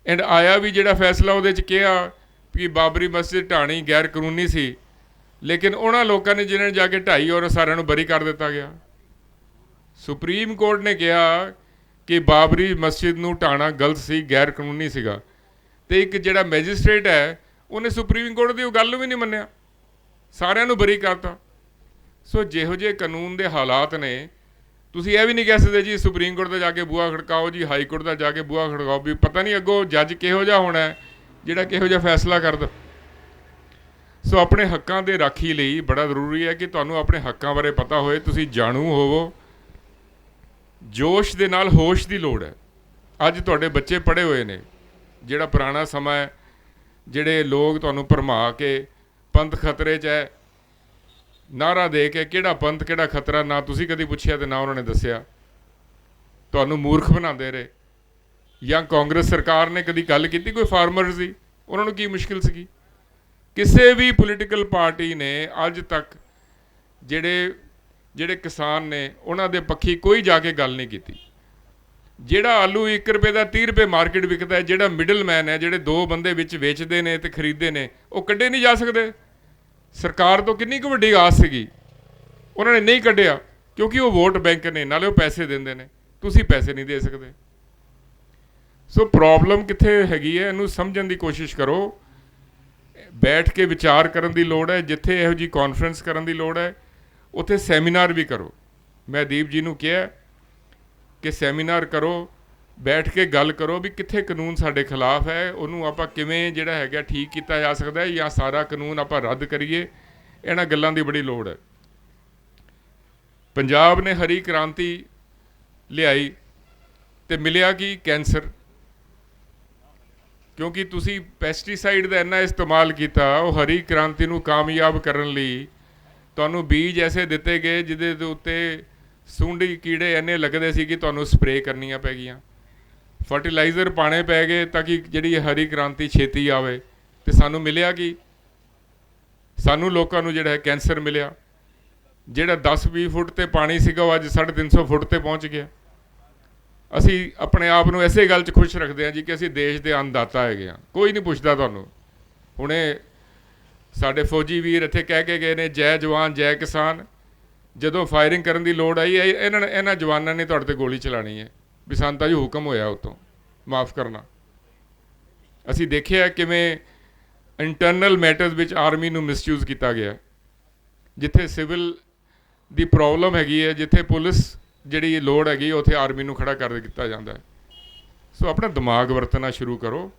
Speaker 7: ਐਂਡ ਆਇਆ ਵੀ ਜਿਹੜਾ ਫੈਸਲਾ ਉਹਦੇ 'ਚ ਕਿਹਾ ਕਿ ਬਾਬਰੀ ਮਸਜਿਦ ਢਾਣੀ ਗੈਰ ਕਾਨੂੰਨੀ ਸੀ, ਲੇਕਿਨ ਉਹਨਾਂ ਲੋਕਾਂ ਨੇ ਜਿਨ੍ਹਾਂ ਨੇ ਜਾ ਕੇ ਢਾਈ ਔਰ ਸਾਰਿਆਂ ਨੂੰ ਬਰੀ ਕਰ ਦਿੱਤਾ ਗਿਆ। ਸੁਪਰੀਮ ਕੋਰਟ ਨੇ ਕਿਹਾ ਕਿ ਬਾਬਰੀ ਮਸਜਿਦ ਨੂੰ ਢਾਣਾ ਗਲਤ ਸੀ, ਗੈਰ ਕਾਨੂੰਨੀ ਸੀਗਾ, ਅਤੇ ਇੱਕ ਜਿਹੜਾ ਮੈਜਿਸਟ੍ਰੇਟ ਹੈ ਉਹਨੇ ਸੁਪਰੀਮ ਕੋਰਟ ਦੀ ਉਹ ਗੱਲ ਨੂੰ ਵੀ ਨਹੀਂ ਮੰਨਿਆ, ਸਾਰਿਆਂ ਨੂੰ ਬਰੀ ਕਰਤਾ। ਸੋ ਜਿਹੋ ਜਿਹੇ ਕਾਨੂੰਨ ਦੇ ਹਾਲਾਤ ਨੇ, ਤੁਸੀਂ ਇਹ ਵੀ ਨਹੀਂ ਕਹਿ ਸਕਦੇ ਜੀ ਸੁਪਰੀਮ ਕੋਰਟ ਦਾ ਜਾ ਕੇ ਬੂਹਾ ਖੜਕਾਓ ਜੀ, ਹਾਈ ਕੋਰਟ ਦਾ ਜਾ ਕੇ ਬੂਹਾ ਖੜਕਾਓ, ਵੀ ਪਤਾ ਨਹੀਂ ਅੱਗੋਂ ਜੱਜ ਕਿਹੋ ਜਿਹਾ ਹੋਣਾ ਜਿਹੜਾ ਕਿਹੋ ਜਿਹਾ ਫੈਸਲਾ ਕਰਦਾ। ਸੋ ਆਪਣੇ ਹੱਕਾਂ ਦੇ ਰਾਖੀ ਲਈ ਬੜਾ ਜ਼ਰੂਰੀ ਹੈ ਕਿ ਤੁਹਾਨੂੰ ਆਪਣੇ ਹੱਕਾਂ ਬਾਰੇ ਪਤਾ ਹੋਏ, ਤੁਸੀਂ ਜਾਣੂ ਹੋਵੋ। ਜੋਸ਼ ਦੇ ਨਾਲ ਹੋਸ਼ ਦੀ ਲੋੜ ਹੈ। ਅੱਜ ਤੁਹਾਡੇ ਬੱਚੇ ਪੜ੍ਹੇ ਹੋਏ ਨੇ, ਜਿਹੜਾ ਪੁਰਾਣਾ ਸਮਾਂ ਹੈ, ਜਿਹੜੇ ਲੋਕ ਤੁਹਾਨੂੰ ਭਰਮਾ ਕੇ ਪੰਥ ਖਤਰੇ 'ਚ ਹੈ ਨਾਅਰਾ ਦੇ ਕੇ, ਕਿਹੜਾ ਪੰਥ ਕਿਹੜਾ ਖਤਰਾ, ਨਾ ਤੁਸੀਂ ਕਦੀ ਪੁੱਛਿਆ ਅਤੇ ਨਾ ਉਹਨਾਂ ਨੇ ਦੱਸਿਆ, ਤੁਹਾਨੂੰ ਮੂਰਖ ਬਣਾਉਂਦੇ ਰਹੇ। ਜਾਂ ਕਾਂਗਰਸ ਸਰਕਾਰ ਨੇ ਕਦੀ ਗੱਲ ਕੀਤੀ ਕੋਈ ਫਾਰਮਰਸ ਦੀ? ਉਹਨਾਂ ਨੂੰ ਕੀ ਮੁਸ਼ਕਿਲ ਸੀਗੀ? ਕਿਸੇ ਵੀ ਪੋਲੀਟੀਕਲ ਪਾਰਟੀ ਨੇ ਅੱਜ ਤੱਕ ਜਿਹੜੇ ਕਿਸਾਨ ਨੇ ਉਹਨਾਂ ਦੇ ਪੱਖੀ ਕੋਈ ਜਾ ਕੇ ਗੱਲ ਨਹੀਂ ਕੀਤੀ। ਜਿਹੜਾ ਆਲੂ 1 ਰੁਪਏ ਦਾ 30 ਰੁਪਏ ਮਾਰਕੀਟ ਵਿਕਦਾ ਹੈ, ਜਿਹੜਾ ਮਿਡਲ ਮੈਨ ਹੈ, ਜਿਹੜੇ 2 ਬੰਦੇ ਵਿੱਚ ਵੇਚਦੇ ਨੇ ਅਤੇ ਖਰੀਦਦੇ ਨੇ, ਉਹ ਕੱਢੇ ਨਹੀਂ ਜਾ ਸਕਦੇ। ਸਰਕਾਰ ਤੋਂ ਕਿੰਨੀ ਕੁ ਵੱਡੀ ਆਸ ਸੀਗੀ, ਉਹਨਾਂ ਨੇ ਨਹੀਂ ਕੱਢਿਆ ਕਿਉਂਕਿ ਉਹ ਵੋਟ ਬੈਂਕ ਨੇ, ਨਾਲੇ ਉਹ ਪੈਸੇ ਦਿੰਦੇ ਨੇ, ਤੁਸੀਂ ਪੈਸੇ ਨਹੀਂ ਦੇ ਸਕਦੇ। ਸੋ ਪ੍ਰੋਬਲਮ ਕਿੱਥੇ ਹੈਗੀ ਹੈ, ਇਹਨੂੰ ਸਮਝਣ ਦੀ ਕੋਸ਼ਿਸ਼ ਕਰੋ। ਬੈਠ ਕੇ ਵਿਚਾਰ ਕਰਨ ਦੀ ਲੋੜ ਹੈ। ਜਿੱਥੇ ਇਹੋ ਜਿਹੀ ਕਾਨਫਰੰਸ ਕਰਨ ਦੀ ਲੋੜ ਹੈ ਉੱਥੇ ਸੈਮੀਨਾਰ ਵੀ ਕਰੋ। ਮੈਂ ਦੀਪ ਜੀ ਨੂੰ ਕਿਹਾ ਕਿ ਸੈਮੀਨਾਰ ਕਰੋ, ਬੈਠ ਕੇ ਗੱਲ ਕਰੋ ਵੀ ਕਿੱਥੇ ਕਾਨੂੰਨ ਸਾਡੇ ਖਿਲਾਫ ਹੈ, ਉਹਨੂੰ ਆਪਾਂ ਕਿਵੇਂ ਜਿਹੜਾ ਹੈਗਾ ਠੀਕ ਕੀਤਾ ਜਾ ਸਕਦਾ ਹੈ, ਜਾਂ ਸਾਰਾ ਕਾਨੂੰਨ ਆਪਾਂ ਰੱਦ ਕਰੀਏ। ਇਹਨਾਂ ਗੱਲਾਂ ਦੀ ਬੜੀ ਲੋੜ ਹੈ। ਪੰਜਾਬ ਨੇ ਹਰੀ ਕ੍ਰਾਂਤੀ ਲਿਆਈ ਅਤੇ ਮਿਲਿਆ ਕੀ? ਕੈਂਸਰ। ਕਿਉਂਕਿ ਤੁਸੀਂ ਪੈਸਟੀਸਾਈਡ ਦਾ ਇੰਨਾ ਇਸਤੇਮਾਲ ਕੀਤਾ। ਉਹ ਹਰੀ ਕ੍ਰਾਂਤੀ ਨੂੰ ਕਾਮਯਾਬ ਕਰਨ ਲਈ ਤੁਹਾਨੂੰ ਬੀਜ ਐਸੇ ਦਿੱਤੇ ਗਏ ਜਿਹਦੇ ਦੇ ਉੱਤੇ ਸੁੰਡੀ ਕੀੜੇ ਇੰਨੇ ਲੱਗਦੇ ਸੀ ਕਿ ਤੁਹਾਨੂੰ ਸਪਰੇਅ ਕਰਨੀਆਂ ਪੈ ਗਈਆਂ, ਫਰਟੀਲਾਈਜ਼ਰ ਪਾਣੇ ਪੈ ਗਏ ਤਾਂ ਕਿ ਜਿਹੜੀ ਹਰੀ ਕ੍ਰਾਂਤੀ ਛੇਤੀ ਆਵੇ। ਅਤੇ ਸਾਨੂੰ ਮਿਲਿਆ ਕੀ? ਸਾਨੂੰ ਲੋਕਾਂ ਨੂੰ ਜਿਹੜਾ ਹੈ ਕੈਂਸਰ ਮਿਲਿਆ। ਜਿਹੜਾ 10-20 ਫੁੱਟ 'ਤੇ ਪਾਣੀ ਸੀਗਾ ਉਹ ਅੱਜ 350 ਫੁੱਟ 'ਤੇ ਪਹੁੰਚ ਗਿਆ। ਅਸੀਂ ਆਪਣੇ ਆਪ ਨੂੰ ਇਸੇ ਗੱਲ 'ਚ ਖੁਸ਼ ਰੱਖਦੇ ਹਾਂ ਜੀ ਕਿ ਅਸੀਂ ਦੇਸ਼ ਦੇ ਅੰਨਦਾਤਾ ਹੈਗੇ ਹਾਂ। ਕੋਈ ਨਹੀਂ ਪੁੱਛਦਾ ਤੁਹਾਨੂੰ। ਹੁਣੇ ਸਾਡੇ ਫੌਜੀ ਵੀਰ ਇੱਥੇ ਕਹਿ ਕੇ ਗਏ ਨੇ, ਜੈ ਜਵਾਨ ਜੈ ਕਿਸਾਨ। ਜਦੋਂ ਫਾਇਰਿੰਗ ਕਰਨ ਦੀ ਲੋੜ ਆਈ, ਇਹਨਾਂ ਜਵਾਨਾਂ ਨੇ ਤੁਹਾਡੇ 'ਤੇ ਗੋਲੀ ਚਲਾਉਣੀ ਹੈ ਵੀ ਸਾਨੂੰ ਤਾਂ ਜੀ ਹੁਕਮ ਹੋਇਆ ਉੱਤੋਂ, ਮਾਫ ਕਰਨਾ। ਅਸੀਂ ਦੇਖਿਆ ਕਿਵੇਂ ਇੰਟਰਨਲ ਮੈਟਰਸ ਵਿੱਚ ਆਰਮੀ ਨੂੰ ਮਿਸਯੂਜ਼ ਕੀਤਾ ਗਿਆ। ਜਿੱਥੇ ਸਿਵਲ ਦੀ ਪ੍ਰੋਬਲਮ ਹੈਗੀ ਹੈ, ਜਿੱਥੇ ਪੁਲਿਸ ਜਿਹੜੀ ਲੋੜ ਹੈਗੀ, ਉੱਥੇ ਆਰਮੀ ਨੂੰ ਖੜਾ ਕਰ ਦਿੱਤਾ ਜਾਂਦਾ ਹੈ। ਸੋ ਆਪਣਾ ਦਿਮਾਗ ਵਰਤਣਾ ਸ਼ੁਰੂ ਕਰੋ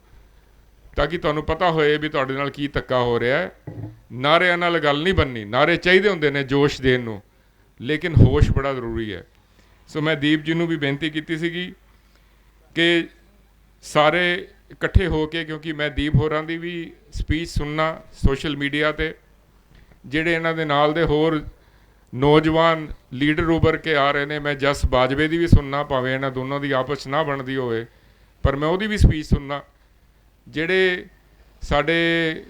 Speaker 7: ਤਾਂ ਕਿ ਤੁਹਾਨੂੰ ਪਤਾ ਹੋਏ ਵੀ ਤੁਹਾਡੇ ਨਾਲ ਕੀ ਧੱਕਾ ਹੋ ਰਿਹਾ ਹੈ। ਨਾਅਰਿਆਂ ਨਾਲ ਗੱਲ ਨਹੀਂ ਬਣਨੀ। ਨਾਅਰੇ ਚਾਹੀਦੇ ਹੁੰਦੇ ਨੇ ਜੋਸ਼ ਦੇਣ ਨੂੰ, ਲੇਕਿਨ ਹੋਸ਼ ਬੜਾ ਜ਼ਰੂਰੀ ਹੈ। ਸੋ ਮੈਂ ਦੀਪ ਜੀ ਨੂੰ ਵੀ ਬੇਨਤੀ ਕੀਤੀ ਸੀਗੀ ਕਿ ਸਾਰੇ ਇਕੱਠੇ ਹੋ ਕੇ, ਕਿਉਂਕਿ ਮੈਂ ਦੀਪ ਹੋਰਾਂ ਦੀ ਵੀ ਸਪੀਚ ਸੁਣਨਾ ਸੋਸ਼ਲ ਮੀਡੀਆ 'ਤੇ, ਜਿਹੜੇ ਇਹਨਾਂ ਦੇ ਨਾਲ ਦੇ ਹੋਰ ਨੌਜਵਾਨ ਲੀਡਰ ਉੱਭਰ ਕੇ ਆ ਰਹੇ ਨੇ। ਮੈਂ ਜਸ ਬਾਜਵੇ ਦੀ ਵੀ ਸੁਣਨਾ, ਭਾਵੇਂ ਇਹਨਾਂ ਦੋਨਾਂ ਦੀ ਆਪਸ 'ਚ ਨਾ ਬਣਦੀ ਹੋਵੇ, ਪਰ ਮੈਂ ਉਹਦੀ ਵੀ ਸਪੀਚ ਸੁਣਨਾ। ਜਿਹੜੇ ਸਾਡੇ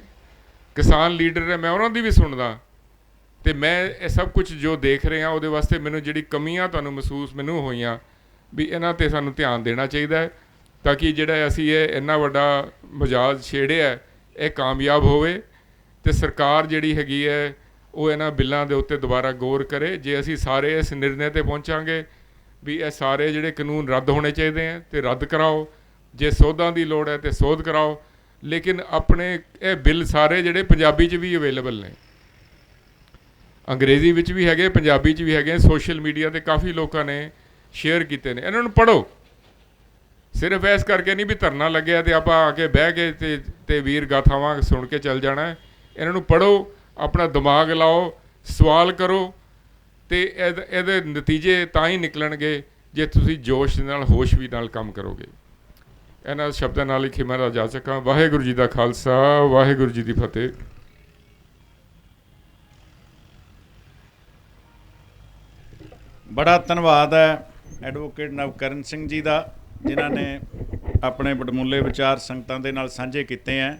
Speaker 7: ਕਿਸਾਨ ਲੀਡਰ ਨੇ, ਮੈਂ ਉਹਨਾਂ ਦੀ ਵੀ ਸੁਣਦਾ। ਅਤੇ ਮੈਂ ਇਹ ਸਭ ਕੁਝ ਜੋ ਦੇਖ ਰਿਹਾ ਉਹਦੇ ਵਾਸਤੇ ਮੈਨੂੰ ਜਿਹੜੀ ਕਮੀਆਂ ਤੁਹਾਨੂੰ ਮਹਿਸੂਸ ਮੈਨੂੰ ਹੋਈਆਂ ਵੀ ਇਹਨਾਂ 'ਤੇ ਸਾਨੂੰ ਧਿਆਨ ਦੇਣਾ ਚਾਹੀਦਾ ਹੈ, ਤਾਂ ਕਿ ਜਿਹੜਾ ਅਸੀਂ ਇਹ ਇੰਨਾ ਵੱਡਾ ਮਜਾਜ ਛੇੜਿਆ ਇਹ ਕਾਮਯਾਬ ਹੋਵੇ ਅਤੇ ਸਰਕਾਰ ਜਿਹੜੀ ਹੈਗੀ ਹੈ ਉਹ ਇਹਨਾਂ ਬਿੱਲਾਂ ਦੇ ਉੱਤੇ ਦੁਬਾਰਾ ਗੌਰ ਕਰੇ। ਜੇ ਅਸੀਂ ਸਾਰੇ ਇਸ ਨਿਰਣੇ 'ਤੇ ਪਹੁੰਚਾਂਗੇ ਵੀ ਇਹ ਸਾਰੇ ਜਿਹੜੇ ਕਾਨੂੰਨ ਰੱਦ ਹੋਣੇ ਚਾਹੀਦੇ ਹੈ ਅਤੇ ਰੱਦ ਕਰਾਓ, ਜੇ ਸੋਧਾਂ ਦੀ ਲੋੜ ਹੈ ਤਾਂ ਸੋਧ ਕਰਾਓ, ਲੇਕਿਨ ਆਪਣੇ ਇਹ ਬਿੱਲ ਸਾਰੇ ਜਿਹੜੇ ਪੰਜਾਬੀ 'ਚ ਵੀ ਅਵੇਲੇਬਲ ਨੇ, ਅੰਗਰੇਜ਼ੀ ਵਿੱਚ ਵੀ ਹੈਗੇ, ਪੰਜਾਬੀ 'ਚ ਵੀ ਹੈਗੇ, ਸੋਸ਼ਲ ਮੀਡੀਆ 'ਤੇ ਕਾਫੀ ਲੋਕਾਂ ਨੇ ਸ਼ੇਅਰ ਕੀਤੇ ਨੇ। ਇਹਨਾਂ ਨੂੰ ਪੜ੍ਹੋ, ਸਿਰਫ ਇਸ ਕਰਕੇ ਨਹੀਂ ਵੀ ਧਰਨਾ ਲੱਗਿਆ ਅਤੇ ਆਪਾਂ ਆ ਕੇ ਬਹਿ ਕੇ ਤੇ ਵੀਰ ਗਾਥਾਵਾਂ ਸੁਣ ਕੇ ਚੱਲ ਜਾਣਾ। ਇਹਨਾਂ ਨੂੰ ਪੜ੍ਹੋ, ਆਪਣਾ ਦਿਮਾਗ ਲਾਓ, ਸਵਾਲ ਕਰੋ, ਅਤੇ ਇਹਦੇ ਨਤੀਜੇ ਤਾਂ ਹੀ ਨਿਕਲਣਗੇ ਜੇ ਤੁਸੀਂ ਜੋਸ਼ ਨਾਲ, ਹੋਸ਼ ਵੀ ਨਾਲ ਕੰਮ ਕਰੋਗੇ। ਇਹਨਾਂ ਸ਼ਬਦਾਂ ਨਾਲ ਹੀ ਖਿਮਾ ਦਾ ਜਾ ਸਕਾਂ। ਵਾਹਿਗੁਰੂ ਜੀ ਦਾ ਖਾਲਸਾ, ਵਾਹਿਗੁਰੂ ਜੀ ਦੀ ਫਤਿਹ।
Speaker 1: ਬੜਾ ਧੰਨਵਾਦ ਹੈ ਐਡਵੋਕੇਟ ਨਵਕਰਨ ਸਿੰਘ ਜੀ ਦਾ, ਜਿਨ੍ਹਾਂ ਨੇ ਆਪਣੇ ਵਡਮੁੱਲੇ ਵਿਚਾਰ ਸੰਗਤਾਂ ਦੇ ਨਾਲ ਸਾਂਝੇ ਕੀਤੇ ਹੈ।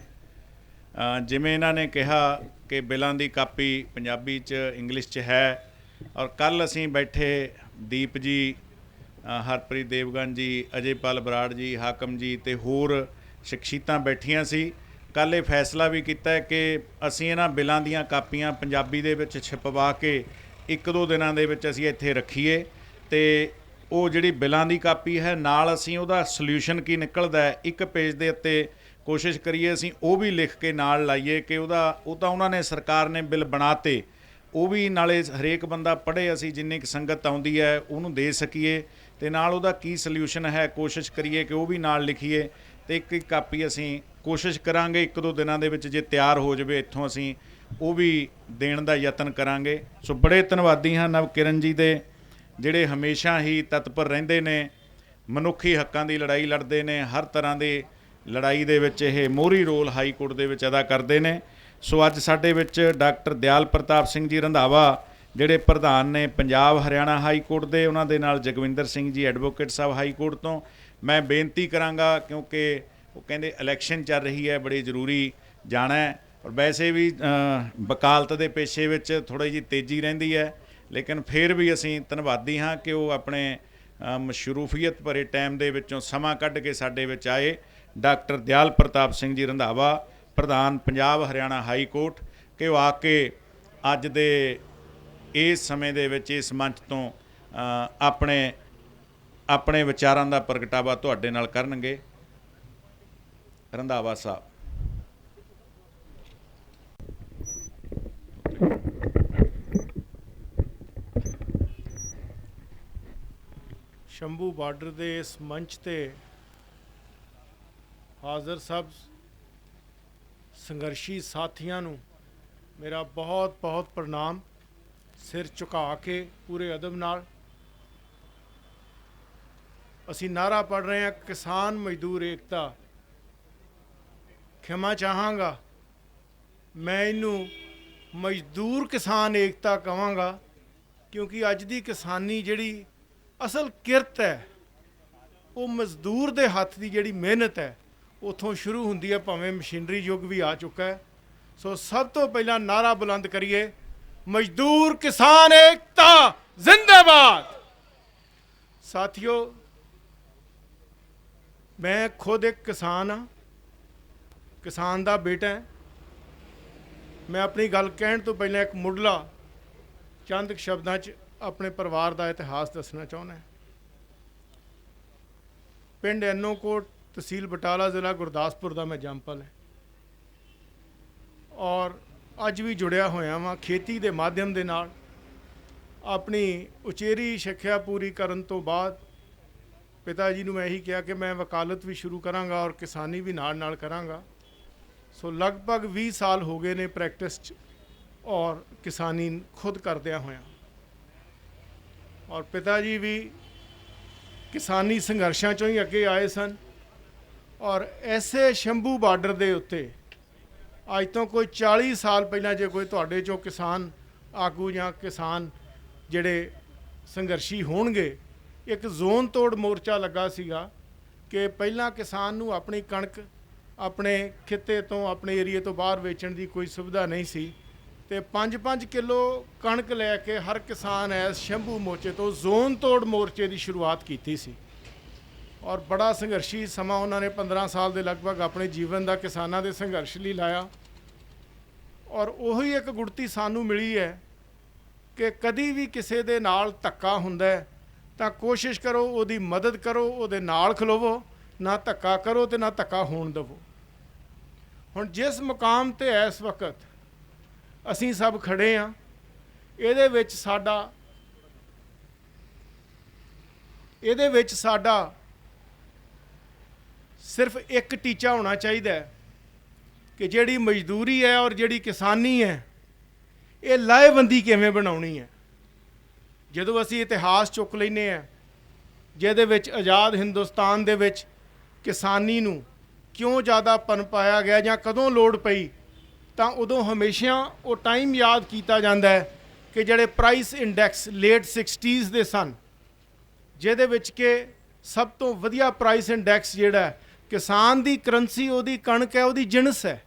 Speaker 1: ਜਿਵੇਂ ਇਹਨਾਂ ਨੇ ਕਿਹਾ ਕਿ ਬਿੱਲਾਂ ਦੀ ਕਾਪੀ ਪੰਜਾਬੀ 'ਚ, ਇੰਗਲਿਸ਼ 'ਚ ਹੈ, ਔਰ ਕੱਲ੍ਹ ਅਸੀਂ ਬੈਠੇ ਦੀਪ ਜੀ, ਹਰਪ੍ਰੀਤ ਦੇਵਗਨ ਜੀ, ਅਜੇਪਾਲ ਬਰਾੜ ਜੀ, ਹਾਕਮ ਜੀ ਅਤੇ ਹੋਰ ਸ਼ਖਸੀਅਤਾਂ ਬੈਠੀਆਂ ਸੀ। ਕੱਲ੍ਹ ਇਹ ਫੈਸਲਾ ਵੀ ਕੀਤਾ ਹੈ ਕਿ ਅਸੀਂ ਇਹਨਾਂ ਬਿੱਲਾਂ ਦੀਆਂ ਕਾਪੀਆਂ ਪੰਜਾਬੀ ਦੇ ਵਿੱਚ ਛਪਵਾ ਕੇ 1-2 ਦਿਨਾਂ ਦੇ ਵਿੱਚ ਅਸੀਂ ਇੱਥੇ ਰੱਖੀਏ, ਅਤੇ ਉਹ ਜਿਹੜੀ ਬਿੱਲਾਂ ਦੀ ਕਾਪੀ ਹੈ ਨਾਲ ਅਸੀਂ ਉਹਦਾ ਸਲਿਊਸ਼ਨ ਕੀ ਨਿਕਲਦਾ ਹੈ ਇੱਕ ਪੇਜ ਦੇ ਉੱਤੇ ਕੋਸ਼ਿਸ਼ ਕਰੀਏ ਅਸੀਂ ਉਹ ਵੀ ਲਿਖ ਕੇ ਨਾਲ ਲਾਈਏ ਕਿ ਉਹ ਤਾਂ ਉਹਨਾਂ ਨੇ, ਸਰਕਾਰ ਨੇ ਬਿੱਲ ਬਣਾਤੇ, ਉਹ ਵੀ ਨਾਲੇ ਹਰੇਕ ਬੰਦਾ ਪੜ੍ਹੇ, ਅਸੀਂ ਜਿੰਨੀ ਕੁ ਸੰਗਤ ਆਉਂਦੀ ਹੈ ਉਹਨੂੰ ਦੇ ਸਕੀਏ, ਅਤੇ ਨਾਲ ਉਹਦਾ ਕੀ ਸਲਿਊਸ਼ਨ ਹੈ ਕੋਸ਼ਿਸ਼ ਕਰੀਏ ਕਿ ਉਹ ਵੀ ਨਾਲ ਲਿਖੀਏ, ਅਤੇ ਇੱਕ ਕਾਪੀ ਅਸੀਂ ਕੋਸ਼ਿਸ਼ ਕਰਾਂਗੇ 1-2 ਦਿਨਾਂ ਦੇ ਵਿੱਚ ਜੇ ਤਿਆਰ ਹੋ ਜਾਵੇ ਇੱਥੋਂ ਅਸੀਂ ਉਹ ਵੀ ਦੇਣ ਦਾ ਯਤਨ ਕਰਾਂਗੇ। ਸੋ ਬੜੇ ਧੰਨਵਾਦੀ ਹਾਂ ਨਵਕਿਰਨ ਜੀ ਦੇ, ਜਿਹੜੇ ਹਮੇਸ਼ਾ ਹੀ ਤਤਪਰ ਰਹਿੰਦੇ ਨੇ, ਮਨੁੱਖੀ ਹੱਕਾਂ ਦੀ ਲੜਾਈ ਲੜਦੇ ਨੇ, ਹਰ ਤਰ੍ਹਾਂ ਦੀ ਲੜਾਈ ਦੇ ਵਿੱਚ ਇਹ ਮੋਹਰੀ ਰੋਲ ਹਾਈ ਕੋਰਟ ਦੇ ਵਿੱਚ ਅਦਾ ਕਰਦੇ ਨੇ। ਸੋ ਅੱਜ ਸਾਡੇ ਵਿੱਚ ਡਾਕਟਰ ਦਿਆਲ ਪ੍ਰਤਾਪ ਸਿੰਘ ਜੀ ਰੰਧਾਵਾ, ਜਿਹੜੇ ਪ੍ਰਧਾਨ ਨੇ ਪੰਜਾਬ ਹਰਿਆਣਾ ਹਾਈ ਕੋਰਟ ਦੇ, ਉਹਨਾਂ ਦੇ ਨਾਲ ਜਗਵਿੰਦਰ ਸਿੰਘ ਜੀ ਐਡਵੋਕੇਟ ਸਾਹਿਬ ਹਾਈ ਕੋਰਟ ਤੋਂ। ਮੈਂ ਬੇਨਤੀ ਕਰਾਂਗਾ, ਕਿਉਂਕਿ ਉਹ ਕਹਿੰਦੇ ਇਲੈਕਸ਼ਨ ਚੱਲ ਰਹੀ ਹੈ, ਬੜੀ ਜ਼ਰੂਰੀ ਜਾਣਾ ਹੈ, ਔਰ ਵੈਸੇ ਵੀ ਵਕਾਲਤ ਦੇ ਪੇਸ਼ੇ ਵਿੱਚ ਥੋੜ੍ਹੀ ਜਿਹੀ ਤੇਜ਼ੀ ਰਹਿੰਦੀ ਹੈ, ਲੇਕਿਨ ਫਿਰ ਵੀ ਅਸੀਂ ਧੰਨਵਾਦੀ ਹਾਂ ਕਿ ਉਹ ਆਪਣੇ ਮਸ਼ਰੂਫੀਅਤ ਭਰੇ ਟਾਈਮ ਦੇ ਵਿੱਚੋਂ ਸਮਾਂ ਕੱਢ ਕੇ ਸਾਡੇ ਵਿੱਚ ਆਏ। ਡਾਕਟਰ ਦਿਆਲ ਪ੍ਰਤਾਪ ਸਿੰਘ ਜੀ ਰੰਧਾਵਾ, ਪ੍ਰਧਾਨ ਪੰਜਾਬ ਹਰਿਆਣਾ ਹਾਈ ਕੋਰਟ, ਕਿ ਉਹ ਆ ਕੇ ਅੱਜ ਦੇ ਇਸ ਸਮੇਂ ਦੇ ਵਿੱਚ ਇਸ ਮੰਚ ਤੋਂ ਆਪਣੇ ਵਿਚਾਰਾਂ ਦਾ ਪ੍ਰਗਟਾਵਾ ਤੁਹਾਡੇ ਨਾਲ ਕਰਨਗੇ। ਰੰਧਾਵਾ ਸਾਹਿਬ।
Speaker 8: ਸ਼ੰਭੂ ਬਾਰਡਰ ਦੇ ਇਸ ਮੰਚ ਤੇ ਹਾਜ਼ਰ ਸਭ ਸੰਘਰਸ਼ੀ ਸਾਥੀਆਂ ਨੂੰ ਮੇਰਾ ਬਹੁਤ ਬਹੁਤ ਪ੍ਰਣਾਮ। ਸਿਰ ਝੁਕਾ ਕੇ ਪੂਰੇ ਅਦਬ ਨਾਲ ਅਸੀਂ ਨਾਅਰਾ ਪੜ੍ਹ ਰਹੇ ਹਾਂ, ਕਿਸਾਨ ਮਜ਼ਦੂਰ ਏਕਤਾ। ਖਿਮਾ ਚਾਹਾਂਗਾ, ਮੈਂ ਇਹਨੂੰ ਮਜ਼ਦੂਰ ਕਿਸਾਨ ਏਕਤਾ ਕਹਾਂਗਾ, ਕਿਉਂਕਿ ਅੱਜ ਦੀ ਕਿਸਾਨੀ ਜਿਹੜੀ ਅਸਲ ਕਿਰਤ ਹੈ ਉਹ ਮਜ਼ਦੂਰ ਦੇ ਹੱਥ ਦੀ ਜਿਹੜੀ ਮਿਹਨਤ ਹੈ ਉੱਥੋਂ ਸ਼ੁਰੂ ਹੁੰਦੀ ਹੈ, ਭਾਵੇਂ ਮਸ਼ੀਨਰੀ ਯੁੱਗ ਵੀ ਆ ਚੁੱਕਾ ਹੈ। ਸੋ ਸਭ ਤੋਂ ਪਹਿਲਾਂ ਨਾਅਰਾ ਬੁਲੰਦ ਕਰੀਏ, ਮਜ਼ਦੂਰ ਕਿਸਾਨ ਏਕਤਾ ਜ਼ਿੰਦਾਬਾਦ। ਸਾਥੀਓ, ਮੈਂ ਖੁਦ ਇੱਕ ਕਿਸਾਨ ਹਾਂ, ਕਿਸਾਨ ਦਾ ਬੇਟਾ ਹੈ। ਮੈਂ ਆਪਣੀ ਗੱਲ ਕਹਿਣ ਤੋਂ ਪਹਿਲਾਂ ਇੱਕ ਮੁੱਢਲਾ ਚੰਦ ਕੁ ਸ਼ਬਦਾਂ 'ਚ ਆਪਣੇ ਪਰਿਵਾਰ ਦਾ ਇਤਿਹਾਸ ਦੱਸਣਾ ਚਾਹੁੰਦਾ। ਪਿੰਡ ਐਨੋਕੋਟ, ਤਹਿਸੀਲ ਬਟਾਲਾ, ਜ਼ਿਲ੍ਹਾ ਗੁਰਦਾਸਪੁਰ ਦਾ ਮੈਂ ਜੰਮਪਲ ਹੈ, ਔਰ ਅੱਜ ਵੀ ਜੁੜਿਆ ਹੋਇਆ ਵਾਂ ਖੇਤੀ ਦੇ ਮਾਧਿਅਮ ਦੇ ਨਾਲ। ਆਪਣੀ ਉਚੇਰੀ ਸਿੱਖਿਆ ਪੂਰੀ ਕਰਨ ਤੋਂ ਬਾਅਦ ਪਿਤਾ ਜੀ ਨੂੰ ਮੈਂ ਇਹੀ ਕਿਹਾ ਕਿ ਮੈਂ ਵਕਾਲਤ ਵੀ ਸ਼ੁਰੂ ਕਰਾਂਗਾ ਔਰ ਕਿਸਾਨੀ ਵੀ ਨਾਲ ਨਾਲ ਕਰਾਂਗਾ। ਸੋ ਲਗਭਗ 20 ਸਾਲ ਹੋ ਗਏ ਨੇ ਪ੍ਰੈਕਟਿਸ 'ਚ ਔਰ ਕਿਸਾਨੀ ਖੁਦ ਕਰਦਿਆਂ ਹੋਇਆਂ। ਔਰ ਪਿਤਾ ਜੀ ਵੀ ਕਿਸਾਨੀ ਸੰਘਰਸ਼ਾਂ 'ਚੋਂ ਹੀ ਅੱਗੇ ਆਏ ਸਨ, ਔਰ ਐਸੇ ਸ਼ੰਭੂ ਬਾਰਡਰ ਦੇ ਉੱਤੇ ਅੱਜ ਤੋਂ ਕੋਈ 40 ਸਾਲ ਪਹਿਲਾਂ ਜੇ ਕੋਈ ਤੁਹਾਡੇ 'ਚੋਂ ਕਿਸਾਨ ਆਗੂ ਜਾਂ ਕਿਸਾਨ ਜਿਹੜੇ ਸੰਘਰਸ਼ੀ ਹੋਣਗੇ, ਇੱਕ ਜ਼ੋਨ ਤੋੜ ਮੋਰਚਾ ਲੱਗਾ ਸੀਗਾ ਕਿ ਪਹਿਲਾਂ ਕਿਸਾਨ ਨੂੰ ਆਪਣੀ ਕਣਕ ਆਪਣੇ ਖਿੱਤੇ ਤੋਂ, ਆਪਣੇ ਏਰੀਏ ਤੋਂ ਬਾਹਰ ਵੇਚਣ ਦੀ ਕੋਈ ਸੁਵਿਧਾ ਨਹੀਂ ਸੀ, ਤੇ 5-5 ਕਿਲੋ ਕਣਕ ਲੈ ਕੇ ਹਰ ਕਿਸਾਨ ਐਸ ਸ਼ੰਭੂ ਮੋਰਚੇ ਤੋਂ ਜ਼ੋਨ ਤੋੜ ਮੋਰਚੇ ਦੀ ਸ਼ੁਰੂਆਤ ਕੀਤੀ ਸੀ। ਔਰ ਬੜਾ ਸੰਘਰਸ਼ੀ ਸਮਾਂ ਉਹਨਾਂ ਨੇ 15 ਸਾਲ ਦੇ ਲਗਭਗ ਆਪਣੇ ਜੀਵਨ ਦਾ ਕਿਸਾਨਾਂ ਦੇ ਸੰਘਰਸ਼ ਲਈ ਲਾਇਆ। ਔਰ ਉਹੀ ਇੱਕ ਗੁੜਤੀ ਸਾਨੂੰ ਮਿਲੀ ਹੈ ਕਿ ਕਦੀ ਵੀ ਕਿਸੇ ਦੇ ਨਾਲ ਧੱਕਾ ਹੁੰਦਾ ਹੈ ਤਾਂ ਕੋਸ਼ਿਸ਼ ਕਰੋ ਉਹਦੀ ਮਦਦ ਕਰੋ, ਉਹਦੇ ਨਾਲ ਖਲੋਵੋ, ਨਾ ਧੱਕਾ ਕਰੋ ਤੇ ਨਾ ਧੱਕਾ ਹੋਣ ਦੇਵੋ। ਹੁਣ ਜਿਸ ਮੁਕਾਮ ਤੇ ਇਸ ਵਕਤ ਅਸੀਂ ਸਭ ਖੜੇ ਹਾਂ, ਇਹਦੇ ਵਿੱਚ ਸਾਡਾ ਸਿਰਫ ਇੱਕ ਟੀਚਾ ਹੋਣਾ ਚਾਹੀਦਾ ਹੈ ਕਿ ਜਿਹੜੀ ਮਜ਼ਦੂਰੀ ਹੈ ਔਰ ਜਿਹੜੀ ਕਿਸਾਨੀ ਹੈ, ਇਹ ਲਾਹੇਵੰਦੀ ਕਿਵੇਂ ਬਣਾਉਣੀ ਹੈ। ਜਦੋਂ ਅਸੀਂ ਇਤਿਹਾਸ ਚੁੱਕ ਲੈਂਦੇ ਹਾਂ, ਜਿਹਦੇ ਵਿੱਚ ਆਜ਼ਾਦ ਹਿੰਦੁਸਤਾਨ ਦੇ ਵਿੱਚ ਕਿਸਾਨੀ ਨੂੰ ਕਿਉਂ ਜ਼ਿਆਦਾ ਪਨਪਾਇਆ ਗਿਆ ਜਾਂ ਕਦੋਂ ਲੋੜ ਪਈ, ਤਾਂ ਉਦੋਂ ਹਮੇਸ਼ਾ ਉਹ ਟਾਈਮ ਯਾਦ ਕੀਤਾ ਜਾਂਦਾ ਹੈ ਕਿ ਜਿਹੜੇ ਪ੍ਰਾਈਸ ਇੰਡੈਕਸ ਲੇਟ 60s ਦੇ ਸਨ, ਜਿਹਦੇ ਵਿੱਚ ਕਿ ਸਭ ਤੋਂ ਵਧੀਆ ਪ੍ਰਾਈਸ ਇੰਡੈਕਸ ਜਿਹੜਾ ਕਿਸਾਨ ਦੀ ਕਰੰਸੀ ਉਹਦੀ ਕਣਕ ਹੈ, ਉਹਦੀ ਜਿਣਸ ਹੈ।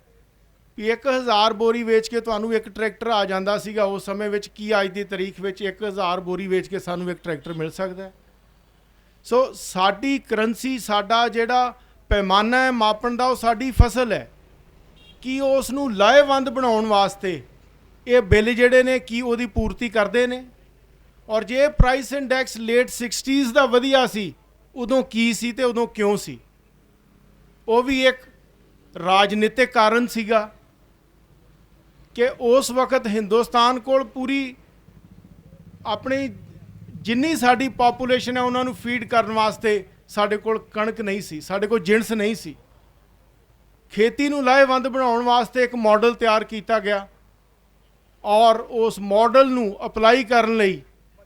Speaker 8: ਵੀ 1000 ਬੋਰੀ ਵੇਚ ਕੇ ਤੁਹਾਨੂੰ ਇੱਕ ਟਰੈਕਟਰ ਆ ਜਾਂਦਾ ਸੀਗਾ ਉਸ ਸਮੇਂ ਵਿੱਚ, ਕੀ ਅੱਜ ਦੀ ਤਾਰੀਖ ਵਿੱਚ 1000 ਬੋਰੀ ਵੇਚ ਕੇ ਸਾਨੂੰ ਇੱਕ ਟਰੈਕਟਰ ਮਿਲ ਸਕਦਾ ਹੈ? ਸੋ ਸਾਡੀ ਕਰੰਸੀ, ਸਾਡਾ ਜਿਹੜਾ ਪੈਮਾਨਾ ਹੈ ਮਾਪਣ ਦਾ, ਉਹ ਸਾਡੀ ਫਸਲ ਹੈ। ਕੀ ਉਸ ਨੂੰ ਲਾਹੇਵੰਦ ਬਣਾਉਣ ਵਾਸਤੇ ਇਹ ਬਿੱਲ ਜਿਹੜੇ ਨੇ ਕੀ ਉਹਦੀ ਪੂਰਤੀ ਕਰਦੇ ਨੇ? ਔਰ ਜੇ ਪ੍ਰਾਈਸ ਇੰਡੈਕਸ ਲੇਟ 60s ਦਾ ਵਧੀਆ ਸੀ, ਉਦੋਂ ਕੀ ਸੀ ਤੇ ਉਦੋਂ ਕਿਉਂ ਸੀ? ਉਹ ਵੀ ਇੱਕ ਰਾਜਨੀਤਿਕ ਕਾਰਨ ਸੀਗਾ ਕਿ ਉਸ ਵਕਤ ਹਿੰਦੁਸਤਾਨ ਕੋਲ ਪੂਰੀ ਆਪਣੀ ਜਿੰਨੀ ਸਾਡੀ ਪਾਪੂਲੇਸ਼ਨ ਹੈ ਉਹਨਾਂ ਨੂੰ ਫੀਡ ਕਰਨ ਵਾਸਤੇ ਸਾਡੇ ਕੋਲ ਕਣਕ ਨਹੀਂ ਸੀ, ਸਾਡੇ ਕੋਲ ਜਿਣਸ ਨਹੀਂ ਸੀ। ਖੇਤੀ ਨੂੰ ਲਾਹੇਵੰਦ ਬਣਾਉਣ ਵਾਸਤੇ ਇੱਕ ਮਾਡਲ ਤਿਆਰ ਕੀਤਾ ਗਿਆ ਔਰ ਉਸ ਮਾਡਲ ਨੂੰ ਅਪਲਾਈ ਕਰਨ ਲਈ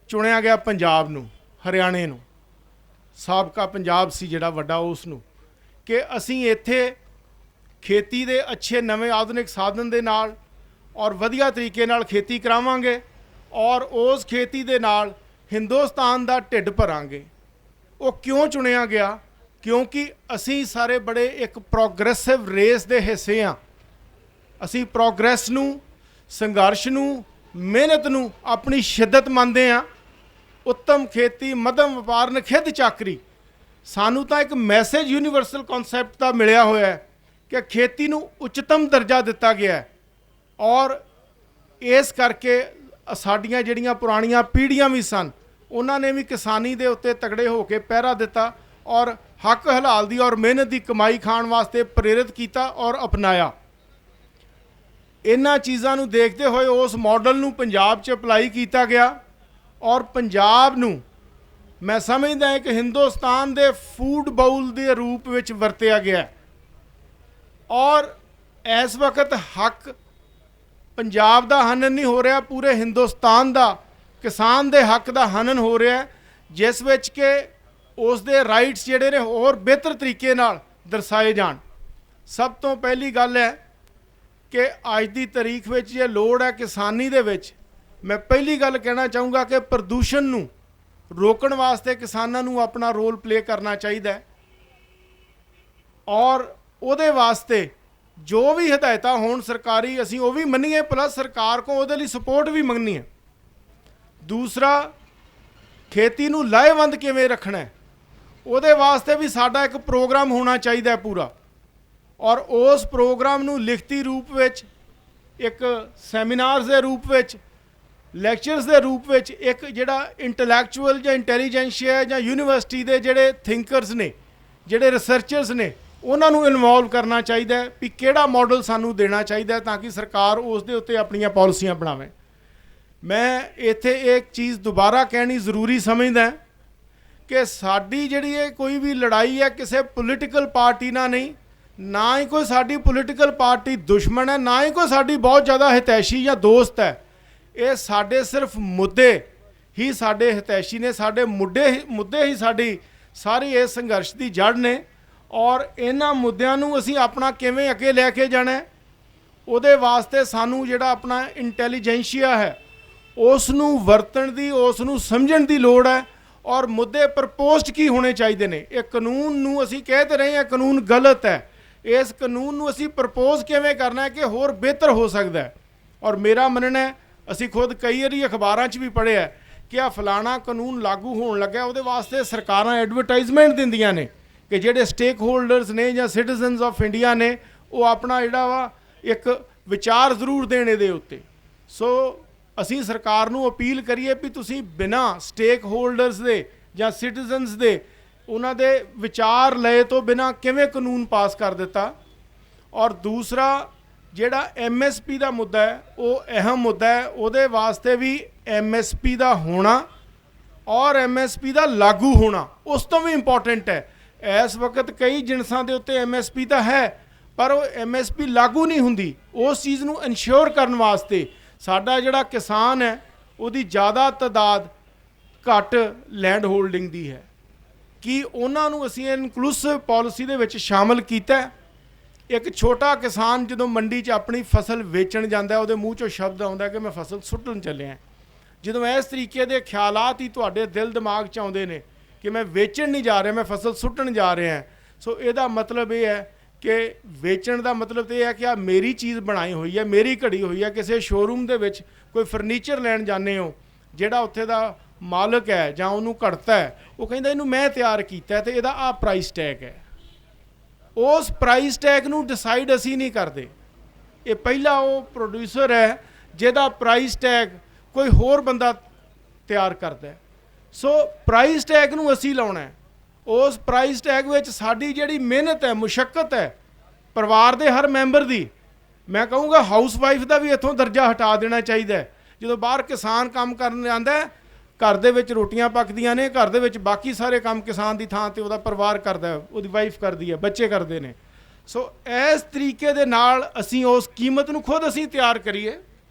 Speaker 8: ਚੁਣਿਆ ਗਿਆ ਪੰਜਾਬ ਨੂੰ, ਹਰਿਆਣੇ ਨੂੰ, ਸਾਬਕਾ ਪੰਜਾਬ ਸੀ ਜਿਹੜਾ ਵੱਡਾ, ਉਸ ਨੂੰ, ਕਿ ਅਸੀਂ ਇੱਥੇ ਖੇਤੀ ਦੇ ਅੱਛੇ ਨਵੇਂ ਆਧੁਨਿਕ ਸਾਧਨ ਦੇ ਨਾਲ ਔਰ ਵਧੀਆ ਤਰੀਕੇ ਨਾਲ ਖੇਤੀ ਕਰਾਵਾਂਗੇ ਔਰ ਉਸ ਖੇਤੀ ਦੇ ਨਾਲ ਹਿੰਦੁਸਤਾਨ ਦਾ ਢਿੱਡ ਭਰਾਂਗੇ। ਉਹ ਕਿਉਂ ਚੁਣਿਆ ਗਿਆ? ਕਿਉਂਕਿ ਅਸੀਂ ਸਾਰੇ ਬੜੇ ਇੱਕ ਪ੍ਰੋਗਰੈਸਿਵ ਰੇਸ ਦੇ ਹਿੱਸੇ ਹਾਂ। ਅਸੀਂ ਪ੍ਰੋਗਰੈਸ ਨੂੰ, ਸੰਘਰਸ਼ ਨੂੰ, ਮਿਹਨਤ ਨੂੰ ਆਪਣੀ ਸ਼ਿੱਦਤ ਮੰਨਦੇ ਹਾਂ। ਉੱਤਮ ਖੇਤੀ, ਮੱਧਮ ਵਪਾਰ, ਨਖਿੱਧ ਚਾਕਰੀ, ਸਾਨੂੰ ਤਾਂ ਇੱਕ ਮੈਸੇਜ ਯੂਨੀਵਰਸਲ ਕਨਸੈਪਟ ਦਾ ਮਿਲਿਆ ਹੋਇਆ ਹੈ ਕਿ ਖੇਤੀ ਨੂੰ ਉੱਚਤਮ ਦਰਜਾ ਦਿੱਤਾ ਗਿਆ ਹੈ। ਔਰ ਇਸ ਕਰਕੇ ਸਾਡੀਆਂ ਜਿਹੜੀਆਂ ਪੁਰਾਣੀਆਂ ਪੀੜ੍ਹੀਆਂ ਵੀ ਸਨ, ਉਹਨਾਂ ਨੇ ਵੀ ਕਿਸਾਨੀ ਦੇ ਉੱਤੇ ਤਗੜੇ ਹੋ ਕੇ ਪਹਿਰਾ ਦਿੱਤਾ ਔਰ ਹੱਕ ਹਲਾਲ ਦੀ ਔਰ ਮਿਹਨਤ ਦੀ ਕਮਾਈ ਖਾਣ ਵਾਸਤੇ ਪ੍ਰੇਰਿਤ ਕੀਤਾ ਔਰ ਅਪਣਾਇਆ। ਇਹਨਾਂ ਚੀਜ਼ਾਂ ਨੂੰ ਦੇਖਦੇ ਹੋਏ ਉਸ ਮਾਡਲ ਨੂੰ ਪੰਜਾਬ 'ਚ ਅਪਲਾਈ ਕੀਤਾ ਗਿਆ ਔਰ ਪੰਜਾਬ ਨੂੰ ਮੈਂ ਸਮਝਦਾ ਹਾਂ ਕਿ ਹਿੰਦੁਸਤਾਨ ਦੇ ਫੂਡ ਬਾਉਲ ਦੇ ਰੂਪ ਵਿੱਚ ਵਰਤਿਆ ਗਿਆ ਔਰ ਇਸ ਵਕਤ ਹੱਕ ਪੰਜਾਬ ਦਾ ਹਨਨ ਨਹੀਂ ਹੋ ਰਿਹਾ, ਪੂਰੇ ਹਿੰਦੁਸਤਾਨ ਦਾ ਕਿਸਾਨ ਦੇ ਹੱਕ ਦਾ ਹਨਨ ਹੋ ਰਿਹਾ, ਜਿਸ ਵਿੱਚ ਕਿ ਉਸ ਦੇ ਰਾਈਟਸ ਜਿਹੜੇ ਨੇ ਹੋਰ ਬਿਹਤਰ ਤਰੀਕੇ ਨਾਲ ਦਰਸਾਏ ਜਾਣ। ਸਭ ਤੋਂ ਪਹਿਲੀ ਗੱਲ ਹੈ ਕਿ ਅੱਜ ਦੀ ਤਾਰੀਖ ਵਿੱਚ ਜੇ ਲੋੜ ਹੈ ਕਿਸਾਨੀ ਦੇ ਵਿੱਚ, ਮੈਂ ਪਹਿਲੀ ਗੱਲ ਕਹਿਣਾ ਚਾਹੂੰਗਾ ਕਿ ਪ੍ਰਦੂਸ਼ਣ ਨੂੰ ਰੋਕਣ ਵਾਸਤੇ ਕਿਸਾਨਾਂ ਨੂੰ ਆਪਣਾ ਰੋਲ ਪਲੇ ਕਰਨਾ ਚਾਹੀਦਾ ਹੈ ਔਰ ਉਹਦੇ ਵਾਸਤੇ ਜੋ ਵੀ ਹਦਾਇਤਾਂ ਹੋਣ ਸਰਕਾਰੀ, ਅਸੀਂ ਉਹ ਵੀ ਮੰਨੀਏ, ਪਲੱਸ ਸਰਕਾਰ ਕੋਲ ਉਹਦੇ ਲਈ ਸਪੋਰਟ ਵੀ ਮੰਗਣੀ ਹੈ। ਦੂਸਰਾ, ਖੇਤੀ ਨੂੰ ਲਾਹੇਵੰਦ ਕਿਵੇਂ ਰੱਖਣਾ ਹੈ, ਉਹਦੇ ਵਾਸਤੇ ਵੀ ਸਾਡਾ ਇੱਕ ਪ੍ਰੋਗਰਾਮ ਹੋਣਾ ਚਾਹੀਦਾ ਪੂਰਾ ਔਰ ਉਸ ਪ੍ਰੋਗਰਾਮ ਨੂੰ ਲਿਖਤੀ ਰੂਪ ਵਿੱਚ, ਇੱਕ ਸੈਮੀਨਾਰਸ ਦੇ ਰੂਪ ਵਿੱਚ, ਲੈਕਚਰਸ ਦੇ ਰੂਪ ਵਿੱਚ, ਇੱਕ ਜਿਹੜਾ ਇੰਟੈਲੈਕਚੁਅਲ ਜਾਂ ਇੰਟੈਲੀਜੈਂਸ਼ੀਆ ਜਾਂ ਯੂਨੀਵਰਸਿਟੀ ਦੇ ਜਿਹੜੇ ਥਿੰਕਰਸ ਨੇ, ਜਿਹੜੇ ਰਿਸਰਚਰਸ ਨੇ, ਉਹਨਾਂ ਨੂੰ ਇਨਵੋਲਵ ਕਰਨਾ ਚਾਹੀਦਾ ਹੈ ਵੀ ਕਿਹੜਾ ਮਾਡਲ ਸਾਨੂੰ ਦੇਣਾ ਚਾਹੀਦਾ ਤਾਂ ਕਿ ਸਰਕਾਰ ਉਸ ਦੇ ਉੱਤੇ ਆਪਣੀਆਂ ਪਾਲਿਸੀਆਂ ਬਣਾਵੇ। ਮੈਂ ਇੱਥੇ ਇੱਕ ਚੀਜ਼ ਦੁਬਾਰਾ ਕਹਿਣੀ ਜ਼ਰੂਰੀ ਸਮਝਦਾ ਕਿ ਸਾਡੀ ਜਿਹੜੀ ਇਹ ਕੋਈ ਵੀ ਲੜਾਈ ਹੈ ਕਿਸੇ ਪੋਲੀਟੀਕਲ ਪਾਰਟੀ ਨਾਲ ਨਹੀਂ, ਨਾ ਹੀ ਕੋਈ ਸਾਡੀ ਪੋਲੀਟੀਕਲ ਪਾਰਟੀ ਦੁਸ਼ਮਣ ਹੈ, ਨਾ ਹੀ ਕੋਈ ਸਾਡੀ ਬਹੁਤ ਜ਼ਿਆਦਾ ਹਿਤੈਸ਼ੀ ਜਾਂ ਦੋਸਤ ਹੈ। ਇਹ ਸਾਡੇ ਸਿਰਫ ਮੁੱਦੇ ਹੀ ਸਾਡੇ ਹਿਤੈਸ਼ੀ ਨੇ, ਸਾਡੇ ਮੁੱਦੇ ਹੀ ਸਾਡੀ ਸਾਰੀ ਇਸ ਸੰਘਰਸ਼ ਦੀ ਜੜ ਨੇ ਔਰ ਇਹਨਾਂ ਮੁੱਦਿਆਂ ਨੂੰ ਅਸੀਂ ਆਪਣਾ ਕਿਵੇਂ ਅੱਗੇ ਲੈ ਕੇ ਜਾਣਾ ਉਹਦੇ ਵਾਸਤੇ ਸਾਨੂੰ ਜਿਹੜਾ ਆਪਣਾ ਇੰਟੈਲੀਜੈਂਸ਼ੀਆ ਹੈ ਉਸ ਨੂੰ ਵਰਤਣ ਦੀ, ਉਸ ਨੂੰ ਸਮਝਣ ਦੀ ਲੋੜ ਹੈ। ਔਰ ਮੁੱਦੇ ਪ੍ਰਪੋਜ਼ਡ ਕੀ ਹੋਣੇ ਚਾਹੀਦੇ ਨੇ। ਇਹ ਕਾਨੂੰਨ ਨੂੰ ਅਸੀਂ ਕਹਿ ਤਾਂ ਰਹੇ ਹਾਂ ਕਾਨੂੰਨ ਗਲਤ ਹੈ, ਇਸ ਕਾਨੂੰਨ ਨੂੰ ਅਸੀਂ ਪ੍ਰਪੋਜ਼ ਕਿਵੇਂ ਕਰਨਾ ਹੈ ਕਿ ਹੋਰ ਬਿਹਤਰ ਹੋ ਸਕਦਾ ਹੈ। ਔਰ ਮੇਰਾ ਮੰਨਣਾ ਹੈ, ਅਸੀਂ ਖੁਦ ਕਈ ਵਾਰੀ ਅਖਬਾਰਾਂ 'ਚ ਵੀ ਪੜ੍ਹਿਆ ਕਿ ਆ ਫਲਾਣਾ ਕਾਨੂੰਨ ਲਾਗੂ ਹੋਣ ਲੱਗਾ, ਉਹਦੇ ਵਾਸਤੇ ਸਰਕਾਰਾਂ ਐਡਵਰਟਾਈਜ਼ਮੈਂਟ ਦਿੰਦੀਆਂ ਨੇ ਕਿ ਜਿਹੜੇ ਸਟੇਕ ਹੋਲਡਰਸ ਨੇ ਜਾਂ ਸਿਟੀਜ਼ਨਸ ਆਫ ਇੰਡੀਆ ਨੇ ਉਹ ਆਪਣਾ ਜਿਹੜਾ ਵਾ ਇੱਕ ਵਿਚਾਰ ਜ਼ਰੂਰ ਦੇਣ ਇਹਦੇ ਉੱਤੇ। ਸੋ ਅਸੀਂ ਸਰਕਾਰ ਨੂੰ ਅਪੀਲ ਕਰੀਏ ਵੀ ਤੁਸੀਂ ਬਿਨਾਂ ਸਟੇਕ ਹੋਲਡਰਸ ਦੇ ਜਾਂ ਸਿਟੀਜ਼ਨਸ ਦੇ ਉਹਨਾਂ ਦੇ ਵਿਚਾਰ ਲਏ ਤੋਂ ਬਿਨਾਂ ਕਿਵੇਂ ਕਾਨੂੰਨ ਪਾਸ ਕਰ ਦਿੱਤਾ। ਔਰ ਦੂਸਰਾ ਜਿਹੜਾ MSP ਦਾ ਮੁੱਦਾ ਹੈ ਉਹ ਅਹਿਮ ਮੁੱਦਾ ਹੈ, ਉਹਦੇ ਵਾਸਤੇ ਵੀ MSP ਦਾ ਹੋਣਾ ਔਰ MSP ਦਾ ਲਾਗੂ ਹੋਣਾ ਉਸ ਤੋਂ ਵੀ ਇੰਪੋਰਟੈਂਟ ਹੈ। ਇਸ ਵਕਤ ਕਈ ਜਿਨਸਾਂ ਦੇ ਉੱਤੇ MSP ਤਾਂ ਹੈ ਪਰ ਉਹ MSP ਲਾਗੂ ਨਹੀਂ ਹੁੰਦੀ। ਉਸ ਚੀਜ਼ ਨੂੰ ਇਨਸ਼ੋਰ ਕਰਨ ਵਾਸਤੇ ਸਾਡਾ ਜਿਹੜਾ ਕਿਸਾਨ ਹੈ ਉਹਦੀ ਜ਼ਿਆਦਾ ਤਾਦਾਦ ਘੱਟ ਲੈਂਡ ਹੋਲਡਿੰਗ ਦੀ ਹੈ, ਕਿ ਉਹਨਾਂ ਨੂੰ ਅਸੀਂ ਇਨਕਲੂਸਿਵ ਪਾਲਿਸੀ ਦੇ ਵਿੱਚ ਸ਼ਾਮਲ ਕੀਤਾ। ਇੱਕ ਛੋਟਾ ਕਿਸਾਨ ਜਦੋਂ ਮੰਡੀ 'ਚ ਆਪਣੀ ਫਸਲ ਵੇਚਣ ਜਾਂਦਾ ਉਹਦੇ ਮੂੰਹ 'ਚੋਂ ਸ਼ਬਦ ਆਉਂਦਾ ਕਿ ਮੈਂ ਫਸਲ ਸੁੱਟਣ ਚੱਲਿਆ। ਜਦੋਂ ਇਸ ਤਰੀਕੇ ਦੇ ਖਿਆਲਾਤ ਹੀ ਤੁਹਾਡੇ ਦਿਲ ਦਿਮਾਗ 'ਚ ਆਉਂਦੇ ਨੇ ਕਿ ਮੈਂ ਵੇਚਣ ਨਹੀਂ ਜਾ ਰਿਹਾ, ਮੈਂ ਫਸਲ ਸੁੱਟਣ ਜਾ ਰਿਹਾ, ਸੋ ਇਹਦਾ ਮਤਲਬ ਇਹ ਹੈ ਕਿ ਵੇਚਣ ਦਾ ਮਤਲਬ ਇਹ ਹੈ ਕਿ ਆ ਮੇਰੀ ਚੀਜ਼ ਬਣਾਈ ਹੋਈ ਹੈ, ਮੇਰੀ ਘੜੀ ਹੋਈ ਹੈ। ਕਿਸੇ ਸ਼ੋਰੂਮ ਦੇ ਵਿੱਚ ਕੋਈ ਫਰਨੀਚਰ ਲੈਣ ਜਾਂਦੇ ਹੋ, ਜਿਹੜਾ ਉੱਥੇ ਦਾ ਮਾਲਕ ਹੈ ਜਾਂ ਉਹਨੂੰ ਘੜਤਾ ਹੈ, ਉਹ ਕਹਿੰਦਾ ਇਹਨੂੰ ਮੈਂ ਤਿਆਰ ਕੀਤਾ ਤੇ ਇਹਦਾ ਆ ਪ੍ਰਾਈਸ ਟੈਗ ਹੈ। ਉਸ ਪ੍ਰਾਈਸ ਟੈਗ ਨੂੰ ਡਿਸਾਈਡ ਅਸੀਂ ਨਹੀਂ ਕਰਦੇ, ਇਹ ਪਹਿਲਾ ਉਹ ਪ੍ਰੋਡਿਊਸਰ ਹੈ ਜਿਹਦਾ ਪ੍ਰਾਈਸ ਟੈਗ ਕੋਈ ਹੋਰ ਬੰਦਾ ਤਿਆਰ ਕਰਦਾ ਹੈ। ਸੋ ਪ੍ਰਾਈਸ ਟੈਗ ਨੂੰ ਅਸੀਂ ਲਾਉਣਾ ਹੈ। ਉਸ ਪ੍ਰਾਈਸ ਟੈਗ ਵਿੱਚ ਸਾਡੀ ਜਿਹੜੀ ਮਿਹਨਤ ਹੈ, ਮੁਸ਼ੱਕਤ ਹੈ, ਪਰਿਵਾਰ ਦੇ ਹਰ ਮੈਂਬਰ ਦੀ, ਮੈਂ ਕਹੂੰਗਾ ਹਾਊਸ ਵਾਈਫ ਦਾ ਵੀ ਇੱਥੋਂ ਦਰਜਾ ਹਟਾ ਦੇਣਾ ਚਾਹੀਦਾ ਹੈ। ਜਦੋਂ ਬਾਹਰ ਕਿਸਾਨ ਕੰਮ ਕਰਨ ਜਾਂਦਾ ਹੈ, ਘਰ ਦੇ ਵਿੱਚ ਰੋਟੀਆਂ ਪੱਕਦੀਆਂ ਨੇ, ਘਰ ਦੇ ਵਿੱਚ ਬਾਕੀ ਸਾਰੇ ਕੰਮ ਕਿਸਾਨ ਦੀ ਥਾਂ ਤੇ ਉਹਦਾ ਪਰਿਵਾਰ ਕਰਦਾ ਹੈ, ਉਹਦੀ ਵਾਈਫ ਕਰਦੀ ਹੈ, ਬੱਚੇ ਕਰਦੇ ਨੇ। ਸੋ ਇਸ ਤਰੀਕੇ ਦੇ ਨਾਲ ਅਸੀਂ ਉਸ ਕੀਮਤ ਨੂੰ ਖੁਦ ਅਸੀਂ ਤਿਆਰ ਕਰੀਏ,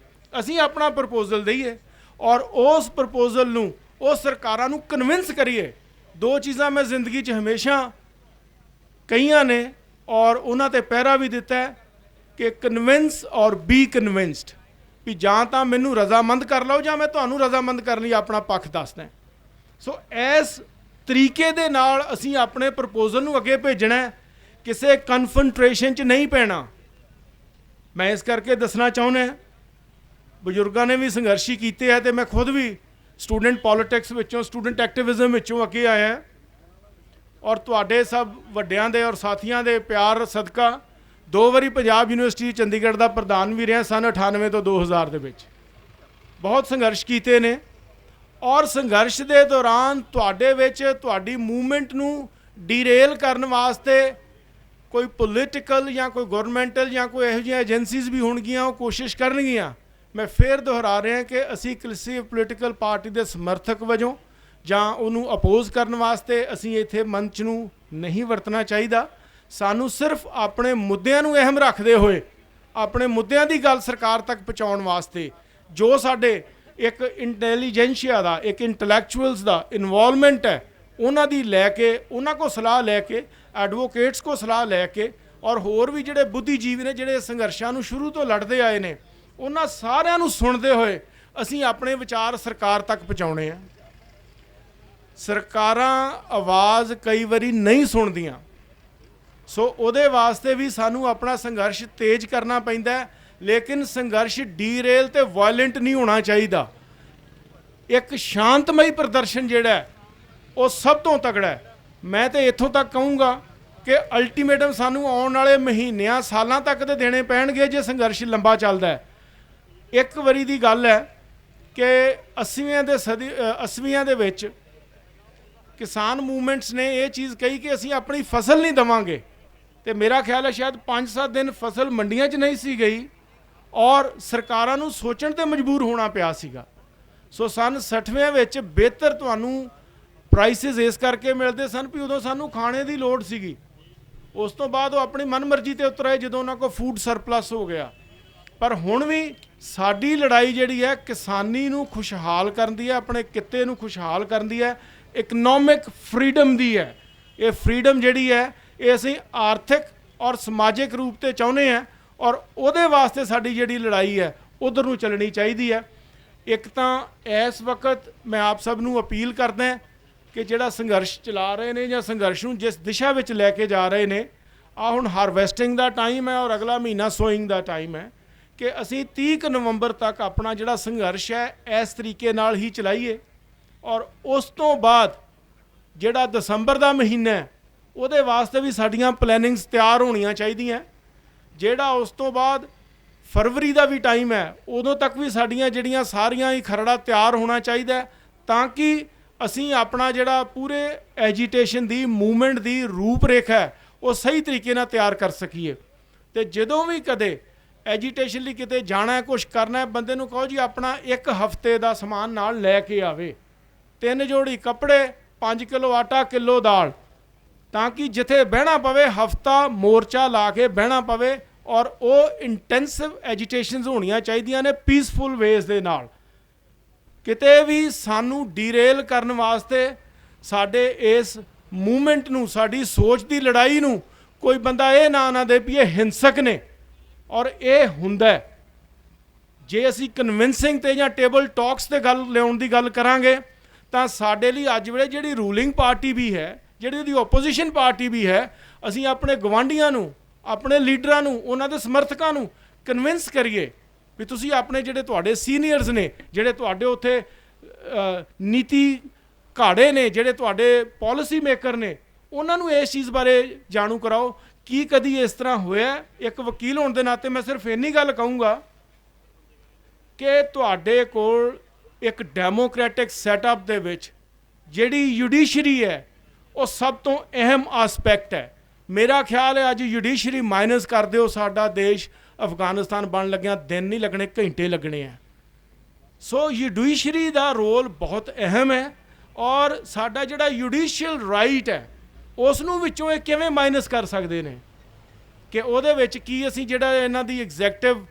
Speaker 8: ਅਸੀਂ ਆਪਣਾ ਪ੍ਰਪੋਜ਼ਲ ਦਈਏ ਔਰ ਉਸ ਪ੍ਰਪੋਜ਼ਲ ਨੂੰ ਉਹ ਸਰਕਾਰਾਂ ਨੂੰ ਕਨਵਿੰਸ ਕਰੀਏ। ਦੋ ਚੀਜ਼ਾਂ ਮੈਂ ਜ਼ਿੰਦਗੀ 'ਚ ਹਮੇਸ਼ਾ ਕਹੀਆਂ ਨੇ ਔਰ ਉਹਨਾਂ ਤੇ ਪਹਿਰਾ ਵੀ ਦਿੱਤਾ ਹੈ ਕਿ ਕਨਵਿੰਸ ਔਰ ਬੀ ਕਨਵਿੰਸਡ, ਵੀ ਜਾਂ ਤਾਂ ਮੈਨੂੰ ਰਜ਼ਾਮੰਦ ਕਰ ਲਓ ਜਾਂ ਮੈਂ ਤੁਹਾਨੂੰ ਰਜ਼ਾਮੰਦ ਕਰਨ ਲਈ ਆਪਣਾ ਪੱਖ ਦੱਸਦਾ। ਸੋ ਇਸ ਤਰੀਕੇ ਦੇ ਨਾਲ ਅਸੀਂ ਆਪਣੇ ਪ੍ਰਪੋਜ਼ਲ ਨੂੰ ਅੱਗੇ ਭੇਜਣਾ, ਕਿਸੇ ਕਨਫਰੰਟ੍ਰੇਸ਼ਨ 'ਚ ਨਹੀਂ ਪੈਣਾ। ਮੈਂ ਇਸ ਕਰਕੇ ਦੱਸਣਾ ਚਾਹੁੰਦਾ, ਬਜ਼ੁਰਗਾਂ ਨੇ ਵੀ ਸੰਘਰਸ਼ੀ ਕੀਤੇ ਹੈ ਤੇ ਮੈਂ ਖੁਦ ਵੀ ਸਟੂਡੈਂਟ ਪੋਲੀਟਿਕਸ ਵਿੱਚੋਂ, ਸਟੂਡੈਂਟ ਐਕਟਿਵਿਜ਼ਮ ਵਿੱਚੋਂ ਅੱਗੇ ਆਇਆ ਔਰ ਤੁਹਾਡੇ ਸਭ ਵੱਡਿਆਂ ਦੇ ਔਰ ਸਾਥੀਆਂ ਦੇ ਪਿਆਰ ਸਦਕਾ 2 ਵਾਰੀ ਪੰਜਾਬ ਯੂਨੀਵਰਸਿਟੀ ਚੰਡੀਗੜ੍ਹ ਦਾ ਪ੍ਰਧਾਨ ਵੀ ਰਿਹਾ, ਸਨ 98 ਤੋਂ 2000 ਦੇ ਵਿੱਚ। ਬਹੁਤ ਸੰਘਰਸ਼ ਕੀਤੇ ਨੇ ਔਰ ਸੰਘਰਸ਼ ਦੇ ਦੌਰਾਨ ਤੁਹਾਡੇ ਵਿੱਚ ਤੁਹਾਡੀ ਮੂਵਮੈਂਟ ਨੂੰ ਡੀਰੇਲ ਕਰਨ ਵਾਸਤੇ ਕੋਈ ਪੋਲੀਟੀਕਲ ਜਾਂ ਕੋਈ ਗਵਰਨਮੈਂਟਲ ਜਾਂ ਕੋਈ ਇਹੋ ਜਿਹੀਆਂ ਏਜੰਸੀਜ਼ ਵੀ ਹੋਣਗੀਆਂ, ਉਹ ਕੋਸ਼ਿਸ਼ ਕਰਨਗੀਆਂ। ਮੈਂ ਫਿਰ ਦੁਹਰਾ ਰਿਹਾ ਕਿ ਅਸੀਂ ਕਿਸੇ ਪੋਲੀਟੀਕਲ ਪਾਰਟੀ ਦੇ ਸਮਰਥਕ ਵਜੋਂ ਜਾਂ ਉਹਨੂੰ ਅਪੋਜ਼ ਕਰਨ ਵਾਸਤੇ ਅਸੀਂ ਇੱਥੇ ਮੰਚ ਨੂੰ ਨਹੀਂ ਵਰਤਣਾ ਚਾਹੀਦਾ। ਸਾਨੂੰ ਸਿਰਫ ਆਪਣੇ ਮੁੱਦਿਆਂ ਨੂੰ ਅਹਿਮ ਰੱਖਦੇ ਹੋਏ ਆਪਣੇ ਮੁੱਦਿਆਂ ਦੀ ਗੱਲ ਸਰਕਾਰ ਤੱਕ ਪਹੁੰਚਾਉਣ ਵਾਸਤੇ ਜੋ ਸਾਡੇ ਇੱਕ ਇੰਟੈਲੀਜੈਂਸ਼ੀਆ ਦਾ, ਇੱਕ ਇੰਟੈਲੈਕਚੁਅਲਸ ਦਾ ਇਨਵੋਲਵਮੈਂਟ ਹੈ, ਉਹਨਾਂ ਦੀ ਲੈ ਕੇ, ਉਹਨਾਂ ਕੋਲ ਸਲਾਹ ਲੈ ਕੇ, ਐਡਵੋਕੇਟਸ ਕੋਲ ਸਲਾਹ ਲੈ ਕੇ ਔਰ ਹੋਰ ਵੀ ਜਿਹੜੇ ਬੁੱਧੀਜੀਵੀ ਨੇ ਜਿਹੜੇ ਸੰਘਰਸ਼ਾਂ ਨੂੰ ਸ਼ੁਰੂ ਤੋਂ ਲੜਦੇ ਆਏ ਨੇ, ਉਹਨਾਂ ਸਾਰਿਆਂ ਨੂੰ ਸੁਣਦੇ ਹੋਏ ਅਸੀਂ ਆਪਣੇ ਵਿਚਾਰ ਸਰਕਾਰ ਤੱਕ ਪਹੁੰਚਾਉਣੇ ਆ। ਸਰਕਾਰਾਂ ਆਵਾਜ਼ ਕਈ ਵਾਰੀ ਨਹੀਂ ਸੁਣਦੀਆਂ, ਸੋ ਉਹਦੇ ਵਾਸਤੇ ਵੀ ਸਾਨੂੰ ਆਪਣਾ ਸੰਘਰਸ਼ ਤੇਜ਼ ਕਰਨਾ ਪੈਂਦਾ, ਲੇਕਿਨ ਸੰਘਰਸ਼ ਡੀਰੇਲ ਤੇ ਵਾਇਲੈਂਟ ਨਹੀਂ ਹੋਣਾ ਚਾਹੀਦਾ। ਇੱਕ ਸ਼ਾਂਤਮਈ ਪ੍ਰਦਰਸ਼ਨ ਜਿਹੜਾ ਉਹ ਸਭ ਤੋਂ ਤਗੜਾ ਹੈ। ਮੈਂ ਤੇ ਇੱਥੋਂ ਤੱਕ ਕਹੂੰਗਾ ਕਿ ਅਲਟੀਮੇਟਮ ਸਾਨੂੰ ਆਉਣ ਵਾਲੇ ਮਹੀਨਿਆਂ, ਸਾਲਾਂ ਤੱਕ ਤੇ ਦੇਣੇ ਪੈਣਗੇ ਜੇ ਸੰਘਰਸ਼ ਲੰਬਾ ਚੱਲਦਾ ਹੈ। ਇੱਕ ਵਾਰੀ ਦੀ ਗੱਲ ਹੈ ਕਿ 80ਵੀਆਂ ਦੇ ਵਿੱਚ ਕਿਸਾਨ ਮੂਵਮੈਂਟਸ ਨੇ ਇਹ ਚੀਜ਼ ਕਹੀ ਕਿ ਅਸੀਂ ਆਪਣੀ ਫਸਲ ਨਹੀਂ ਦੇਵਾਂਗੇ, ਤੇ ਮੇਰਾ ਖਿਆਲ ਹੈ ਸ਼ਾਇਦ 5-7 ਦਿਨ ਫਸਲ ਮੰਡੀਆਂ 'ਚ ਨਹੀਂ ਸੀ ਗਈ ਔਰ ਸਰਕਾਰਾਂ ਨੂੰ ਸੋਚਣ ਤੇ ਮਜਬੂਰ ਹੋਣਾ ਪਿਆ ਸੀਗਾ। ਸੋ ਸਨ 60ਵੇਂ ਵਿੱਚ ਬਿਹਤਰ ਤੁਹਾਨੂੰ ਪ੍ਰਾਈਸਿਸ ਇਸ ਕਰਕੇ ਮਿਲਦੇ ਸਨ ਵੀ ਉਦੋਂ ਸਾਨੂੰ ਖਾਣੇ ਦੀ ਲੋੜ ਸੀਗੀ। ਉਸ ਤੋਂ ਬਾਅਦ ਉਹ ਆਪਣੀ ਮਨਮਰਜ਼ੀ ਤੇ ਉਤਰ ਆਏ ਜਦੋਂ ਉਹਨਾਂ ਕੋਲ ਫੂਡ ਸਰਪਲਸ ਹੋ ਗਿਆ। ਪਰ ਹੁਣ ਵੀ ਸਾਡੀ ਲੜਾਈ ਜਿਹੜੀ ਹੈ ਕਿਸਾਨੀ ਨੂੰ ਖੁਸ਼ਹਾਲ ਕਰਨ ਦੀ ਹੈ, ਆਪਣੇ ਕਿੱਤੇ ਨੂੰ ਖੁਸ਼ਹਾਲ ਕਰਨ ਦੀ ਹੈ, ਇਕਨੋਮਿਕ ਫਰੀडम ਦੀ ਹੈ। ਇਹ ਫਰੀडम ਜਿਹੜੀ ਹੈ ਇਹ ਅਸੀਂ ਆਰਥਿਕ ਔਰ ਸਮਾਜਿਕ ਰੂਪ ਤੇ ਚਾਹੁੰਦੇ ਹਾਂ ਔਰ ਉਹਦੇ ਵਾਸਤੇ ਸਾਡੀ ਜਿਹੜੀ ਲੜਾਈ ਹੈ ਉਧਰ ਨੂੰ ਚੱਲਣੀ ਚਾਹੀਦੀ ਹੈ। ਇੱਕ ਤਾਂ ਇਸ ਵਕਤ ਮੈਂ ਆਪ ਸਭ ਨੂੰ ਅਪੀਲ ਕਰਦਾ ਕਿ ਜਿਹੜਾ ਸੰਘਰਸ਼ ਚਲਾ ਰਹੇ ਨੇ ਜਾਂ ਸੰਘਰਸ਼ ਨੂੰ ਜਿਸ ਦਿਸ਼ਾ ਵਿੱਚ ਲੈ ਕੇ ਜਾ ਰਹੇ ਨੇ, ਆ ਹੁਣ ਹਾਰਵੈਸਟਿੰਗ ਦਾ ਟਾਈਮ ਹੈ ਔਰ ਅਗਲਾ ਮਹੀਨਾ ਸੋਇੰਗ ਦਾ ਟਾਈਮ ਹੈ, ਕਿ ਅਸੀਂ 30 ਨਵੰਬਰ ਤੱਕ ਆਪਣਾ ਜਿਹੜਾ ਸੰਘਰਸ਼ ਹੈ ਇਸ ਤਰੀਕੇ ਨਾਲ ਹੀ ਚਲਾਈਏ। ਔਰ ਉਸ ਤੋਂ ਬਾਅਦ ਜਿਹੜਾ ਦਸੰਬਰ ਦਾ ਮਹੀਨਾ ਹੈ ਉਹਦੇ ਵਾਸਤੇ ਵੀ ਸਾਡੀਆਂ ਪਲੈਨਿੰਗਸ ਤਿਆਰ ਹੋਣੀਆਂ ਚਾਹੀਦੀਆਂ। ਜਿਹੜਾ ਉਸ ਤੋਂ ਬਾਅਦ ਫਰਵਰੀ ਦਾ ਵੀ ਟਾਈਮ ਹੈ, ਉਦੋਂ ਤੱਕ ਵੀ ਸਾਡੀਆਂ ਜਿਹੜੀਆਂ ਸਾਰੀਆਂ ਹੀ ਖਰੜਾ ਤਿਆਰ ਹੋਣਾ ਚਾਹੀਦਾ, ਤਾਂ ਕਿ ਅਸੀਂ ਆਪਣਾ ਜਿਹੜਾ ਪੂਰੇ ਐਜੀਟੇਸ਼ਨ ਦੀ ਮੂਵਮੈਂਟ ਦੀ ਰੂਪ ਰੇਖਾ ਹੈ ਉਹ ਸਹੀ ਤਰੀਕੇ ਨਾਲ ਤਿਆਰ ਕਰ ਸਕੀਏ। ਤੇ ਜਦੋਂ ਵੀ ਕਦੇ ਐਜੀਟੇਸ਼ਨ ਲਈ ਕਿਤੇ ਜਾਣਾ ਹੈ, ਕੁਝ ਕਰਨਾ ਹੈ, ਬੰਦੇ ਨੂੰ ਕਹੋ ਜੀ ਆਪਣਾ 1 ਹਫ਼ਤੇ ਦਾ ਸਮਾਨ ਨਾਲ ਲੈ ਕੇ ਆਵੇ, 3 ਜੋੜੀ ਕੱਪੜੇ, 5 ਕਿਲੋ ਆਟਾ, ਕਿਲੋ ਦਾਲ, ਤਾਂ ਕਿ ਜਿੱਥੇ ਬਹਿਣਾ ਪਵੇ ਹਫ਼ਤਾ ਮੋਰਚਾ ਲਾ ਕੇ ਬਹਿਣਾ ਪਵੇ। ਔਰ ਉਹ ਇੰਟੈਂਸਿਵ ਐਜੀਟੇਸ਼ਨਸ ਹੋਣੀਆਂ ਚਾਹੀਦੀਆਂ ਨੇ ਪੀਸਫੁਲ ਵੇਜ਼ ਦੇ ਨਾਲ। ਕਿਤੇ ਵੀ ਸਾਨੂੰ ਡੀਰੇਲ ਕਰਨ ਵਾਸਤੇ ਸਾਡੇ ਇਸ ਮੂਵਮੈਂਟ ਨੂੰ, ਸਾਡੀ ਸੋਚ ਦੀ ਲੜਾਈ ਨੂੰ ਕੋਈ ਬੰਦਾ ਇਹ ਨਾ ਦੇ ਵੀ ਇਹ ਹਿੰਸਕ ਨੇ। ਔਰ ਇਹ ਹੁੰਦਾ ਜੇ ਅਸੀਂ ਕਨਵਿੰਸਿੰਗ ਤੇ ਜਾਂ ਟੇਬਲ ਟਾਕਸ ਤੇ ਗੱਲ ਲਿਆਉਣ ਦੀ ਗੱਲ ਕਰਾਂਗੇ ਤਾਂ ਸਾਡੇ ਲਈ ਅੱਜ ਵੇਲੇ ਜਿਹੜੀ ਰੂਲਿੰਗ ਪਾਰਟੀ ਵੀ ਹੈ, ਜਿਹੜੀ ਉਹਦੀ ਓਪੋਜੀਸ਼ਨ ਪਾਰਟੀ ਵੀ ਹੈ, ਅਸੀਂ ਆਪਣੇ ਗਵਾਂਢੀਆਂ ਨੂੰ, ਆਪਣੇ ਲੀਡਰਾਂ ਨੂੰ, ਉਹਨਾਂ ਦੇ ਸਮਰਥਕਾਂ ਨੂੰ ਕਨਵਿੰਸ ਕਰੀਏ ਵੀ ਤੁਸੀਂ ਆਪਣੇ ਜਿਹੜੇ ਤੁਹਾਡੇ ਸੀਨੀਅਰਸ ਨੇ, ਜਿਹੜੇ ਤੁਹਾਡੇ ਉੱਥੇ ਨੀਤੀ ਘਾੜੇ ਨੇ, ਜਿਹੜੇ ਤੁਹਾਡੇ ਪਾਲਿਸੀ ਮੇਕਰ ਨੇ, ਉਹਨਾਂ ਨੂੰ ਇਸ ਚੀਜ਼ ਬਾਰੇ ਜਾਣੂ ਕਰਾਓ। ਕੀ ਕਦੀ ਇਸ ਤਰ੍ਹਾਂ ਹੋਇਆ? ਇੱਕ ਵਕੀਲ ਹੋਣ ਦੇ ਨਾਤੇ ਮੈਂ ਸਿਰਫ ਇੰਨੀ ਗੱਲ ਕਹੂੰਗਾ ਕਿ ਤੁਹਾਡੇ ਕੋਲ ਇੱਕ ਡੈਮੋਕ੍ਰੈਟਿਕ ਸੈਟਅਪ ਦੇ ਵਿੱਚ ਜਿਹੜੀ ਜੁਡੀਸ਼ਰੀ ਹੈ ਉਹ ਸਭ ਤੋਂ ਅਹਿਮ ਆਸਪੈਕਟ ਹੈ। ਮੇਰਾ ਖਿਆਲ ਹੈ ਅੱਜ ਜੁਡੀਸ਼ਰੀ ਮਾਈਨਸ ਕਰ ਦਿਓ, ਸਾਡਾ ਦੇਸ਼ ਅਫਗਾਨਿਸਤਾਨ ਬਣ ਲੱਗਿਆ ਦਿਨ ਨਹੀਂ ਲੱਗਣੇ, ਘੰਟੇ ਲੱਗਣੇ ਆ। ਸੋ ਜੁਡੀਸ਼ਰੀ ਦਾ ਰੋਲ ਬਹੁਤ ਅਹਿਮ ਹੈ ਔਰ ਸਾਡਾ ਜਿਹੜਾ ਜੁਡੀਸ਼ੀਅਲ ਰਾਈਟ ਹੈ ਉਸ ਨੂੰ ਵਿੱਚੋਂ ਇਹ ਕਿਵੇਂ ਮਾਈਨਸ ਕਰ ਸਕਦੇ ਨੇ ਕਿ ਉਹਦੇ ਵਿੱਚ ਕੀ ਅਸੀਂ ਜਿਹੜਾ ਇਹਨਾਂ ਦੀ ਐਗਜ਼ੈਕਟਿਵ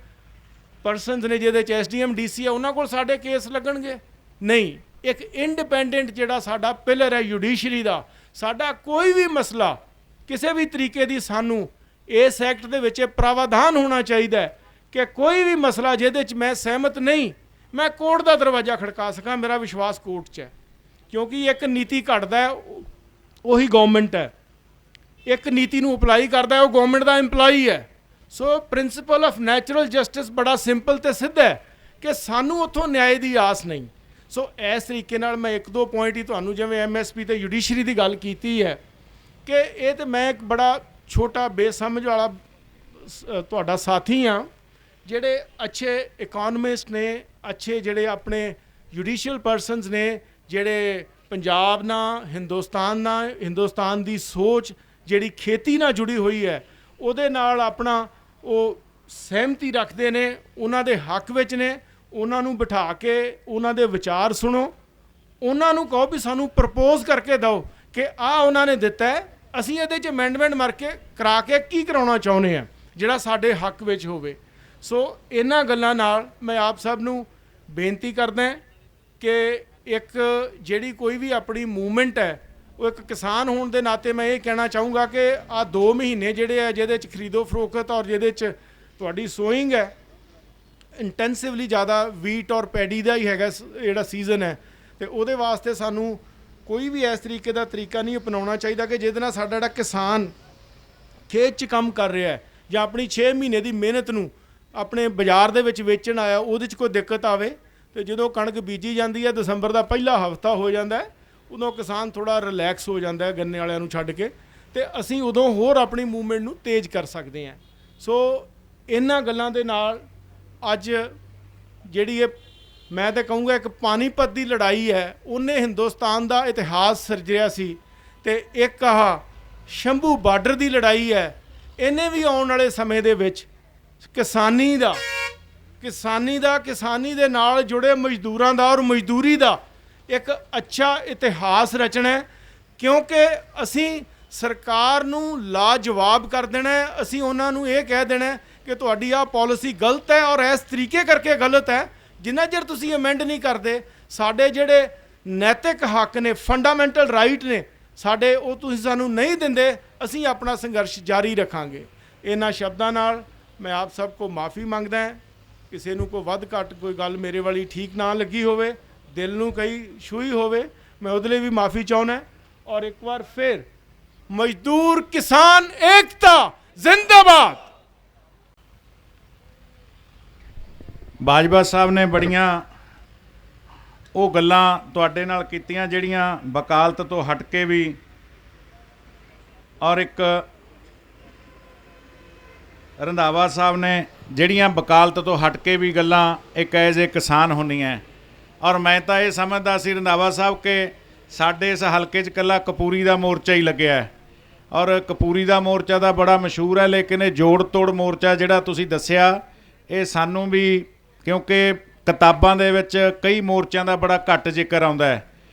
Speaker 8: ਪਰਸਨਸ ਨੇ ਜਿਹਦੇ 'ਚ SDM DC ਹੈ ਉਹਨਾਂ ਕੋਲ ਸਾਡੇ ਕੇਸ ਲੱਗਣਗੇ? ਨਹੀਂ। ਇੱਕ ਇੰਡੀਪੈਂਡੈਂਟ ਜਿਹੜਾ ਸਾਡਾ ਪਿਲਰ ਹੈ ਜੁਡੀਸ਼ਰੀ ਦਾ, ਸਾਡਾ ਕੋਈ ਵੀ ਮਸਲਾ ਕਿਸੇ ਵੀ ਤਰੀਕੇ ਦੀ ਸਾਨੂੰ ਇਸ ਐਕਟ ਦੇ ਵਿੱਚ ਪ੍ਰਾਵਧਾਨ ਹੋਣਾ ਚਾਹੀਦਾ ਕਿ ਕੋਈ ਵੀ ਮਸਲਾ ਜਿਹਦੇ 'ਚ ਮੈਂ ਸਹਿਮਤ ਨਹੀਂ, ਮੈਂ ਕੋਰਟ ਦਾ ਦਰਵਾਜ਼ਾ ਖੜਕਾ ਸਕਾਂ। ਮੇਰਾ ਵਿਸ਼ਵਾਸ ਕੋਰਟ 'ਚ ਹੈ, ਕਿਉਂਕਿ ਇੱਕ ਨੀਤੀ ਘੜਦਾ ਉਹੀ ਗਵਰਨਮੈਂਟ ਹੈ, ਇੱਕ ਨੀਤੀ ਨੂੰ ਅਪਲਾਈ ਕਰਦਾ ਉਹ ਗਵਰਨਮੈਂਟ ਦਾ EMPLOYEE ਹੈ। ਸੋ ਪ੍ਰਿੰਸੀਪਲ ਆਫ ਨੈਚੁਰਲ ਜਸਟਿਸ ਬੜਾ ਸਿੰਪਲ ਤੇ ਸਿੱਧਾ ਹੈ ਕਿ ਸਾਨੂੰ ਉੱਥੋਂ ਨਿਆਂ ਦੀ ਆਸ ਨਹੀਂ। ਸੋ ਇਸ ਤਰੀਕੇ ਨਾਲ ਮੈਂ 1-2 ਪੁਆਇੰਟ ਹੀ ਤੁਹਾਨੂੰ, ਜਿਵੇਂ MSP ਤੇ ਜੁਡੀਸ਼ਰੀ ਦੀ ਗੱਲ ਕੀਤੀ ਹੈ, ਕਿ ਇਹ ਤੇ ਮੈਂ ਇੱਕ ਬੜਾ ਛੋਟਾ ਬੇਸਮਝ ਵਾਲਾ ਤੁਹਾਡਾ ਸਾਥੀ ਹਾਂ। ਜਿਹੜੇ ਅੱਛੇ ਇਕਨੋਮਿਸਟ ਨੇ, ਅੱਛੇ ਜਿਹੜੇ ਆਪਣੇ ਜੁਡੀਸ਼ੀਅਲ ਪਰਸਨਸ ਨੇ, ਜਿਹੜੇ ਪੰਜਾਬ ਨਾਲ, ਹਿੰਦੁਸਤਾਨ ਦੀ ਸੋਚ ਜਿਹੜੀ ਖੇਤੀ ਨਾਲ ਜੁੜੀ ਹੋਈ ਹੈ ਉਹਦੇ ਨਾਲ ਆਪਣਾ ਉਹ ਸਹਿਮਤੀ ਰੱਖਦੇ ਨੇ, ਉਹਨਾਂ ਦੇ ਹੱਕ ਵਿੱਚ ਨੇ, ਉਹਨਾਂ ਨੂੰ ਬਿਠਾ ਕੇ ਉਹਨਾਂ ਦੇ ਵਿਚਾਰ ਸੁਣੋ, ਉਹਨਾਂ ਨੂੰ ਕਹੋ ਵੀ ਸਾਨੂੰ ਪ੍ਰਪੋਜ਼ ਕਰਕੇ ਦਿਓ ਕਿ ਆਹ ਉਹਨਾਂ ਨੇ ਦਿੱਤਾ ਹੈ, ਅਸੀਂ ਇਹਦੇ 'ਚ ਅਮੈਂਡਮੈਂਟ ਮਾਰ ਕੇ ਕਰਾ ਕੇ ਕੀ ਕਰਾਉਣਾ ਚਾਹੁੰਦੇ ਹਾਂ ਜਿਹੜਾ ਸਾਡੇ ਹੱਕ ਵਿੱਚ ਹੋਵੇ। ਸੋ ਇਹਨਾਂ ਗੱਲਾਂ ਨਾਲ ਮੈਂ ਆਪ ਸਭ ਨੂੰ ਬੇਨਤੀ ਕਰਦਾ ਕਿ ਇੱਕ ਜਿਹੜੀ ਕੋਈ ਵੀ ਆਪਣੀ ਮੂਵਮੈਂਟ ਹੈ, ਉਹ ਇੱਕ ਕਿਸਾਨ ਹੋਣ ਦੇ ਨਾਤੇ ਮੈਂ ਇਹ ਕਹਿਣਾ ਚਾਹੂੰਗਾ ਕਿ ਆਹ 2 ਮਹੀਨੇ ਜਿਹੜੇ ਆ ਜਿਹਦੇ 'ਚ ਖਰੀਦੋ ਫਰੋਖਤ ਔਰ ਜਿਹਦੇ 'ਚ ਤੁਹਾਡੀ ਸੋਇੰਗ ਹੈ, ਇੰਟੈਂਸਿਵਲੀ ਜ਼ਿਆਦਾ ਵੀਟ ਔਰ ਪੈਡੀ ਦਾ ਹੀ ਹੈਗਾ ਜਿਹੜਾ ਸੀਜ਼ਨ ਹੈ, ਤੇ ਉਹਦੇ ਵਾਸਤੇ ਸਾਨੂੰ ਕੋਈ ਵੀ ਇਸ ਤਰੀਕੇ ਦਾ ਤਰੀਕਾ ਨਹੀਂ ਅਪਣਾਉਣਾ ਚਾਹੀਦਾ ਕਿ ਜਿਹਦੇ ਨਾਲ ਸਾਡਾ ਜਿਹੜਾ ਕਿਸਾਨ ਖੇਤ 'ਚ ਕੰਮ ਕਰ ਰਿਹਾ ਹੈ ਜਾਂ ਆਪਣੀ 6 ਮਹੀਨੇ ਦੀ ਮਿਹਨਤ ਨੂੰ ਆਪਣੇ ਬਾਜ਼ਾਰ ਦੇ ਵਿੱਚ ਵੇਚਣ ਆਇਆ ਉਹਦੇ 'ਚ ਕੋਈ ਦਿੱਕਤ ਆਵੇ। ਤੇ ਜਦੋਂ ਕਣਕ ਬੀਜੀ ਜਾਂਦੀ ਹੈ, ਦਸੰਬਰ ਦਾ ਪਹਿਲਾ ਹਫ਼ਤਾ ਹੋ ਜਾਂਦਾ ਹੈ, ਉਦੋਂ ਕਿਸਾਨ ਥੋੜ੍ਹਾ ਰਿਲੈਕਸ ਹੋ ਜਾਂਦਾ ਹੈ ਗੰਨੇ ਵਾਲਿਆਂ ਨੂੰ ਛੱਡ ਕੇ, ਤੇ ਅਸੀਂ ਉਦੋਂ ਹੋਰ ਆਪਣੀ ਮੂਵਮੈਂਟ ਨੂੰ ਤੇਜ਼ ਕਰ ਸਕਦੇ ਹਾਂ। ਸੋ ਇਹਨਾਂ ਗੱਲਾਂ ਦੇ ਨਾਲ ਅੱਜ ਜਿਹੜੀ ਇਹ ਮੈਂ ਤਾਂ ਕਹੂੰਗਾ ਇੱਕ ਪਾਣੀਪਤ ਦੀ ਲੜਾਈ ਹੈ, ਉਹਨੇ ਹਿੰਦੁਸਤਾਨ ਦਾ ਇਤਿਹਾਸ ਸਿਰਜਿਆ ਸੀ, ਤੇ ਇੱਕ ਆਹ ਸ਼ੰਭੂ ਬਾਰਡਰ ਦੀ ਲੜਾਈ ਹੈ, ਇਹਨੇ ਵੀ ਆਉਣ ਵਾਲੇ ਸਮੇਂ ਦੇ ਵਿੱਚ ਕਿਸਾਨੀ ਦੇ ਨਾਲ ਜੁੜੇ ਮਜ਼ਦੂਰਾਂ ਦਾ ਔਰ ਮਜ਼ਦੂਰੀ ਦਾ ਇੱਕ ਅੱਛਾ ਇਤਿਹਾਸ ਰਚਣਾ, ਕਿਉਂਕਿ ਅਸੀਂ ਸਰਕਾਰ ਨੂੰ ਲਾਜਵਾਬ ਕਰ ਦੇਣਾ, ਅਸੀਂ ਉਹਨਾਂ ਨੂੰ ਇਹ ਕਹਿ ਦੇਣਾ ਕਿ ਤੁਹਾਡੀ ਆਹ ਪਾਲਿਸੀ ਗਲਤ ਹੈ ਔਰ ਇਸ ਤਰੀਕੇ ਕਰਕੇ ਗਲਤ ਹੈ। ਜਿੰਨਾ ਚਿਰ ਤੁਸੀਂ ਅਮੈਂਡ ਨਹੀਂ ਕਰਦੇ, ਸਾਡੇ ਜਿਹੜੇ ਨੈਤਿਕ ਹੱਕ ਨੇ, ਫੰਡਾਮੈਂਟਲ ਰਾਈਟ ਨੇ ਸਾਡੇ, ਉਹ ਤੁਸੀਂ ਸਾਨੂੰ ਨਹੀਂ ਦਿੰਦੇ, ਅਸੀਂ ਆਪਣਾ ਸੰਘਰਸ਼ ਜਾਰੀ ਰੱਖਾਂਗੇ। ਇਹਨਾਂ ਸ਼ਬਦਾਂ ਨਾਲ ਮੈਂ ਆਪ ਸਭ ਕੋ ਮਾਫੀ ਮੰਗਦਾ ਹਾਂ। ਕਿਸੇ ਨੂੰ ਕੋਈ ਵੱਧ ਘੱਟ ਕੋਈ ਗੱਲ ਮੇਰੇ ਵਾਲੀ ਠੀਕ ਨਾ ਲੱਗੀ ਹੋਵੇ, ਦਿਲ ਨੂੰ ਕਈ ਛੂਈ ਹੋਵੇ, ਮੈਂ ਉਹਦੇ ਲਈ ਵੀ ਮਾਫੀ ਚਾਹੁੰਦਾ। ਔਰ ਇੱਕ ਵਾਰ ਫਿਰ ਮਜ਼ਦੂਰ ਕਿਸਾਨ ਏਕਤਾ ਜ਼ਿੰਦਾਬਾਦ।
Speaker 1: ਬਾਜਵਾ ਸਾਹਿਬ ਨੇ ਬੜੀਆਂ ਉਹ ਗੱਲਾਂ ਤੁਹਾਡੇ ਨਾਲ ਕੀਤੀਆਂ ਜਿਹੜੀਆਂ ਵਕਾਲਤ ਤੋਂ ਹਟ ਕੇ ਵੀ, ਔਰ ਇੱਕ ਰੰਧਾਵਾ ਸਾਹਿਬ ਨੇ ਜਿਹੜੀਆਂ ਵਕਾਲਤ ਤੋਂ ਹਟ ਕੇ ਵੀ ਗੱਲਾਂ ਇੱਕ ਐਜ਼ ਏ ਕਿਸਾਨ ਹੁੰਦੀਆਂ। ਔਰ ਮੈਂ ਤਾਂ ਇਹ ਸਮਝਦਾ ਸੀ ਰੰਧਾਵਾ ਸਾਹਿਬ ਕਿ ਸਾਡੇ ਇਸ ਹਲਕੇ 'ਚ ਇਕੱਲਾ ਕਪੂਰੀ ਦਾ ਮੋਰਚਾ ਹੀ ਲੱਗਿਆ ਹੈ, ਔਰ ਕਪੂਰੀ ਦਾ ਮੋਰਚਾ ਤਾਂ ਬੜਾ ਮਸ਼ਹੂਰ ਹੈ, ਲੇਕਿਨ ਇਹ ਜੋੜ ਤੋੜ ਮੋਰਚਾ ਜਿਹੜਾ ਤੁਸੀਂ ਦੱਸਿਆ ਇਹ ਸਾਨੂੰ ਵੀ, ਕਿਉਂਕਿ ਕਿਤਾਬਾਂ ਦੇ ਵਿੱਚ ਕਈ ਮੋਰਚਿਆਂ ਦਾ ਬੜਾ ਘੱਟ ਜ਼ਿਕਰ ਆਉਂਦਾ ਹੈ,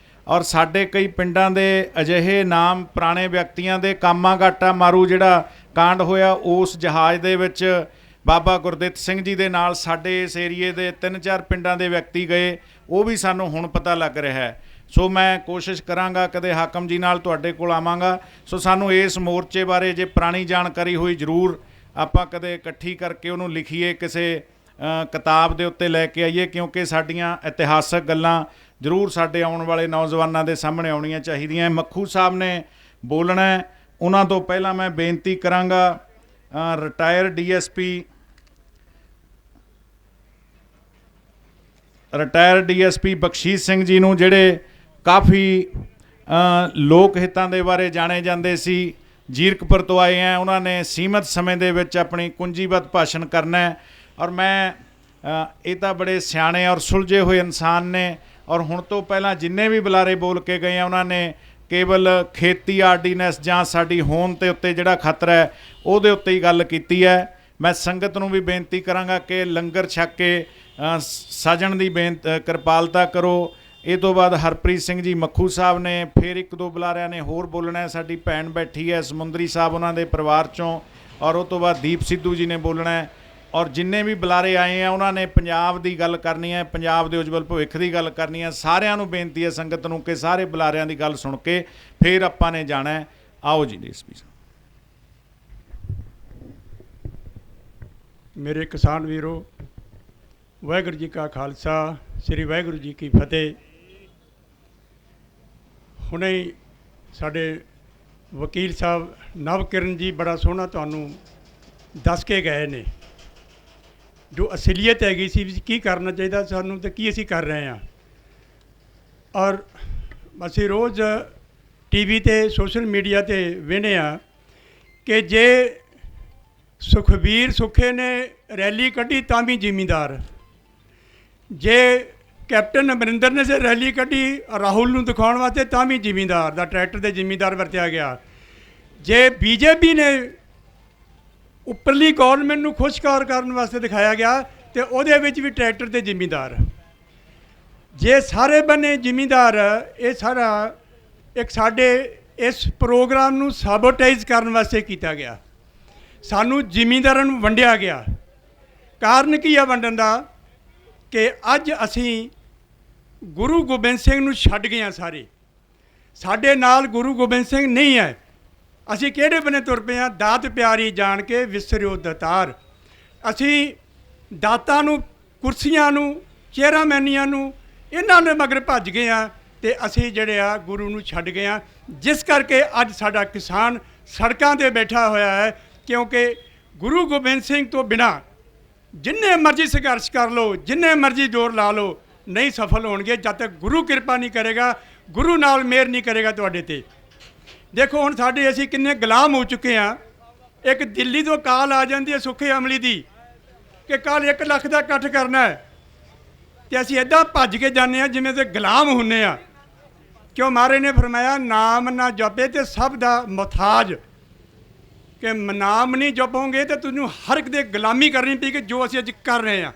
Speaker 1: ਔਰ ਸਾਡੇ ਕਈ ਪਿੰਡਾਂ ਦੇ ਅਜਿਹੇ ਨਾਮ ਪੁਰਾਣੇ ਵਿਅਕਤੀਆਂ ਦੇ ਕਾਮਾ ਘਾਟਾ ਮਾਰੂ ਜਿਹੜਾ ਕਾਂਡ ਹੋਇਆ ਉਸ ਜਹਾਜ਼ ਦੇ ਵਿੱਚ ਬਾਬਾ ਗੁਰਦਿੱਤ ਸਿੰਘ ਜੀ ਦੇ ਨਾਲ ਸਾਡੇ ਇਸ ਏਰੀਏ ਦੇ 3-4 ਪਿੰਡਾਂ ਦੇ ਵਿਅਕਤੀ ਗਏ, ਉਹ ਵੀ ਸਾਨੂੰ ਹੁਣ ਪਤਾ ਲੱਗ ਰਿਹਾ ਹੈ। ਸੋ ਮੈਂ ਕੋਸ਼ਿਸ਼ ਕਰਾਂਗਾ ਕਦੇ ਹਾਕਮ ਜੀ ਨਾਲ ਤੁਹਾਡੇ ਕੋਲ ਆਵਾਂਗਾ, ਸੋ ਸਾਨੂੰ ਇਸ ਮੋਰਚੇ ਬਾਰੇ ਜੇ ਪੁਰਾਣੀ ਜਾਣਕਾਰੀ ਹੋਈ ਜ਼ਰੂਰ ਆਪਾਂ ਕਦੇ ਇਕੱਠੀ ਕਰਕੇ ਉਹਨੂੰ ਲਿਖੀਏ, ਕਿਸੇ ਕਿਤਾਬ ਦੇ ਉੱਤੇ ਲੈ ਕੇ ਆਈਏ, ਕਿਉਂਕਿ ਸਾਡੀਆਂ ਇਤਿਹਾਸਕ ਗੱਲਾਂ ਜ਼ਰੂਰ ਸਾਡੇ ਆਉਣ ਵਾਲੇ ਨੌਜਵਾਨਾਂ ਦੇ ਸਾਹਮਣੇ ਆਉਣੀਆਂ ਚਾਹੀਦੀਆਂ। ਮੱਖੂ ਸਾਹਿਬ ਨੇ ਬੋਲਣਾ, ਉਹਨਾਂ ਤੋਂ ਪਹਿਲਾਂ ਮੈਂ ਬੇਨਤੀ ਕਰਾਂਗਾ ਰਿਟਾਇਰ ਡੀਐਸਪੀ ਬਖਸ਼ੀਸ਼ ਸਿੰਘ ਜੀ ਨੂੰ, ਜਿਹੜੇ ਕਾਫੀ ਲੋਕ ਹਿੱਤਾਂ ਦੇ ਬਾਰੇ ਜਾਣੇ ਜਾਂਦੇ ਸੀ, ਜੀਰਕਪੁਰ ਤੋਂ ਆਏ हैं। ਉਹਨਾਂ ਨੇ ਸੀਮਤ ਸਮੇਂ ਦੇ ਵਿੱਚ ਆਪਣੀ ਕੁੰਜੀਬੱਧ ਭਾਸ਼ਣ ਕਰਨਾ ਹੈ, ਔਰ ਮੈਂ ਇਹ ਤਾਂ ਬੜੇ ਸਿਆਣੇ ਔਰ ਸੁਲਝੇ ਹੋਏ ਇਨਸਾਨ ਨੇ, ਔਰ ਹੁਣ ਤੋਂ ਪਹਿਲਾਂ ਜਿੰਨੇ ਵੀ ਬੁਲਾਰੇ ਬੋਲ ਕੇ ਗਏ ਆ ਉਹਨਾਂ ਨੇ ਕੇਵਲ ਖੇਤੀ ਆਰਡੀਨੈਂਸ ਜਾਂ ਸਾਡੀ ਹੋਂਦ ਦੇ ਉੱਤੇ ਜਿਹੜਾ ਖਤਰਾ ਹੈ ਉਹਦੇ ਉੱਤੇ ਹੀ ਗੱਲ ਕੀਤੀ ਹੈ। ਮੈਂ ਸੰਗਤ ਨੂੰ ਵੀ ਬੇਨਤੀ ਕਰਾਂਗਾ ਕਿ ਲੰਗਰ ਛਕ ਕੇ ਸਜਣ ਦੀ ਕਿਰਪਾਲਤਾ ਕਰੋ। ਇਹ ਤੋਂ ਬਾਅਦ ਹਰਪ੍ਰੀਤ ਸਿੰਘ ਜੀ ਮੱਖੂ ਸਾਹਿਬ ਨੇ, ਫਿਰ 1-2 ਬੁਲਾਰਿਆਂ ਨੇ ਹੋਰ ਬੋਲਣਾ ਹੈ। ਸਾਡੀ ਭੈਣ ਬੈਠੀ ਹੈ ਸਮੁੰਦਰੀ ਸਾਹਿਬ, ਉਹਨਾਂ ਦੇ ਪਰਿਵਾਰ 'ਚੋਂ, ਔਰ ਉਹ ਤੋਂ ਬਾਅਦ ਦੀਪ ਸਿੱਧੂ ਜੀ ਨੇ ਬੋਲਣਾ ਹੈ, ਔਰ ਜਿੰਨੇ ਵੀ ਬੁਲਾਰੇ ਆਏ ਆ ਉਹਨਾਂ ਨੇ ਪੰਜਾਬ ਦੀ ਗੱਲ ਕਰਨੀ ਹੈ, ਪੰਜਾਬ ਦੇ ਉਜਵਲ ਭਵਿੱਖ ਦੀ ਗੱਲ ਕਰਨੀ ਹੈ। ਸਾਰਿਆਂ ਨੂੰ ਬੇਨਤੀ ਹੈ ਸੰਗਤ ਨੂੰ ਕਿ ਸਾਰੇ ਬੁਲਾਰਿਆਂ ਦੀ ਗੱਲ ਸੁਣ ਕੇ ਫਿਰ ਆਪਾਂ ਨੇ ਜਾਣਾ ਹੈ। ਆਓ ਜੀ ਡੀਐਸਪੀ ਸਾਹਿਬ।
Speaker 9: ਮੇਰੇ ਕਿਸਾਨ ਵੀਰੋ, ਵਾਹਿਗੁਰੂ ਜੀ ਕਾ ਖਾਲਸਾ, ਸ੍ਰੀ ਵਾਹਿਗੁਰੂ ਜੀ ਕੀ ਫਤਿਹ। ਹੁਣੇ ਹੀ ਸਾਡੇ ਵਕੀਲ ਸਾਹਿਬ ਨਵਕਿਰਨ ਜੀ ਬੜਾ ਸੋਹਣਾ ਤੁਹਾਨੂੰ ਦੱਸ ਕੇ ਗਏ ਨੇ ਜੋ ਅਸਲੀਅਤ ਹੈਗੀ ਸੀ ਵੀ ਕੀ ਕਰਨਾ ਚਾਹੀਦਾ ਸਾਨੂੰ ਤੇ ਕੀ ਅਸੀਂ ਕਰ ਰਹੇ ਹਾਂ। ਔਰ ਅਸੀਂ ਰੋਜ਼ ਟੀਵੀ ਤੇ ਸੋਸ਼ਲ ਮੀਡੀਆ ਤੇ ਵੇਖਦੇ ਹਾਂ ਕਿ ਜੇ ਸੁਖਬੀਰ ਸੁੱਖੇ ਨੇ ਰੈਲੀ ਕੱਢੀ ਤਾਂ ਵੀ ਜ਼ਿਮੀਂਦਾਰ, ਜੇ ਕੈਪਟਨ ਅਮਰਿੰਦਰ ਨੇ ਰੈਲੀ ਕੱਢੀ ਰਾਹੁਲ ਨੂੰ ਦਿਖਾਉਣ ਵਾਸਤੇ ਤਾਂ ਵੀ ਜ਼ਿਮੀਂਦਾਰ ਦਾ ਟਰੈਕਟਰ ਦੇ ਜ਼ਿਮੀਂਦਾਰ ਵਰਤਿਆ ਗਿਆ। ਜੇ ਬੀਜੇਪੀ ਨੇ ਉੱਪਰਲੀ ਗੌਰਮੈਂਟ ਨੂੰ ਖੁਸ਼ਕਾਰ ਕਰਨ ਵਾਸਤੇ ਦਿਖਾਇਆ ਗਿਆ ਤੇ ਉਹਦੇ ਵਿੱਚ ਵੀ ਟਰੈਕਟਰ ਤੇ ਜ਼ਿਮੀਂਦਾਰ। ਜੇ ਸਾਰੇ ਬੰਨੇ ਜ਼ਿਮੀਂਦਾਰ, ਇਹ ਸਾਰਾ ਇੱਕ ਸਾਡੇ ਇਸ ਪ੍ਰੋਗਰਾਮ ਨੂੰ ਸਾਬੋਟਾਈਜ਼ ਕਰਨ ਵਾਸਤੇ ਕੀਤਾ ਗਿਆ। ਸਾਨੂੰ ਜ਼ਿਮੀਂਦਾਰਾਂ ਨੂੰ ਵੰਡਿਆ ਗਿਆ। ਕਾਰਨ ਕੀ ਆ ਵੰਡਣ ਦਾ? ਕਿ ਅੱਜ ਅਸੀਂ ਗੁਰੂ ਗੋਬਿੰਦ ਸਿੰਘ ਨੂੰ ਛੱਡ ਗਏ ਹਾਂ। ਸਾਡੇ ਨਾਲ ਗੁਰੂ ਗੋਬਿੰਦ ਸਿੰਘ ਨਹੀਂ ਹੈ। ਅਸੀਂ ਕਿਹੜੇ ਬੰਨੇ ਤੁਰ ਪਏ ਹਾਂ? ਦਾਤ ਪਿਆਰੀ ਜਾਣ ਕੇ ਵਿਸਰਿਓ ਦਾਤਾਰ। ਅਸੀਂ ਦਾਤਾਂ ਨੂੰ, ਕੁਰਸੀਆਂ ਨੂੰ, ਚੇਅਰਮੈਨੀਆਂ ਨੂੰ, ਇਹਨਾਂ ਦੇ ਮਗਰ ਭੱਜ ਗਏ ਹਾਂ ਤੇ ਅਸੀਂ ਜਿਹੜੇ ਆ ਗੁਰੂ ਨੂੰ ਛੱਡ ਗਏ ਹਾਂ, ਜਿਸ ਕਰਕੇ ਅੱਜ ਸਾਡਾ ਕਿਸਾਨ ਸੜਕਾਂ 'ਤੇ ਬੈਠਾ ਹੋਇਆ ਹੈ। ਕਿਉਂਕਿ ਗੁਰੂ ਗੋਬਿੰਦ ਸਿੰਘ ਤੋਂ ਬਿਨਾਂ ਜਿੰਨੇ ਮਰਜ਼ੀ ਸੰਘਰਸ਼ ਕਰ ਲਓ, ਜਿੰਨੇ ਮਰਜ਼ੀ ਜ਼ੋਰ ਲਾ ਲਓ, ਨਹੀਂ ਸਫਲ ਹੋਣਗੇ ਜਦ ਤੱਕ ਗੁਰੂ ਕਿਰਪਾ ਨਹੀਂ ਕਰੇਗਾ, ਗੁਰੂ ਨਾਲ ਮਿਹਰ ਨਹੀਂ ਕਰੇਗਾ ਤੁਹਾਡੇ ਤੇ। ਦੇਖੋ ਹੁਣ ਅਸੀਂ ਕਿੰਨੇ ਗੁਲਾਮ ਹੋ ਚੁੱਕੇ ਹਾਂ। ਇੱਕ ਦਿੱਲੀ ਤੋਂ ਕਾਲ ਆ ਜਾਂਦੀ ਹੈ ਸੁੱਖੇ ਅਮਲੀ ਦੀ ਕਿ ਕੱਲ੍ਹ 1 ਲੱਖ ਦਾ ਇਕੱਠ ਕਰਨਾ ਹੈ, ਤੇ ਅਸੀਂ ਇੱਦਾਂ ਭੱਜ ਕੇ ਜਾਂਦੇ ਹਾਂ ਜਿਵੇਂ ਤੇ ਗੁਲਾਮ ਹੁੰਦੇ ਹਾਂ। ਕਿਉਂ? ਮਹਾਰਾਜ ਨੇ ਫਰਮਾਇਆ ਨਾਮ ਨਾ ਜਪੇ ਤੇ ਸਭ ਦਾ ਮੁਹਤਾਜ, ਕਿ ਨਾਮ ਨਹੀਂ ਜਪੋਗੇ ਤੇ ਤੁਹਾਨੂੰ ਹਰ ਇੱਕ ਦੇ ਗੁਲਾਮੀ ਕਰਨੀ ਪਈ, ਕਿ ਜੋ ਅਸੀਂ ਅੱਜ ਕਰ ਰਹੇ ਹਾਂ।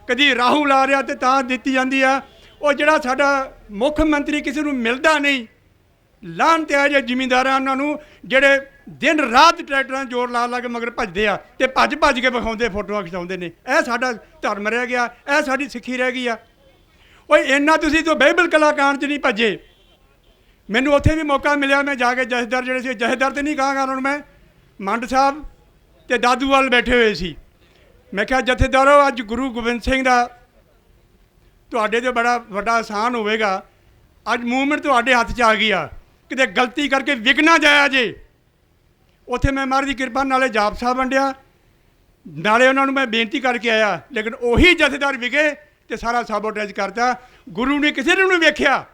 Speaker 9: ਕਦੀ ਰਾਹੁਲ ਆ ਰਿਹਾ ਤੇ ਤਾਂ ਦਿੱਤੀ ਜਾਂਦੀ ਆ। ਉਹ ਜਿਹੜਾ ਸਾਡਾ ਮੁੱਖ ਮੰਤਰੀ ਕਿਸੇ ਨੂੰ ਮਿਲਦਾ ਨਹੀਂ, ਲਾਹਨਤ ਆ ਜੇ ਜ਼ਿਮੀਂਦਾਰਾਂ ਉਹਨਾਂ ਨੂੰ ਜਿਹੜੇ ਦਿਨ ਰਾਤ ਟਰੈਕਟਰਾਂ ਜ਼ੋਰ ਲਾ ਕੇ ਮਗਰ ਭੱਜਦੇ ਆ ਤੇ ਭੱਜ ਕੇ ਵਿਖਾਉਂਦੇ, ਫੋਟੋਆਂ ਖਿਚਾਉਂਦੇ ਨੇ। ਇਹ ਸਾਡਾ ਧਰਮ ਰਹਿ ਗਿਆ, ਇਹ ਸਾਡੀ ਸਿੱਖੀ ਰਹਿ ਗਈ ਆ। ਓਏ ਇੰਨਾ ਤੁਸੀਂ ਤੋਂ ਬਾਈਬਲ ਕਲਾਕਾਂਡ 'ਚ ਨਹੀਂ ਭੱਜੇ। ਮੈਨੂੰ ਉੱਥੇ ਵੀ ਮੌਕਾ ਮਿਲਿਆ, ਮੈਂ ਜਾ ਕੇ ਜਥੇਦਾਰ ਜਿਹੜੇ ਸੀ, ਜਥੇਦਾਰ ਤੇ ਨਹੀਂ ਕਹਾਂਗਾ ਉਹਨਾਂ ਨੂੰ ਮੈਂ, ਮੰਡ ਸਾਹਿਬ ਤੇ ਦਾਦੂਵਾਲ ਬੈਠੇ ਹੋਏ ਸੀ, ਮੈਂ ਕਿਹਾ ਜਥੇਦਾਰੋ ਅੱਜ ਗੁਰੂ ਗੋਬਿੰਦ ਸਿੰਘ ਦਾ ਤੁਹਾਡੇ 'ਤੇ ਬੜਾ ਵੱਡਾ ਆਸਾਨ ਹੋਵੇਗਾ। ਅੱਜ ਮੂਵਮੈਂਟ ਤੁਹਾਡੇ ਹੱਥ 'ਚ ਆ ਗਈ ਆ, ਕਿਤੇ ਗਲਤੀ ਕਰਕੇ ਵਿਕ ਨਾ ਜਾਇਆ ਜੇ। ਉੱਥੇ ਮੈਂ ਮਹਾਰਾਜ ਦੀ ਕਿਰਪਾ ਨਾਲੇ ਜਾਪ ਸਾਹਿਬ ਵੰਡਿਆ, ਨਾਲੇ ਉਹਨਾਂ ਨੂੰ ਮੈਂ ਬੇਨਤੀ ਕਰਕੇ ਆਇਆ, ਲੇਕਿਨ ਉਹੀ ਜਥੇਦਾਰ ਵਿਗੇ ਤੇ ਸਾਰਾ ਸਾਬੋਟੇਜ ਕਰਤਾ। ਗੁਰੂ ਨੇ ਕਿਸੇ ਨੂੰ ਨਹੀਂ ਵੇਖਿਆ,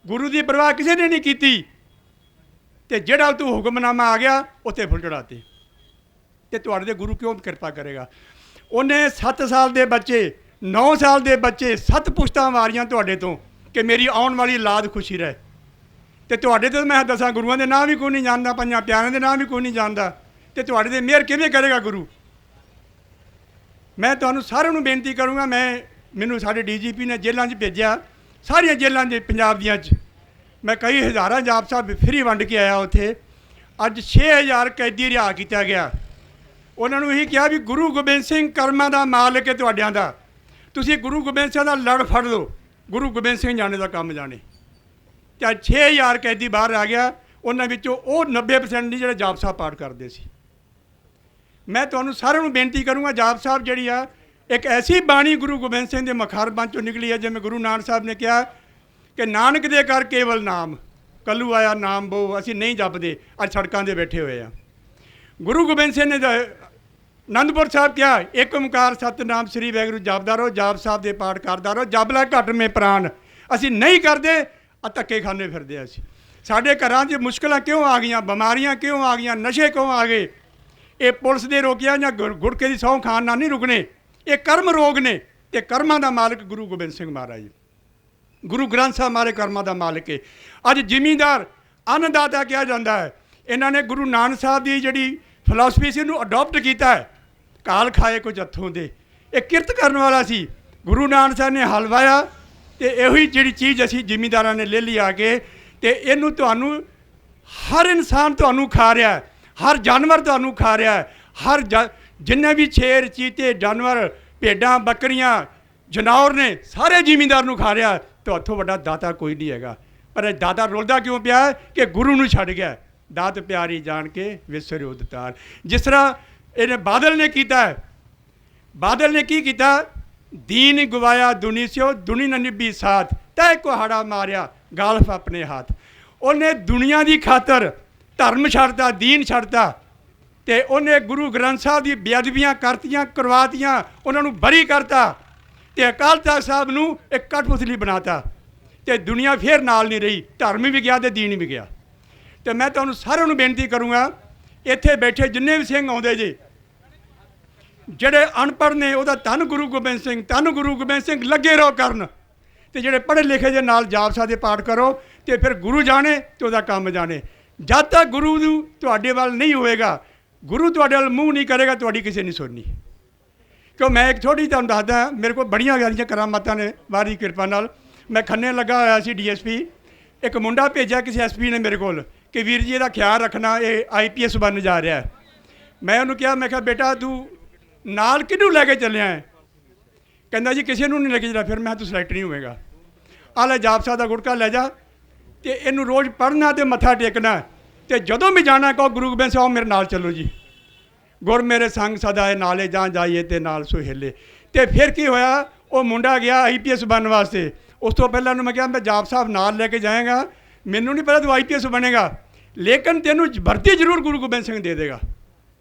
Speaker 9: ਗੁਰੂ ਦੀ ਪਰਵਾਹ ਕਿਸੇ ਨੇ ਨਹੀਂ ਕੀਤੀ, ਤੇ ਜਿਹੜਾ ਤੂੰ ਹੁਕਮਨਾਮਾ ਆ ਗਿਆ ਉੱਥੇ ਫੁੱਲ ਚੜਾਤੇ। ਤੇ ਤੁਹਾਡੇ ਤੇ ਗੁਰੂ ਕਿਉਂ ਕਿਰਪਾ ਕਰੇਗਾ? ਉਹਨੇ 7 ਸਾਲ ਦੇ ਬੱਚੇ, 9 ਸਾਲ ਦੇ ਬੱਚੇ 7 ਪੁਸ਼ਤਾਂ ਵਾਰੀਆਂ ਤੁਹਾਡੇ ਤੋਂ ਕਿ ਮੇਰੀ ਆਉਣ ਵਾਲੀ ਔਲਾਦ ਖੁਸ਼ੀ ਰਹੇ। ਤੇ ਤੁਹਾਡੇ ਤੋਂ ਮੈਂ ਦੱਸਾਂ ਗੁਰੂਆਂ ਦੇ ਨਾਂ ਵੀ ਕੋਈ ਨਹੀਂ ਜਾਣਦਾ, ਪੰਜਾਂ ਪਿਆਰਿਆਂ ਦੇ ਨਾਂ ਵੀ ਕੋਈ ਨਹੀਂ ਜਾਣਦਾ, ਤੇ ਤੁਹਾਡੇ ਤੇ ਮਿਹਰ ਕਿਵੇਂ ਕਰੇਗਾ ਗੁਰੂ? ਮੈਂ ਤੁਹਾਨੂੰ ਸਾਰਿਆਂ ਨੂੰ ਬੇਨਤੀ ਕਰੂੰਗਾ, ਮੈਨੂੰ ਸਾਡੇ DGP ਨੇ ਜੇਲ੍ਹਾਂ 'ਚ ਭੇਜਿਆ, ਸਾਰੀਆਂ ਜੇਲ੍ਹਾਂ 'ਚ ਪੰਜਾਬ ਦੀਆਂ 'ਚ ਮੈਂ ਕਈ ਹਜ਼ਾਰਾਂ ਜਾਪ ਸਾਹਿਬ ਫਰੀ ਵੰਡ ਕੇ ਆਇਆ। ਉੱਥੇ ਅੱਜ 6000 ਕੈਦੀ ਰਿਹਾ ਕੀਤਾ ਗਿਆ। ਉਹਨਾਂ ਨੂੰ ਇਹੀ ਕਿਹਾ ਵੀ ਗੁਰੂ ਗੋਬਿੰਦ ਸਿੰਘ ਕਰਮਾਂ ਦਾ ਮਾਲਕ ਹੈ ਤੁਹਾਡਿਆਂ ਦਾ, ਤੁਸੀਂ ਗੁਰੂ ਗੋਬਿੰਦ ਸਿੰਘ ਦਾ ਲੜ ਫੜ ਲਓ, ਗੁਰੂ ਗੋਬਿੰਦ ਸਿੰਘ ਜਾਣੇ ਦਾ ਕੰਮ ਜਾਣੇ। ਤੇ 6000 ਕੈਦੀ ਬਾਹਰ ਆ ਗਿਆ, ਉਹਨਾਂ ਵਿੱਚੋਂ ਉਹ 90% ਨਹੀਂ ਜਿਹੜੇ ਜਾਪ ਸਾਹਿਬ ਪਾਠ ਕਰਦੇ ਸੀ। ਮੈਂ ਤੁਹਾਨੂੰ ਸਾਰਿਆਂ ਨੂੰ ਬੇਨਤੀ ਕਰੂੰਗਾ, ਜਾਪ ਸਾਹਿਬ ਜਿਹੜੀ ਆ ਇੱਕ ਐਸੀ ਬਾਣੀ ਗੁਰੂ ਗੋਬਿੰਦ ਸਿੰਘ ਦੇ ਮਖਾਰਬਾਂ 'ਚੋਂ ਨਿਕਲੀ ਹੈ, ਜਿਵੇਂ ਗੁਰੂ ਨਾਨਕ ਸਾਹਿਬ ਨੇ ਕਿਹਾ ਕਿ ਨਾਨਕ ਦੇ ਕਰ ਕੇਵਲ ਨਾਮ, ਕੱਲੂ ਆਇਆ ਨਾਮ ਬੋ, ਅਸੀਂ ਨਹੀਂ ਜਪਦੇ, ਅੱਜ ਸੜਕਾਂ 'ਤੇ ਬੈਠੇ ਹੋਏ ਆ। ਗੁਰੂ ਗੋਬਿੰਦ ਸਿੰਘ ਨੇ ਆਨੰਦਪੁਰ ਸਾਹਿਬ ਕਿਹਾ ਇੱਕ ਓਮਕਾਰ ਸਤਿਨਾਮ ਸ੍ਰੀ ਵਾਹਿਗੁਰੂ ਜਪਦਾ ਰਹੋ, ਜਾਪ ਸਾਹਿਬ ਦੇ ਪਾਠ ਕਰਦਾ ਰਹੋ, ਜਪ ਲੈ ਘਟ ਮੇ ਪ੍ਰਾਣ। ਅਸੀਂ ਨਹੀਂ ਕਰਦੇ, ਆ ਧੱਕੇ ਖਾਂਦੇ ਫਿਰਦੇ। ਅਸੀਂ ਸਾਡੇ ਘਰਾਂ 'ਚ ਮੁਸ਼ਕਲਾਂ ਕਿਉਂ ਆ ਗਈਆਂ, ਬਿਮਾਰੀਆਂ ਕਿਉਂ ਆ ਗਈਆਂ, ਨਸ਼ੇ ਕਿਉਂ ਆ ਗਏ? ਇਹ ਪੁਲਿਸ ਦੇ ਰੋਕਿਆ ਜਾਂ ਗੁੜਕੇ ਦੀ ਸਹੁੰ ਖਾਣ ਨਾਲ ਨਹੀਂ ਰੁਕਣੇ, ਇਹ ਕਰਮ ਰੋਗ ਨੇ। ਤੇ ਕਰਮਾਂ ਦਾ ਮਾਲਕ ਗੁਰੂ ਗੋਬਿੰਦ ਸਿੰਘ ਮਹਾਰਾਜ, ਗੁਰੂ ਗ੍ਰੰਥ ਸਾਹਿਬ ਮਾਰੇ ਕਰਮਾਂ ਦਾ ਮਾਲਕ ਹੈ। ਅੱਜ ਜ਼ਿਮੀਂਦਾਰ ਅੰਨਦਾਤਾ ਕਿਹਾ ਜਾਂਦਾ ਹੈ। ਇਹਨਾਂ ਨੇ ਗੁਰੂ ਨਾਨਕ ਸਾਹਿਬ ਦੀ ਜਿਹੜੀ ਫਿਲਾਸਫੀ ਸੀ ਉਹਨੂੰ ਅਡੋਪਟ ਕੀਤਾ ਹੈ, ਕਾਲ ਖਾਏ ਕੁਝ ਹੱਥੋਂ ਦੇ। ਇਹ ਕਿਰਤ ਕਰਨ ਵਾਲਾ ਸੀ, ਗੁਰੂ ਨਾਨਕ ਸਾਹਿਬ ਨੇ ਹਲ ਵਾਹਿਆ, ਤੇ ਇਹੀ ਜਿਹੜੀ ਚੀਜ਼ ਅਸੀਂ ਜ਼ਿਮੀਂਦਾਰਾਂ ਨੇ ਲੈ ਲਈ ਆ ਕੇ, ਤੇ ਇਹਨੂੰ ਤੁਹਾਨੂੰ ਹਰ ਇਨਸਾਨ ਤੁਹਾਨੂੰ ਖਾ ਰਿਹਾ ਹੈ, ਹਰ ਜਾਨਵਰ ਤੁਹਾਨੂੰ ਖਾ ਰਿਹਾ ਹੈ, ਹਰ ਜਿੰਨੇ ਵੀ ਸ਼ੇਰ ਚੀਤੇ ਜਾਨਵਰ ਭੇਡਾਂ ਬੱਕਰੀਆਂ ਜਨੌਰ ਨੇ ਸਾਰੇ ਜ਼ਿਮੀਂਦਾਰ ਨੂੰ ਖਾ ਰਿਹਾ। ਤੁਹਾਥੋਂ ਵੱਡਾ ਦਾਤਾ ਕੋਈ ਨਹੀਂ ਹੈਗਾ। ਪਰ ਇਹ ਦਾਤਾ ਰੁਲਦਾ ਕਿਉਂ ਪਿਆ ਕਿ ਗੁਰੂ ਨੂੰ ਛੱਡ ਗਿਆ। ਦਾਤ ਪਿਆਰੀ ਜਾਣ ਕੇ ਵਿਸਰੇ ਉਦਤਾਰ, ਜਿਸ ਤਰ੍ਹਾਂ ਇਹਨੇ ਬਾਦਲ ਨੇ ਕੀਤਾ ਹੈ। ਬਾਦਲ ਨੇ ਕੀ ਕੀਤਾ? ਦੀਨ ਗਵਾਇਆ ਦੁਨੀ ਸਿਓ, ਦੁਨੀ ਨ ਨਿਭੀ ਸਾਥ, ਤੈ ਕੁਹਾੜਾ ਮਾਰਿਆ ਗਾਲਫ ਆਪਣੇ ਹੱਥ। ਉਹਨੇ ਦੁਨੀਆ ਦੀ ਖਾਤਰ ਧਰਮ ਛੱਡਤਾ, ਦੀਨ ਛੱਡਤਾ, ਤੇ ਉਹਨੇ ਗੁਰੂ ਗ੍ਰੰਥ ਸਾਹਿਬ ਦੀ ਬੇਅਦਬੀਆਂ ਕਰਤੀਆਂ, ਕਰਵਾਤੀਆਂ, ਉਹਨਾਂ ਨੂੰ ਬਰੀ ਕਰਤਾ, ਤੇ ਅਕਾਲ ਤਖ਼ਤ ਸਾਹਿਬ ਨੂੰ ਇੱਕ ਕਠਪੁਤਲੀ ਬਣਾਤਾ, ਤੇ ਦੁਨੀਆ ਫੇਰ ਨਾਲ ਨਹੀਂ ਰਹੀ, ਧਰਮ ਵੀ ਗਿਆ ਤੇ ਦੀਨ ਵੀ ਗਿਆ। ਤੇ ਮੈਂ ਤੁਹਾਨੂੰ ਸਾਰਿਆਂ ਨੂੰ ਬੇਨਤੀ ਕਰੂੰਗਾ, ਇੱਥੇ ਬੈਠੇ ਜਿੰਨੇ ਵੀ ਸਿੰਘ ਆਉਂਦੇ ਜੇ, ਜਿਹੜੇ ਅਨਪੜ੍ਹ ਨੇ ਉਹਦਾ ਧੰਨ ਗੁਰੂ ਗੋਬਿੰਦ ਸਿੰਘ, ਧੰਨ ਗੁਰੂ ਗੋਬਿੰਦ ਸਿੰਘ ਲੱਗੇ ਰਹੋ ਕਰਨ, ਤੇ ਜਿਹੜੇ ਪੜ੍ਹੇ ਲਿਖੇ ਦੇ ਨਾਲ ਜਾਪ ਸਾਹਿਬ ਦੇ ਪਾਠ ਕਰੋ, ਤੇ ਫਿਰ ਗੁਰੂ ਜਾਣੇ ਤੇ ਉਹਦਾ ਕੰਮ ਜਾਣੇ। ਜਦ ਤੱਕ ਗੁਰੂ ਨੂੰ ਤੁਹਾਡੇ ਵੱਲ ਨਹੀਂ ਹੋਵੇਗਾ, ਗੁਰੂ ਤੁਹਾਡੇ ਵੱਲ ਮੂੰਹ ਨਹੀਂ ਕਰੇਗਾ, ਤੁਹਾਡੀ ਕਿਸੇ ਨਹੀਂ ਸੁਣਨੀ। ਕਿਉਂ ਮੈਂ ਇੱਕ ਛੋਟੀ ਤੁਹਾਨੂੰ ਦੱਸਦਾ, ਮੇਰੇ ਕੋਲ ਬੜੀਆਂ ਸਾਰੀਆਂ ਕਰਾਮਾਤਾਂ ਨੇ ਵਾਰੀ ਕਿਰਪਾ ਨਾਲ। ਮੈਂ ਖੰਨੇ ਲੱਗਾ ਹੋਇਆ ਸੀ DSP, ਇੱਕ ਮੁੰਡਾ ਭੇਜਿਆ ਕਿਸੇ SP ਨੇ ਮੇਰੇ ਕੋਲ ਕਿ ਵੀਰ ਜੀ ਇਹਦਾ ਖਿਆਲ ਰੱਖਣਾ, ਇਹ IPS ਬਣ ਜਾ ਰਿਹਾ। ਮੈਂ ਉਹਨੂੰ ਕਿਹਾ, ਮੈਂ ਕਿਹਾ ਬੇਟਾ ਤੂੰ ਨਾਲ ਕਿਹਨੂੰ ਲੈ ਕੇ ਚੱਲਿਆ ਹੈ? ਕਹਿੰਦਾ ਜੀ ਕਿਸੇ ਨੂੰ ਨਹੀਂ ਲੈ ਕੇ ਚੱਲਿਆ। ਫਿਰ ਮੈਂ ਤੂੰ ਸਿਲੈਕਟ ਨਹੀਂ ਹੋਵੇਗਾ, ਆਹ ਲੈ ਜਾਪ ਸਾਹਿਬ ਦਾ ਗੁਟਕਾ ਲੈ ਜਾ, ਤੇ ਇਹਨੂੰ ਰੋਜ਼ ਪੜ੍ਹਨਾ ਤੇ ਮੱਥਾ ਟੇਕਣਾ, ਤੇ ਜਦੋਂ ਵੀ ਜਾਣਾ ਕਹੋ ਗੁਰੂ ਗੋਬਿੰਦ ਸਿੰਘ ਮੇਰੇ ਨਾਲ ਚੱਲੋ ਜੀ, ਗੁਰ ਮੇਰੇ ਸੰਗ ਸਦਾਏ ਨਾਲੇ ਜਾਂ ਜਾਈਏ ਤੇ ਨਾਲ ਸੁਹੇਲੇ। ਤੇ ਫਿਰ ਕੀ ਹੋਇਆ, ਉਹ ਮੁੰਡਾ ਗਿਆ IPS ਬਣਨ ਵਾਸਤੇ। ਉਸ ਤੋਂ ਪਹਿਲਾਂ ਉਹਨੂੰ ਮੈਂ ਕਿਹਾ ਮੈਂ ਜਾਪ ਸਾਹਿਬ ਨਾਲ ਲੈ ਕੇ ਜਾਏਗਾ, ਮੈਨੂੰ ਨਹੀਂ ਪਤਾ ਤੂੰ IPS ਬਣੇਗਾ, ਲੇਕਿਨ ਤੈਨੂੰ ਭਰਤੀ ਜ਼ਰੂਰ ਗੁਰੂ ਗੋਬਿੰਦ ਸਿੰਘ ਦੇ ਦੇਗਾ।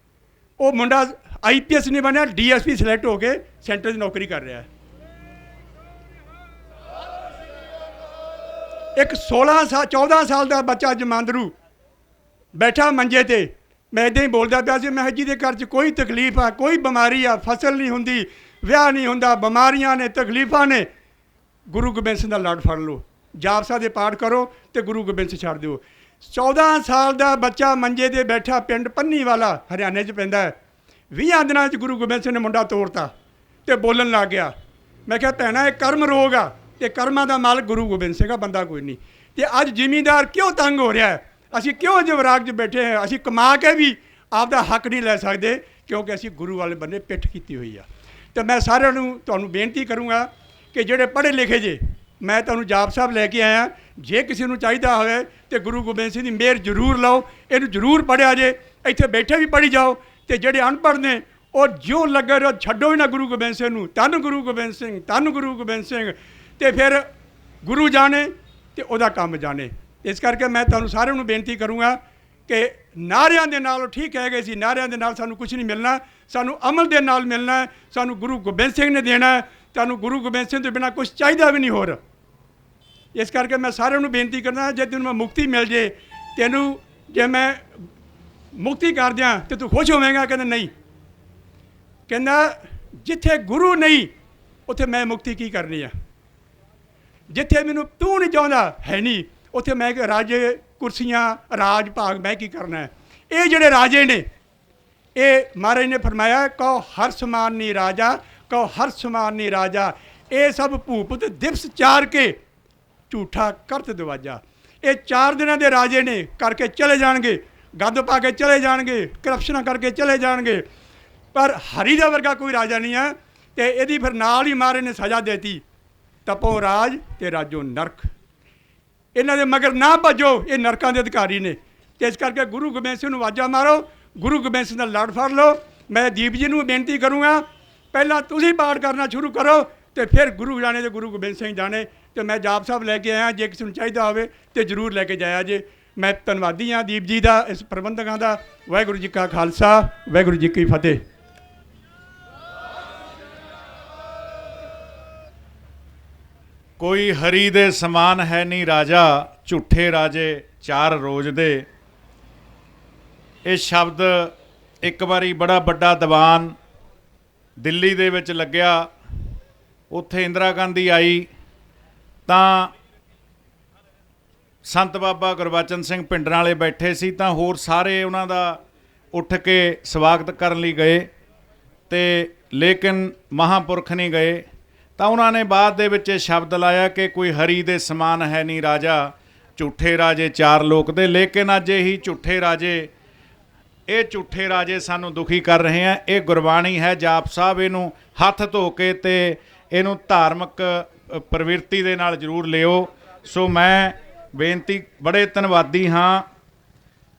Speaker 9: ਉਹ ਮੁੰਡਾ IPS ਨਹੀਂ ਬਣਿਆ, DSP ਸਿਲੈਕਟ ਹੋ ਕੇ ਸੈਂਟਰ 'ਚ ਨੌਕਰੀ ਕਰ ਰਿਹਾ। ਇੱਕ 14 ਸਾਲ ਦਾ ਬੱਚਾ ਜਮਾਂਦਰੂ ਬੈਠਾ ਮੰਜੇ ਤੇ, ਮੈਂ ਇੱਦਾਂ ਹੀ ਬੋਲਦਾ ਪਿਆ ਸੀ, ਮੈਂ ਜਿਹਦੇ ਘਰ 'ਚ ਕੋਈ ਤਕਲੀਫ ਆ, ਕੋਈ ਬਿਮਾਰੀ ਆ, ਫਸਲ ਨਹੀਂ ਹੁੰਦੀ, ਵਿਆਹ ਨਹੀਂ ਹੁੰਦਾ, ਬਿਮਾਰੀਆਂ ਨੇ, ਤਕਲੀਫਾਂ ਨੇ, ਗੁਰੂ ਗੋਬਿੰਦ ਸਿੰਘ ਦਾ ਲੜ ਫੜ ਲਓ, ਜਾਪ ਸਾਹਿਬ ਦੇ ਪਾਠ ਕਰੋ ਤੇ ਗੁਰੂ ਗੋਬਿੰਦ ਸਿੰਘ ਛੱਡ ਦਿਓ। 14 ਸਾਲ ਦਾ ਬੱਚਾ ਮੰਜੇ ਤੇ ਬੈਠਾ, ਪਿੰਡ ਪੰਨੀ ਵਾਲਾ ਹਰਿਆਣੇ 'ਚ ਪੈਂਦਾ ਹੈ। 20 ਦਿਨਾਂ 'ਚ ਗੁਰੂ ਗੋਬਿੰਦ ਸਿੰਘ ਨੇ ਮੁੰਡਾ ਤੋੜਤਾ ਤੇ ਬੋਲਣ ਲੱਗ ਗਿਆ। ਮੈਂ ਕਿਹਾ ਭੈਣਾ ਇਹ ਕਰਮ ਰੋਗ ਆ, ਤੇ ਕਰਮਾਂ ਦਾ ਮਾਲਕ ਗੁਰੂ ਗੋਬਿੰਦ ਸਿੰਘ ਆ, ਬੰਦਾ ਕੋਈ ਨਹੀਂ। ਤੇ ਅੱਜ ਜ਼ਿਮੀਂਦਾਰ ਕਿਉਂ ਤੰਗ ਹੋ ਰਿਹਾ ਹੈ? ਅਸੀਂ ਕਿਉਂ ਜਵਰਾਗ 'ਚ ਬੈਠੇ ਹਾਂ? ਅਸੀਂ ਕਮਾ ਕੇ ਵੀ ਆਪਦਾ ਹੱਕ ਨਹੀਂ ਲੈ ਸਕਦੇ, ਕਿਉਂਕਿ ਅਸੀਂ ਗੁਰੂ ਵਾਲੇ ਬੰਨੇ ਪਿੱਠ ਕੀਤੀ ਹੋਈ ਆ। ਤੇ ਮੈਂ ਸਾਰਿਆਂ ਨੂੰ ਤੁਹਾਨੂੰ ਬੇਨਤੀ ਕਰੂੰਗਾ ਕਿ ਜਿਹੜੇ ਪੜ੍ਹੇ ਲਿਖੇ ਜੇ, ਮੈਂ ਤੁਹਾਨੂੰ ਜਾਪ ਸਾਹਿਬ ਲੈ ਕੇ ਆਇਆ, ਜੇ ਕਿਸੇ ਨੂੰ ਚਾਹੀਦਾ ਹੋਵੇ ਤੇ ਗੁਰੂ ਗੋਬਿੰਦ ਸਿੰਘ ਦੀ ਮਿਹਰ ਜ਼ਰੂਰ ਲਓ, ਇਹਨੂੰ ਜ਼ਰੂਰ ਪੜ੍ਹਿਆ ਜੇ, ਇੱਥੇ ਬੈਠੇ ਵੀ ਪੜ੍ਹੀ ਜਾਓ, ਤੇ ਜਿਹੜੇ ਅਨਪੜ੍ਹ ਨੇ ਉਹ ਜਿਉਂ ਲੱਗੇ ਰਹੋ, ਛੱਡੋ ਹੀ ਨਾ ਗੁਰੂ ਗੋਬਿੰਦ ਸਿੰਘ ਨੂੰ। ਧੰਨ ਗੁਰੂ ਗੋਬਿੰਦ ਸਿੰਘ, ਧੰਨ ਗੁਰੂ ਗੋਬਿੰਦ ਸਿੰਘ। ਤੇ ਫਿਰ ਗੁਰੂ ਜਾਣੇ ਤੇ ਉਹਦਾ ਕੰਮ ਜਾਣੇ। ਇਸ ਕਰਕੇ ਮੈਂ ਤੁਹਾਨੂੰ ਸਾਰਿਆਂ ਨੂੰ ਬੇਨਤੀ ਕਰੂੰਗਾ ਕਿ ਨਾਅਰਿਆਂ ਦੇ ਨਾਲ ਠੀਕ ਕਹਿ ਗਏ ਸੀ, ਨਾਅਰਿਆਂ ਦੇ ਨਾਲ ਸਾਨੂੰ ਕੁਝ ਨਹੀਂ ਮਿਲਣਾ, ਸਾਨੂੰ ਅਮਲ ਦੇ ਨਾਲ ਮਿਲਣਾ ਹੈ। ਸਾਨੂੰ ਗੁਰੂ ਗੋਬਿੰਦ ਸਿੰਘ ਨੇ ਦੇਣਾ ਹੈ, ਤੁਹਾਨੂੰ ਗੁਰੂ ਗੋਬਿੰਦ ਸਿੰਘ ਤੋਂ ਬਿਨਾਂ ਕੁਝ ਚਾਹੀਦਾ ਵੀ ਨਹੀਂ ਹੋਰ। ਇਸ ਕਰਕੇ ਮੈਂ ਸਾਰਿਆਂ ਨੂੰ ਬੇਨਤੀ ਕਰਦਾ, ਜੇ ਤੈਨੂੰ ਮੈਂ ਮੁਕਤੀ ਮਿਲ ਜੇ, ਤੈਨੂੰ ਜੇ ਮੈਂ ਮੁਕਤੀ ਕਰ ਦਿਆਂ ਤੇ ਤੂੰ ਖੁਸ਼ ਹੋਵੇਂਗਾ? ਕਹਿੰਦਾ ਨਹੀਂ। ਕਹਿੰਦਾ ਜਿੱਥੇ ਗੁਰੂ ਨਹੀਂ ਉੱਥੇ ਮੈਂ ਮੁਕਤੀ ਕੀ ਕਰਨੀ ਆ। ਜਿੱਥੇ ਮੈਨੂੰ ਤੂੰ ਨਹੀਂ ਚਾਹੁੰਦਾ ਹੈ ਨਹੀਂ, ਉੱਥੇ ਮੈਂ ਰਾਜੇ ਕੁਰਸੀਆਂ ਰਾਜ ਭਾਗ ਮੈਂ ਕੀ ਕਰਨਾ ਹੈ। ਇਹ ਜਿਹੜੇ ਰਾਜੇ ਨੇ, ਇਹ ਮਹਾਰਾਜ ਨੇ ਫਰਮਾਇਆ, ਕਹੋ ਹਰ ਸਮਾਨ ਨਹੀਂ ਰਾਜਾ, ਕਹੋ ਹਰ ਸਮਾਨ ਨਹੀਂ ਰਾਜਾ। ਇਹ ਸਭ ਭੂਪਤ ਦਿਵਸ ਚਾਰ ਕੇ ਝੂਠਾ ਕਰਤ ਦਵਾਜਾ। ਇਹ 4 ਦਿਨਾਂ ਦੇ ਰਾਜੇ ਨੇ, ਕਰਕੇ ਚਲੇ ਜਾਣਗੇ, ਗੰਦ ਪਾ ਕੇ ਚਲੇ ਜਾਣਗੇ, ਕਰਪਸ਼ਨਾਂ ਕਰਕੇ ਚਲੇ ਜਾਣਗੇ, ਪਰ ਹਰੀ ਦਾ ਵਰਗਾ ਕੋਈ ਰਾਜਾ ਨਹੀਂ ਹੈ। ਤੇ ਇਹਦੀ ਫਿਰ ਨਾਲ ਹੀ ਮਹਾਰਾਜ ਨੇ ਸਜ਼ਾ ਦੇਤੀ, ਤਪੋ ਰਾਜ ਤੇ ਰਾਜੋ ਨਰਕ। ਇਹਨਾਂ ਦੇ ਮਗਰ ਨਾ ਭੱਜੋ, ਇਹ ਨਰਕਾਂ ਦੇ ਅਧਿਕਾਰੀ ਨੇ। ਤੇ ਇਸ ਕਰਕੇ ਗੁਰੂ ਗੋਬਿੰਦ ਸਿੰਘ ਨੂੰ ਆਵਾਜ਼ਾਂ ਮਾਰੋ, ਗੁਰੂ ਗੋਬਿੰਦ ਸਿੰਘ ਦਾ ਲੜ ਫੜ ਲਓ। ਮੈਂ ਦੀਪ ਜੀ ਨੂੰ ਬੇਨਤੀ ਕਰੂੰਗਾ, ਪਹਿਲਾਂ ਤੁਸੀਂ ਪਾਠ ਕਰਨਾ ਸ਼ੁਰੂ ਕਰੋ ਤੇ ਫਿਰ ਗੁਰੂ ਜਾਣੇ ਤੇ ਗੁਰੂ ਗੋਬਿੰਦ ਸਿੰਘ ਜਾਣੇ। ਤੇ ਮੈਂ ਜਾਪ ਸਾਹਿਬ ਲੈ ਕੇ ਆਇਆ, ਜੇ ਕਿਸੇ ਨੂੰ ਚਾਹੀਦਾ ਹੋਵੇ ਤੇ ਜ਼ਰੂਰ ਲੈ ਕੇ ਜਾਇਆ ਜੇ। ਮੈਂ ਧੰਨਵਾਦੀ ਹਾਂ ਦੀਪ ਜੀ ਦਾ, ਇਸ ਪ੍ਰਬੰਧਕਾਂ ਦਾ। ਵਾਹਿਗੁਰੂ ਜੀ ਕਾ ਖਾਲਸਾ, ਵਾਹਿਗੁਰੂ ਜੀ ਕੀ ਫਤਿਹ।
Speaker 1: ਕੋਈ ਹਰੀ ਦੇ ਸਮਾਨ ਹੈ ਨਹੀਂ ਰਾਜਾ, ਝੂਠੇ ਰਾਜੇ 4 ਰੋਜ਼ ਦੇ। ਇਹ ਸ਼ਬਦ ਇੱਕ ਵਾਰੀ ਬੜਾ ਵੱਡਾ ਦੀਵਾਨ ਦਿੱਲੀ ਦੇ ਵਿੱਚ ਲੱਗਿਆ, ਉੱਥੇ ਇੰਦਰਾ ਗਾਂਧੀ ਆਈ ਤਾਂ ਸੰਤ ਬਾਬਾ ਗੁਰਬਚਨ ਸਿੰਘ ਭਿੰਡਰਾਂ ਵਾਲੇ ਬੈਠੇ ਸੀ, ਤਾਂ ਹੋਰ ਸਾਰੇ ਉਹਨਾਂ ਦਾ ਉੱਠ ਕੇ ਸਵਾਗਤ ਕਰਨ ਲਈ ਗਏ ਤੇ ਲੇਕਿਨ ਮਹਾਂਪੁਰਖ ਨਹੀਂ ਗਏ। ਤਾਂ ਉਹਨਾਂ ਨੇ ਬਾਅਦ ਦੇ ਵਿੱਚ ਇਹ ਸ਼ਬਦ ਲਾਇਆ ਕਿ ਕੋਈ ਹਰੀ ਦੇ ਸਮਾਨ ਹੈ ਨਹੀਂ ਰਾਜਾ, ਝੂਠੇ ਰਾਜੇ 4 ਲੋਕ ਦੇ। ਲੇਕਿਨ ਅੱਜ ਇਹੀ ਝੂਠੇ ਰਾਜੇ, ਇਹ ਝੂਠੇ ਰਾਜੇ ਸਾਨੂੰ ਦੁਖੀ ਕਰ ਰਹੇ ਆ। ਇਹ ਗੁਰਬਾਣੀ ਹੈ, ਜਾਪ ਸਾਹਿਬ ਇਹਨੂੰ ਹੱਥ ਧੋ ਕੇ ਤੇ ਇਹਨੂੰ ਧਾਰਮਿਕ ਪ੍ਰਵਿਰਤੀ ਦੇ ਨਾਲ ਜ਼ਰੂਰ ਲਿਓ। ਸੋ ਮੈਂ ਬੇਨਤੀ, ਬੜੇ ਧੰਨਵਾਦੀ ਹਾਂ।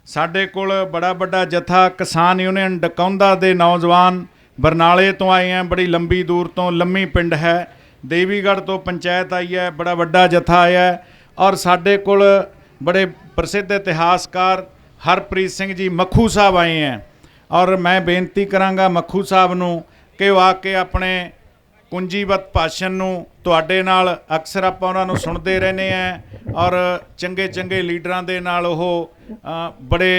Speaker 1: ਸਾਡੇ ਕੋਲ ਬੜਾ ਵੱਡਾ ਜਥਾ ਕਿਸਾਨ ਯੂਨੀਅਨ ਡਕੌਂਦਾ ਦੇ ਨੌਜਵਾਨ ਬਰਨਾਲੇ ਤੋਂ ਆਏ हैं, बड़ी लंबी दूर तो, लम्मी पिंड है, देवीगढ़ तो पंचायत आई है, बड़ा वड्डा जथा आया है। और साढ़े कोल बड़े प्रसिद्ध इतिहासकार हरप्रीत सिंह जी मक्खू साहब आए हैं। और मैं बेनती करांगा मक्खू साहब नूं कि वो आके अपने कुंजीवत भाषण नूं तुहाडे नाल अक्सर आपां उन्हां नूं सुणदे रहने हैं और चंगे चंगे लीडरां दे नाल ओह बड़े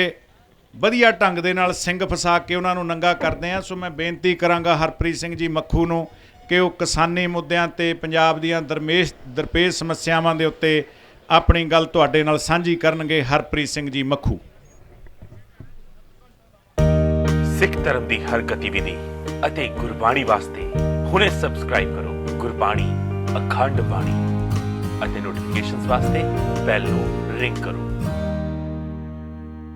Speaker 1: ਵਧੀਆ ਢੰਗ ਦੇ ਨਾਲ ਸਿੰਘ ਫਸਾ ਕੇ ਉਹਨਾਂ ਨੂੰ ਨੰਗਾ ਕਰਦੇ ਆ। ਸੋ ਮੈਂ ਬੇਨਤੀ ਕਰਾਂਗਾ ਹਰਪ੍ਰੀਤ ਸਿੰਘ ਜੀ ਮੱਖੂ ਨੂੰ ਕਿ ਉਹ ਕਿਸਾਨੀ ਮੁੱਦਿਆਂ ਤੇ ਪੰਜਾਬ ਦੀਆਂ ਦਰਪੇਸ਼ ਸਮੱਸਿਆਵਾਂ ਦੇ ਉੱਤੇ ਆਪਣੀ ਗੱਲ ਤੁਹਾਡੇ ਨਾਲ ਸਾਂਝੀ ਕਰਨਗੇ। ਹਰਪ੍ਰੀਤ ਸਿੰਘ ਜੀ ਮੱਖੂ।
Speaker 10: ਸਿੱਖ ਧਰਮ ਦੀ ਹਰ ਗਤੀਵਿਧੀ ਅਤੇ ਗੁਰਬਾਣੀ ਵਾਸਤੇ ਹੁਣੇ ਸਬਸਕ੍ਰਾਈਬ ਕਰੋ ਗੁਰਬਾਣੀ ਅਖੰਡ ਬਾਣੀ ਅਤੇ ਨੋਟੀਫਿਕੇਸ਼ਨਸ ਵਾਸਤੇ ਬੈਲ ਨੂੰ ਰਿੰਗ ਕਰੋ।